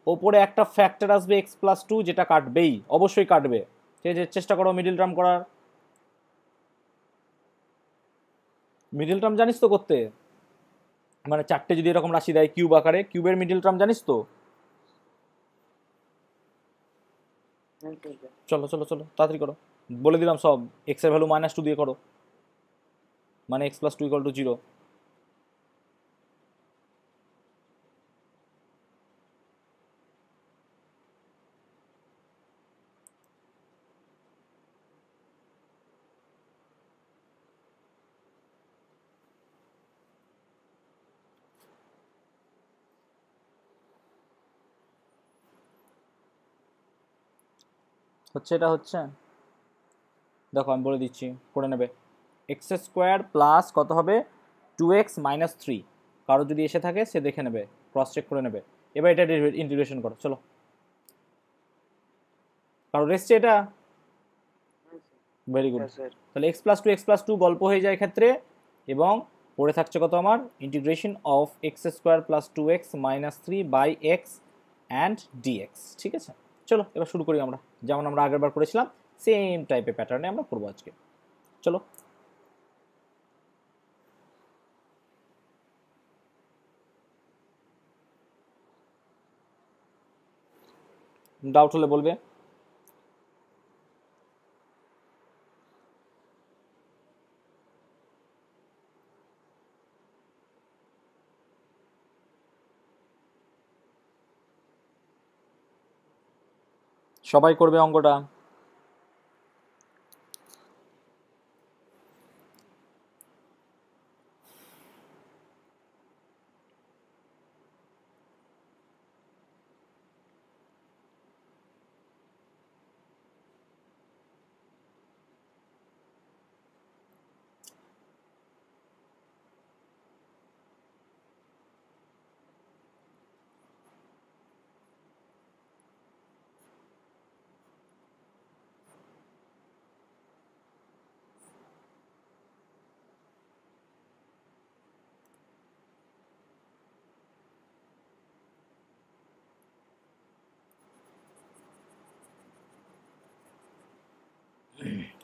Speaker 1: ওপরে একটা ফ্যাক্টর আসবে এক্স প্লাস টু, যেটা কাটবেই, অবশ্যই কাটবে। ঠিক আছে, চেষ্টা করো মিডিল টার্ম করার। মিডিল টার্ম জানিস তো করতে, মানে চারটে যদি এরকম রাশি দেয় কিউব আকারে, কিউবের মিডিল টার্ম জানিস তো?
Speaker 2: হ্যাঁ স্যার।
Speaker 1: চলো চলো চলো তাড়াতাড়ি করো, বলে দিলাম সব। এক্স এর ভ্যালু মাইনাস টু দিয়ে করো, মানে x plus two equal to zero. হচ্ছে, এটা হচ্ছে, দেখো আমি বলে দিচ্ছি, করে নেবে। এক্স স্কোয়ার প্লাস কত হবে, টু এক্স মাইনাস থ্রি। কারো যদি এসে থাকে সে দেখে নেবে, ক্রস চেক করে নেবে। এবার এটা ইন্টিগ্রেশন করো, চলো। কারো এসছে এটা? Very good. তাহলে এক্স প্লাস টু গল্প হয়ে যায় ক্ষেত্রে, এবং পড়ে থাকছে কত আমার, integration of x square plus two x minus three by x and dx. ঠিক আছে, চলো এবার শুরু করি আমরা, যেমন আমরা আগের বার করেছিলাম সেম টাইপের প্যাটার্নে আমরা করবো আজকে। চলো, ডাউট হলে বলবে। সবাই করবে অঙ্কটা।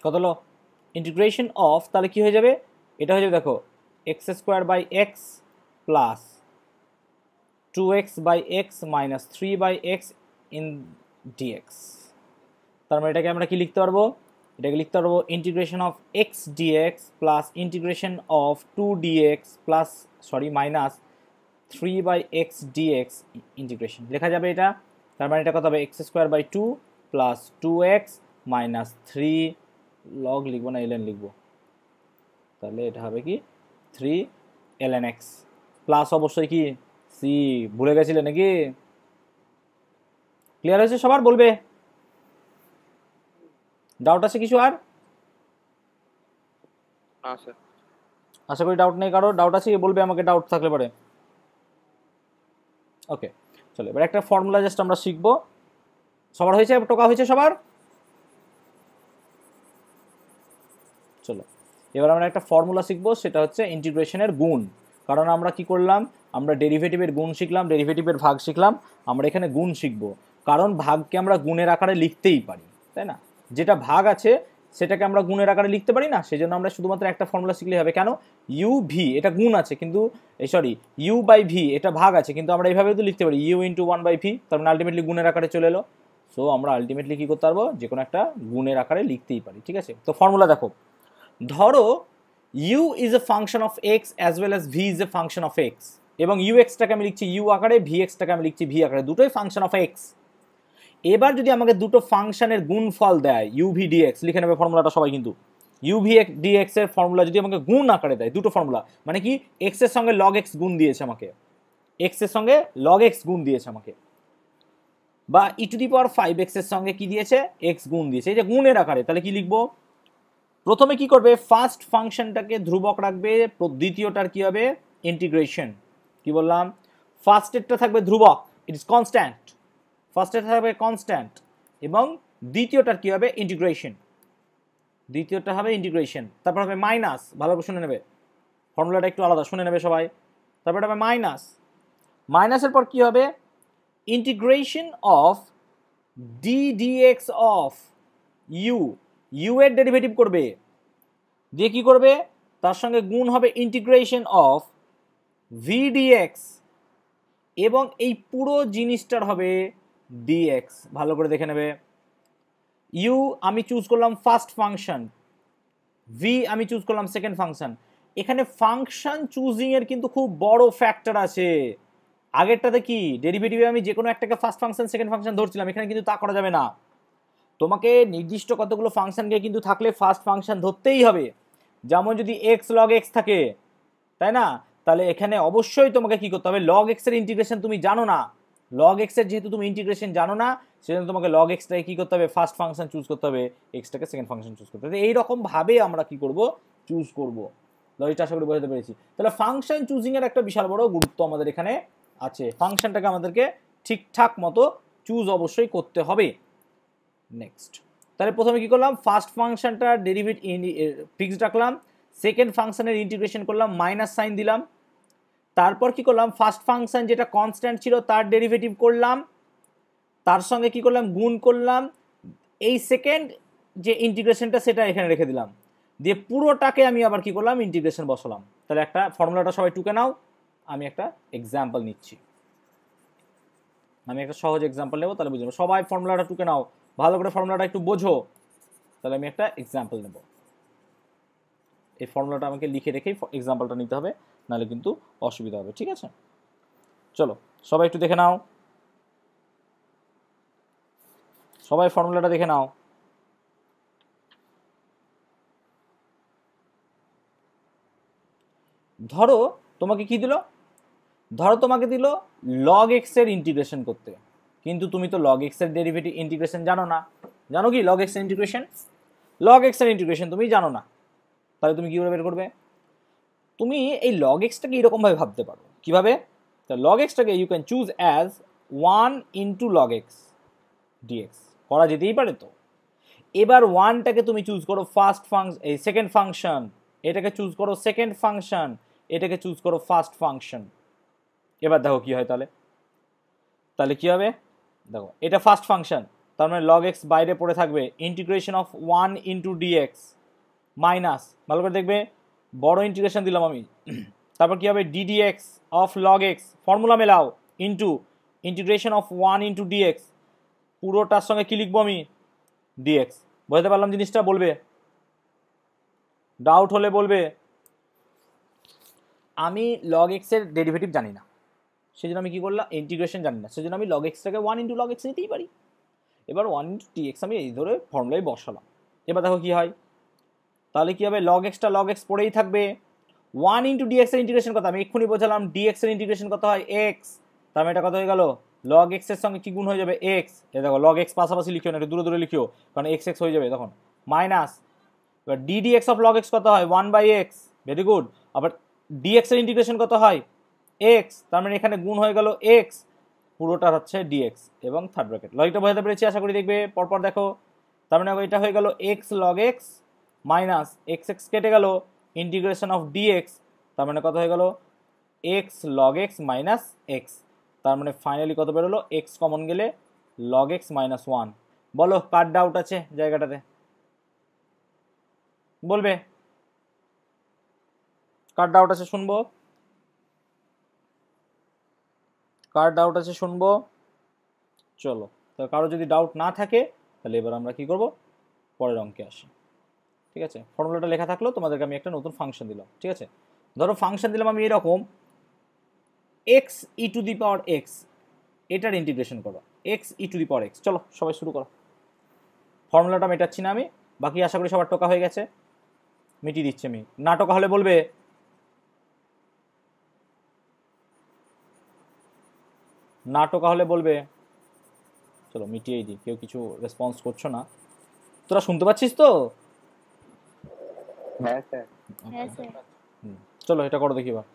Speaker 1: কত হলো, ইন্টিগ্রেশন অফ, তাহলে কি হয়ে যাবে, এটা হয়ে যাবে দেখো x square by x plus two x by x minus three by x in dx. তার মানে এটাকে আমরা কি লিখতে পারবো, এটাকে লিখতে পারবো integration of x dx plus integration of two dx plus sorry minus three by x dx integration লেখা যাবে এটা। তার মানে এটা কত হবে, x square by two plus two x minus three, log লিখবো না এলএন লিখবো, তাহলে এটা হবে কি থ্রি এলএন এক্স প্লাস অবশ্যই কি সি, ভুলে গেছিলে নাকি? ক্লিয়ার হয়েছে সবার, বলবে ডাউট আছে কিছু আর? আশা করি ডাউট নেই কারো, ডাউট আছে বলবে আমাকে, ডাউট থাকলে পরে। ওকে চলো, এবার একটা ফর্মুলা জাস্ট আমরা শিখবো। সবার হয়েছে, টোকা হয়েছে সবার? চলো এবার আমরা একটা ফর্মুলা শিখবো, সেটা হচ্ছে ইন্টিগ্রেশনের গুণ। কারণ আমরা কি করলাম, আমরা ডেরিভেটিভের গুণ শিখলাম, ডেরিভেটিভের ভাগ শিখলাম, আমরা এখানে গুণ শিখবো। কারণ ভাগকে আমরা গুণের আকারে লিখতেই পারি, তাই না? যেটা ভাগ আছে সেটাকে আমরা গুণের আকারে লিখতে পারি না, সেই জন্য আমরা শুধুমাত্র একটা ফর্মুলা শিখলেই হবে। কেন, ইউ ভি এটা গুণ আছে কিন্তু, সরি ইউ বাই ভি এটা ভাগ আছে, কিন্তু আমরা এইভাবে তো লিখতে পারি u into one by v, তার মানে আলটিমেটলি গুণের আকারে চলে এলো। সো আমরা আলটিমেটলি কী করতে পারবো, যে কোনো একটা গুণের আকারে লিখতেই পারি। ঠিক আছে, তো ফর্মুলা দেখো, ধরো u is a function of x as well as v is a function of x, এবং ux-টাকে আমি লিখছি u আকারে, vx-টাকে আমি লিখছি v আকারে, দুটোই ফাংশন অফ x। এবার যদি আমাকে দুটো ফাংশনের গুণফল দেয় u v dx, লিখে নেবে ফর্মুলাটা সবাই কিন্তু, u v dx এর ফর্মুলা যদি আমাকে গুণ আকারে দেয়, দুটো ফর্মুলা মানে কি, x এর সঙ্গে log x গুণ দিয়েছে আমাকে, x এর সঙ্গে log x গুণ দিয়েছে আমাকে, বা e two the power 5x এর সঙ্গে কি দিয়েছে, x গুণ দিয়েছে, এই যে গুণের আকারে, তাহলে কি লিখবো, প্রথমে কি করবে, ফার্স্ট ফাংশনটাকে ধ্রুবক রাখবে, দ্বিতীয়টার কি হবে ইন্টিগ্রেশন। কি বললাম, ফার্স্টেরটা থাকবে ধ্রুবক, ইট ইজ কনস্ট্যান্ট, ফার্স্টেরটা থাকবে কনস্ট্যান্ট, এবং দ্বিতীয়টার কি হবে ইন্টিগ্রেশন, দ্বিতীয়টা হবে ইন্টিগ্রেশন, তারপর হবে মাইনাস, ভালো করে শুনে নেবে, ফর্মুলাটা একটু আলাদা শুনে নেবে সবাই, তারপর হবে মাইনাস, মাইনাসের পর কি হবে integration of d dx of u, u এর ডেরিভেটিভ করবে, দিয়ে কি করবে তার সঙ্গে গুণ হবে ইন্টিগ্রেশন অফ ভি ডিএক্স, এবং এই পুরো জিনিসটার হবে ডিএক্স, ভালো করে দেখে নেবে। ইউ আমি চুজ করলাম ফার্স্ট ফাংশন, ভি আমি চুজ করলাম সেকেন্ড ফাংশন। এখানে ফাংশন চুজিং এর কিন্তু খুব বড় ফ্যাক্টর আছে। আগেরটাতে কি ডেরিভেটিভে আমি যে কোনো একটাকে ফার্স্ট ফাংশন সেকেন্ড ফাংশন ধরছিলাম, এখানে কিন্তু তা করা যাবে না, তোমাকে নির্দিষ্ট কতগুলো ফাংশনকে কিন্তু থাকলে ফার্স্ট ফাংশন ধরতেই হবে। যেমন যদি এক্স লগ এক্স থাকে, তাই না, তাহলে এখানে অবশ্যই তোমাকে কি করতে হবে লগ এক্স এর ইন্টিগ্রেশন তুমি জানো না, লগ এক্স এর যেহেতু তুমি ইন্টিগ্রেশন জানো না, সেজন্য তোমাকে লগ এক্সটাকে কি করতে হবে ফার্স্ট ফাংশন চুজ করতে হবে, এক্সটাকে সেকেন্ড ফাংশন চুজ করতে হবে। এইরকম ভাবে আমরা কি করব চুজ করব, লজিকটা আশা করি বোঝাতে পেরেছি। তাহলে ফাংশন চুজিং এর একটা বিশাল বড় গুরুত্ব আমাদের এখানে আছে, ফাংশনটাকে আমাদেরকে ঠিকঠাক মতো চুজ অবশ্যই করতে হবে। নেক্সট, তাহলে প্রথমে কি করলাম ফার্স্ট ফাংশনটা ডেরিভেটিভ ফিক্সড রাখলাম, সেকেন্ড ফাংশনের ইন্টিগ্রেশন করলাম, মাইনাস সাইন দিলাম, তারপর কি করলাম ফার্স্ট ফাংশন যেটা কনস্ট্যান্ট ছিল তার ডেরিভেটিভ করলাম, তার সঙ্গে কি করলাম গুণ করলাম, এই সেকেন্ড যে ইন্টিগ্রেশনটা সেটা এখানে রেখে দিলাম, দিয়ে পুরোটাকে আমি আবার কি করলাম ইন্টিগ্রেশন বসালাম। তাহলে একটা ফর্মুলাটা সবাই টুকে নাও, আমি একটা এক্সাম্পল নিচ্ছি, আমি একটা সহজ এক্সাম্পল নেব, তাহলে বুঝবো। সবাই ফর্মুলাটা টুকে নাও, ভালো করে ফর্মুলাটা একটু বোঝো, তাহলে আমি একটা এক্সাম্পল নেব। এই ফর্মুলাটা আমাকে লিখে রেখেই এক্সাম্পলটা নিতে হবে, নাহলে কিন্তু অসুবিধা হবে, ঠিক আছে। চলো সবাই একটু দেখে নাও, সবাই ফর্মুলাটা দেখে নাও। ধরো তোমাকে কি দিল, ধরো তোমাকে দিল লগ এক্স এর ইন্টিগ্রেশন করতে, কিন্তু তুমি তো লগ এক্স এর ডেরিভেটিভ ইন্টিগ্রেশন জানো না, জানো কি লগ এক্স এর ইন্টিগ্রেশন, লগ এক্স এর ইন্টিগ্রেশন তুমি জানো না, তাহলে তুমি কীভাবে বের করবে? তুমি এই লগ এক্সটাকে এরকমভাবে ভাবতে পারো, কীভাবে? লগ এক্সটাকে you can choose as 1 into log x d x, করা যেতেই পারে। তো এবার ওয়ানটাকে তুমি চুজ করো ফার্স্ট ফাংশন, এই সেকেন্ড ফাংশন, এটাকে চুজ করো সেকেন্ড ফাংশন, এটাকে চুজ করো ফার্স্ট ফাংশন। এবার দেখো কি হয়, তাহলে তাহলে কি হবে দেখো, এটা ফার্স্ট ফাংশন, তার মানে লগ এক্স বাইরে পড়ে থাকবে, integration of 1 into dx minus, ভালো করে দেখবে বড় ইন্টিগ্রেশন দিলাম আমি, তারপর কি হবে d d x of log x, formula মেলাও, into integration of 1 into d x, পুরোটার সঙ্গে কি লিখবো আমি ডিএক্স। বুঝতে পারলাম জিনিসটা? বলবে, ডাউট হলে বলবে। আমি লগ এক্স এর ডেরিভেটিভ জানি না, সেই জন্য আমি কি করলাম ইন্টিগ্রেশন জানি না, সেই জন্য আমি লগ এক্সটাকে 1 ইন্টু লগ এক্স নিতেই পারি। এবার 1 ইন্টু ডিএক্স আমি এই ধরে ফর্মুলায় বসালাম। এবার দেখো কি হয়, তাহলে কি হবে লগ এক্সটা লগ এক্স পড়েই থাকবে, 1 ইন্টু ডিএক্স এর ইন্টিগ্রেশন কত, আমি এক্ষুনি বোঝালাম ডিএক্স এর ইন্টিগ্রেশন কত হয় এক্স, তার মানে এটা কত হয়ে গেল লগ এক্স এর সঙ্গে কি গুণ হয়ে যাবে এক্স, এ দেখো লগ এক্স পাশাপাশি লিখিও না, একটু দূরে দূরে লিখিও, কারণ এক্স এক্স হয়ে যাবে তখন, মাইনাস, এবার ডিডিএক্স অফ লগ এক্স কত হয় 1/x, ভেরি গুড, আবার ডিএক্স এর ইন্টিগ্রেশন কত হয় এক্স, তার মানে এখানে গুণ হয়ে গেল এক্স, পুরোটা হচ্ছে ডিএক্স এবং থার্ড ব্র্যাকেট। লজিকটা বোঝাতে পেরেছি আশা করি, দেখবে পরপর দেখো, তার মানে এটা হয়ে গেল x log x minus x x কেটে গেল ইন্টিগ্রেশন অফ ডিএক্স, তার মানে কত হয়ে গেল x log x minus x, তার মানে ফাইনালি কত বেরোলো এক্স কমন গেলে লগ এক্স মাইনাস 1। বলো কার ডাউট আছে জায়গাটাতে, বলবে কার ডাউট আছে শুনবো, কার ডাউট আছে শুনবো। চলো, তো কারো যদি ডাউট না থাকে তাহলে এবার আমরা কি করব পরের অঙ্কে আসি, ঠিক আছে। ফর্মুলাটা লেখা থাকলো, তোমাদেরকে আমি একটা নতুন ফাংশন দিলাম, ঠিক আছে। ধরো ফাংশন দিলাম আমি এরকম x e to the power x, এটার ইন্টিগ্রেশন করো x e to the power x. চলো সবাই শুরু করো, ফর্মুলাটা মেটাচ্ছি না আমি, বাকি আশা করি সবার টোকা হয়ে গেছে, মিটিয়ে দিচ্ছি আমি, না টোকা হলে বলবে, না টোকা হলে বলবে। চলো মিটিয়েই দিই, কেউ কিছু রেসপন্স করছো না, তোরা শুনতে পাচ্ছিস তো?
Speaker 2: হ্যাঁ স্যার।
Speaker 3: হ্যাঁ স্যার।
Speaker 1: চলো এটা করো দেখি এবার।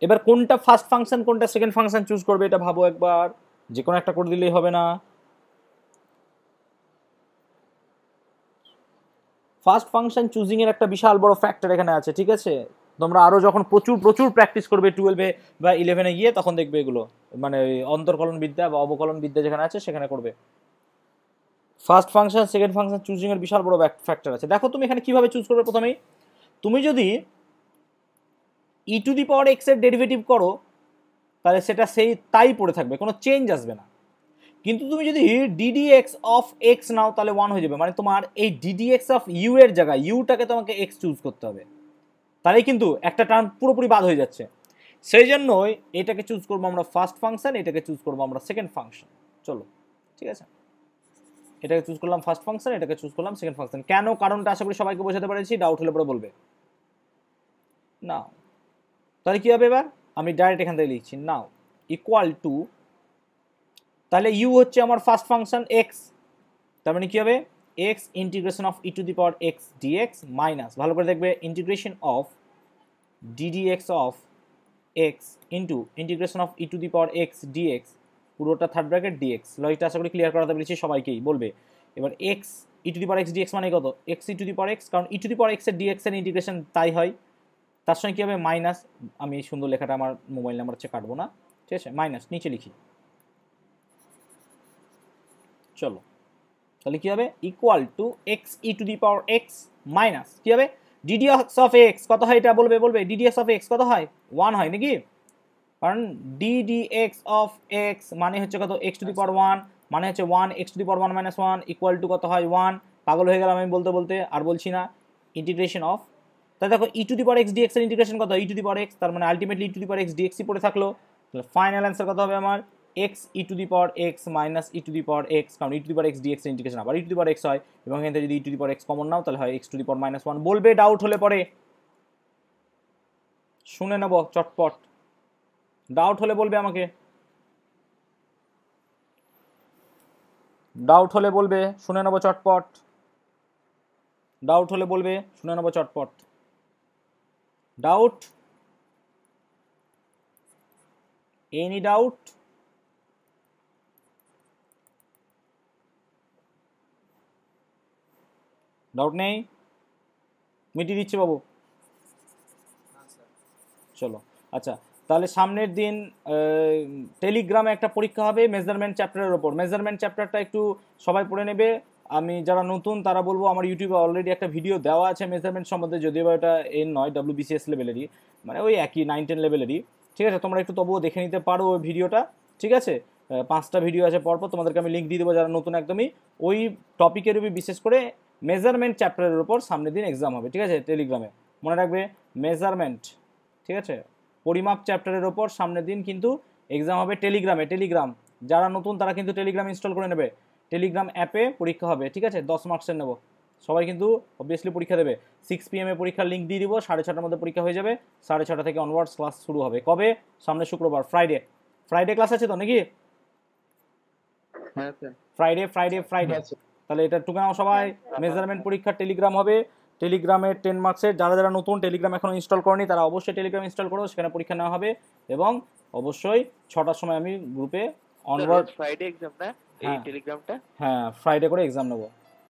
Speaker 1: এবার কোনটা ফার্স্ট ফাংশন কোনটা সেকেন্ড ফাংশন চুজ করবে এটা ভাবো একবার, যে কোনো একটা করে দিলেই হবে না। ফার্স্ট ফাংশন চুজিং এর একটা বিশাল বড় ফ্যাক্টর এখানে আছে, ঠিক আছে? তোমরা আরো যখন প্রচুর প্রচুর প্র্যাকটিস করবে 12 এ বা 11 এ গিয়ে, তখন দেখবে এগুলো, মানে অন্তর্কলন বিদ্যা বা অবকলন বিদ্যা যেখানে আছে সেখানে করবে। First function second function choosing এর বিশাল বড় ফ্যাক্টর আছে। দেখো তুমি এখানে কিভাবে চুজ করবে। প্রথমেই তুমি যদি e to the power x এর ডেরিভেটিভ করো তাহলে সেটা সেই তাই পড়ে থাকবে, কোনো চেঞ্জ আসবে না। কিন্তু তুমি যদি ডিডি এক্স অফ এক্স নাও তাহলে 1 হয়ে যাবে, মানে তোমার এই ডিডি এক্স অফ ইউ এর জায়গায় ইউটাকে তোমাকে এক্স চুজ করতে হবে, তাহলেই কিন্তু একটা টার্ম পুরোপুরি বাদ হয়ে যাচ্ছে। সেই জন্যই এটাকে চুজ করবো আমরা ফার্স্ট ফাংশন, এটাকে চুজ করবো আমরা সেকেন্ড ফাংশন। চলো ঠিক আছে, এটাকে চুজ করলাম ফার্স্ট ফাংশন, এটাকে চুজ করলাম সেকেন্ড ফাংশন। কেন, কারণটা আশা করি সবাইকে বোঝাতে পেরেছি। ডাউট হলে পরে বলবে না। তাহলে কি হবে, এবার আমি ডাইরেক্ট এখান থেকে লিখছি নাও ইকুয়াল টু, তাহলে ইউ হচ্ছে আমার ফার্স্ট ফাংশন এক্স, তার মানে কি হবে x integration of e to the power x dx minus, ভালো করে দেখবে, integration of d dx of x into integration of e to the power x dx, পুরোটা থার্ড ব্র্যাকেট ডিএক্স। লজিকটা আশা করি ক্লিয়ার করাতে পেরেছি সবাইকেই। বলবে এবার x e to the power x dx মানে কত, x e to the power x, কারণ e to the power x এর ডিএক্স এর ইন্টিগ্রেশন তাই হয়। তার সঙ্গে কী হবে মাইনাস, আমি সুন্দর লেখাটা আমার মোবাইল নাম্বার হচ্ছে কাটবো না, ঠিক আছে, মাইনাস নিচে লিখি। চলো তাহলে কি হবে equal to x e to the power x minus কি হবে ডিডিএক্স অফ এক্স কত হয়, এটা বলবে, বলবে ডিডিএক্স অফ এক্স কত হয় 1 হয় নাকি, কারণ ডিডিএক্স অফ এক্স মানে হচ্ছে কত এক্স টু দি পাওয়ার 1 মানে হচ্ছে 1 x to the power 1 minus 1 equal to কত হয় 1। পাগল হয়ে গেলাম আমি বলতে বলতে, আর বলছি না। ইন্টিগ্রেশন অফ, তাই দেখো e to the power x d x এর ইন্টিগ্রেশন কত e to the power x, তার মানে ultimately e to the power x ডিএক্সই পড়ে থাকলো। তাহলে ফাইনাল অ্যান্সার কত হবে আমার x e to the power x minus e to the power x, কারণ e to the power x d x এর ইন্টিগ্রেশন আবার e to the power x হয়, এবং এখান থেকে যদি e to the power x common নাও তাহলে হয় x to the power minus 1। বলবে ডাউট হলে পরে, শুনে নেব চটপট, ডাউট হলে বলবে আমাকে, ডাউট হলে বলবে, শুনে নেব চটপট, ডাউট হলে বলবে, শুনে নেব চটপট। Doubt, any doubt? ডাউট নেই, মিটিয়ে দিচ্ছি বাবু। চলো আচ্ছা, তাহলে সামনের দিন টেলিগ্রামে একটা পরীক্ষা হবে মেজারমেন্ট চ্যাপ্টারের ওপর। মেজারমেন্ট চ্যাপ্টারটা একটু সবাই পড়ে নেবে। আমি যারা নতুন তারা বলবো, আমার ইউটিউবে অলরেডি একটা ভিডিও দেওয়া আছে মেজারমেন্ট সম্বন্ধে, যদিও বা এটা এন নয়, WBCS লেভেলেরই, মানে ওই একই 9-10 লেভেলেরই, ঠিক আছে? তোমরা একটু তবুও দেখে নিতে পারো ওই ভিডিওটা, ঠিক আছে? 5টা ভিডিও আছে পরপর, তোমাদেরকে আমি লিঙ্ক দিয়ে দেবো যারা নতুন একদমই। ওই টপিকের উপর বিশেষ করে মেজারমেন্ট চ্যাপ্টারের উপর সামনের দিন এক্সাম হবে, ঠিক আছে? টেলিগ্রামে মনে রাখবে মেজারমেন্ট, ঠিক আছে? পরিমাপ চ্যাপ্টারের ওপর সামনের দিন কিন্তু এক্সাম হবে টেলিগ্রামে। টেলিগ্রাম যারা নতুন তারা কিন্তু টেলিগ্রাম ইনস্টল করে নেবে, টেলিগ্রাম অ্যাপে পরীক্ষা হবে, ঠিক আছে? 10 মার্কসের নেব, সবাই কিন্তু অবভিয়াসলি পরীক্ষা দেবে। 6 PM এ পরীক্ষার লিঙ্ক দিয়ে দিব, 6:30টার মধ্যে পরীক্ষা হয়ে যাবে, 6:30 থেকে অনওয়ার্ডস ক্লাস শুরু হবে। কবে? সামনে শুক্রবার, ফ্রাইডে ক্লাস আছে তো নাকি?
Speaker 2: হ্যাঁ স্যার,
Speaker 1: ফ্রাইডে তাহলে এটা টুকে নাও সবাই। মেজারমেন্ট পরীক্ষার টেলিগ্রাম হবে, টেলিগ্রামের 10 মার্কসের। যারা যারা নতুন টেলিগ্রাম এখনো ইনস্টল করেনি তারা অবশ্যই টেলিগ্রাম ইনস্টল করো, সেখানে পরীক্ষা নেওয়া হবে, এবং অবশ্যই 6টার সময় আমি গ্রুপে অনওয়ার্ড
Speaker 4: ফ্রাইডে এক্সাম না এই
Speaker 1: হ্যাঁ
Speaker 4: টেলিগ্রামটা?
Speaker 1: হ্যাঁ ফ্রাইডে করে এক্সাম নেবো।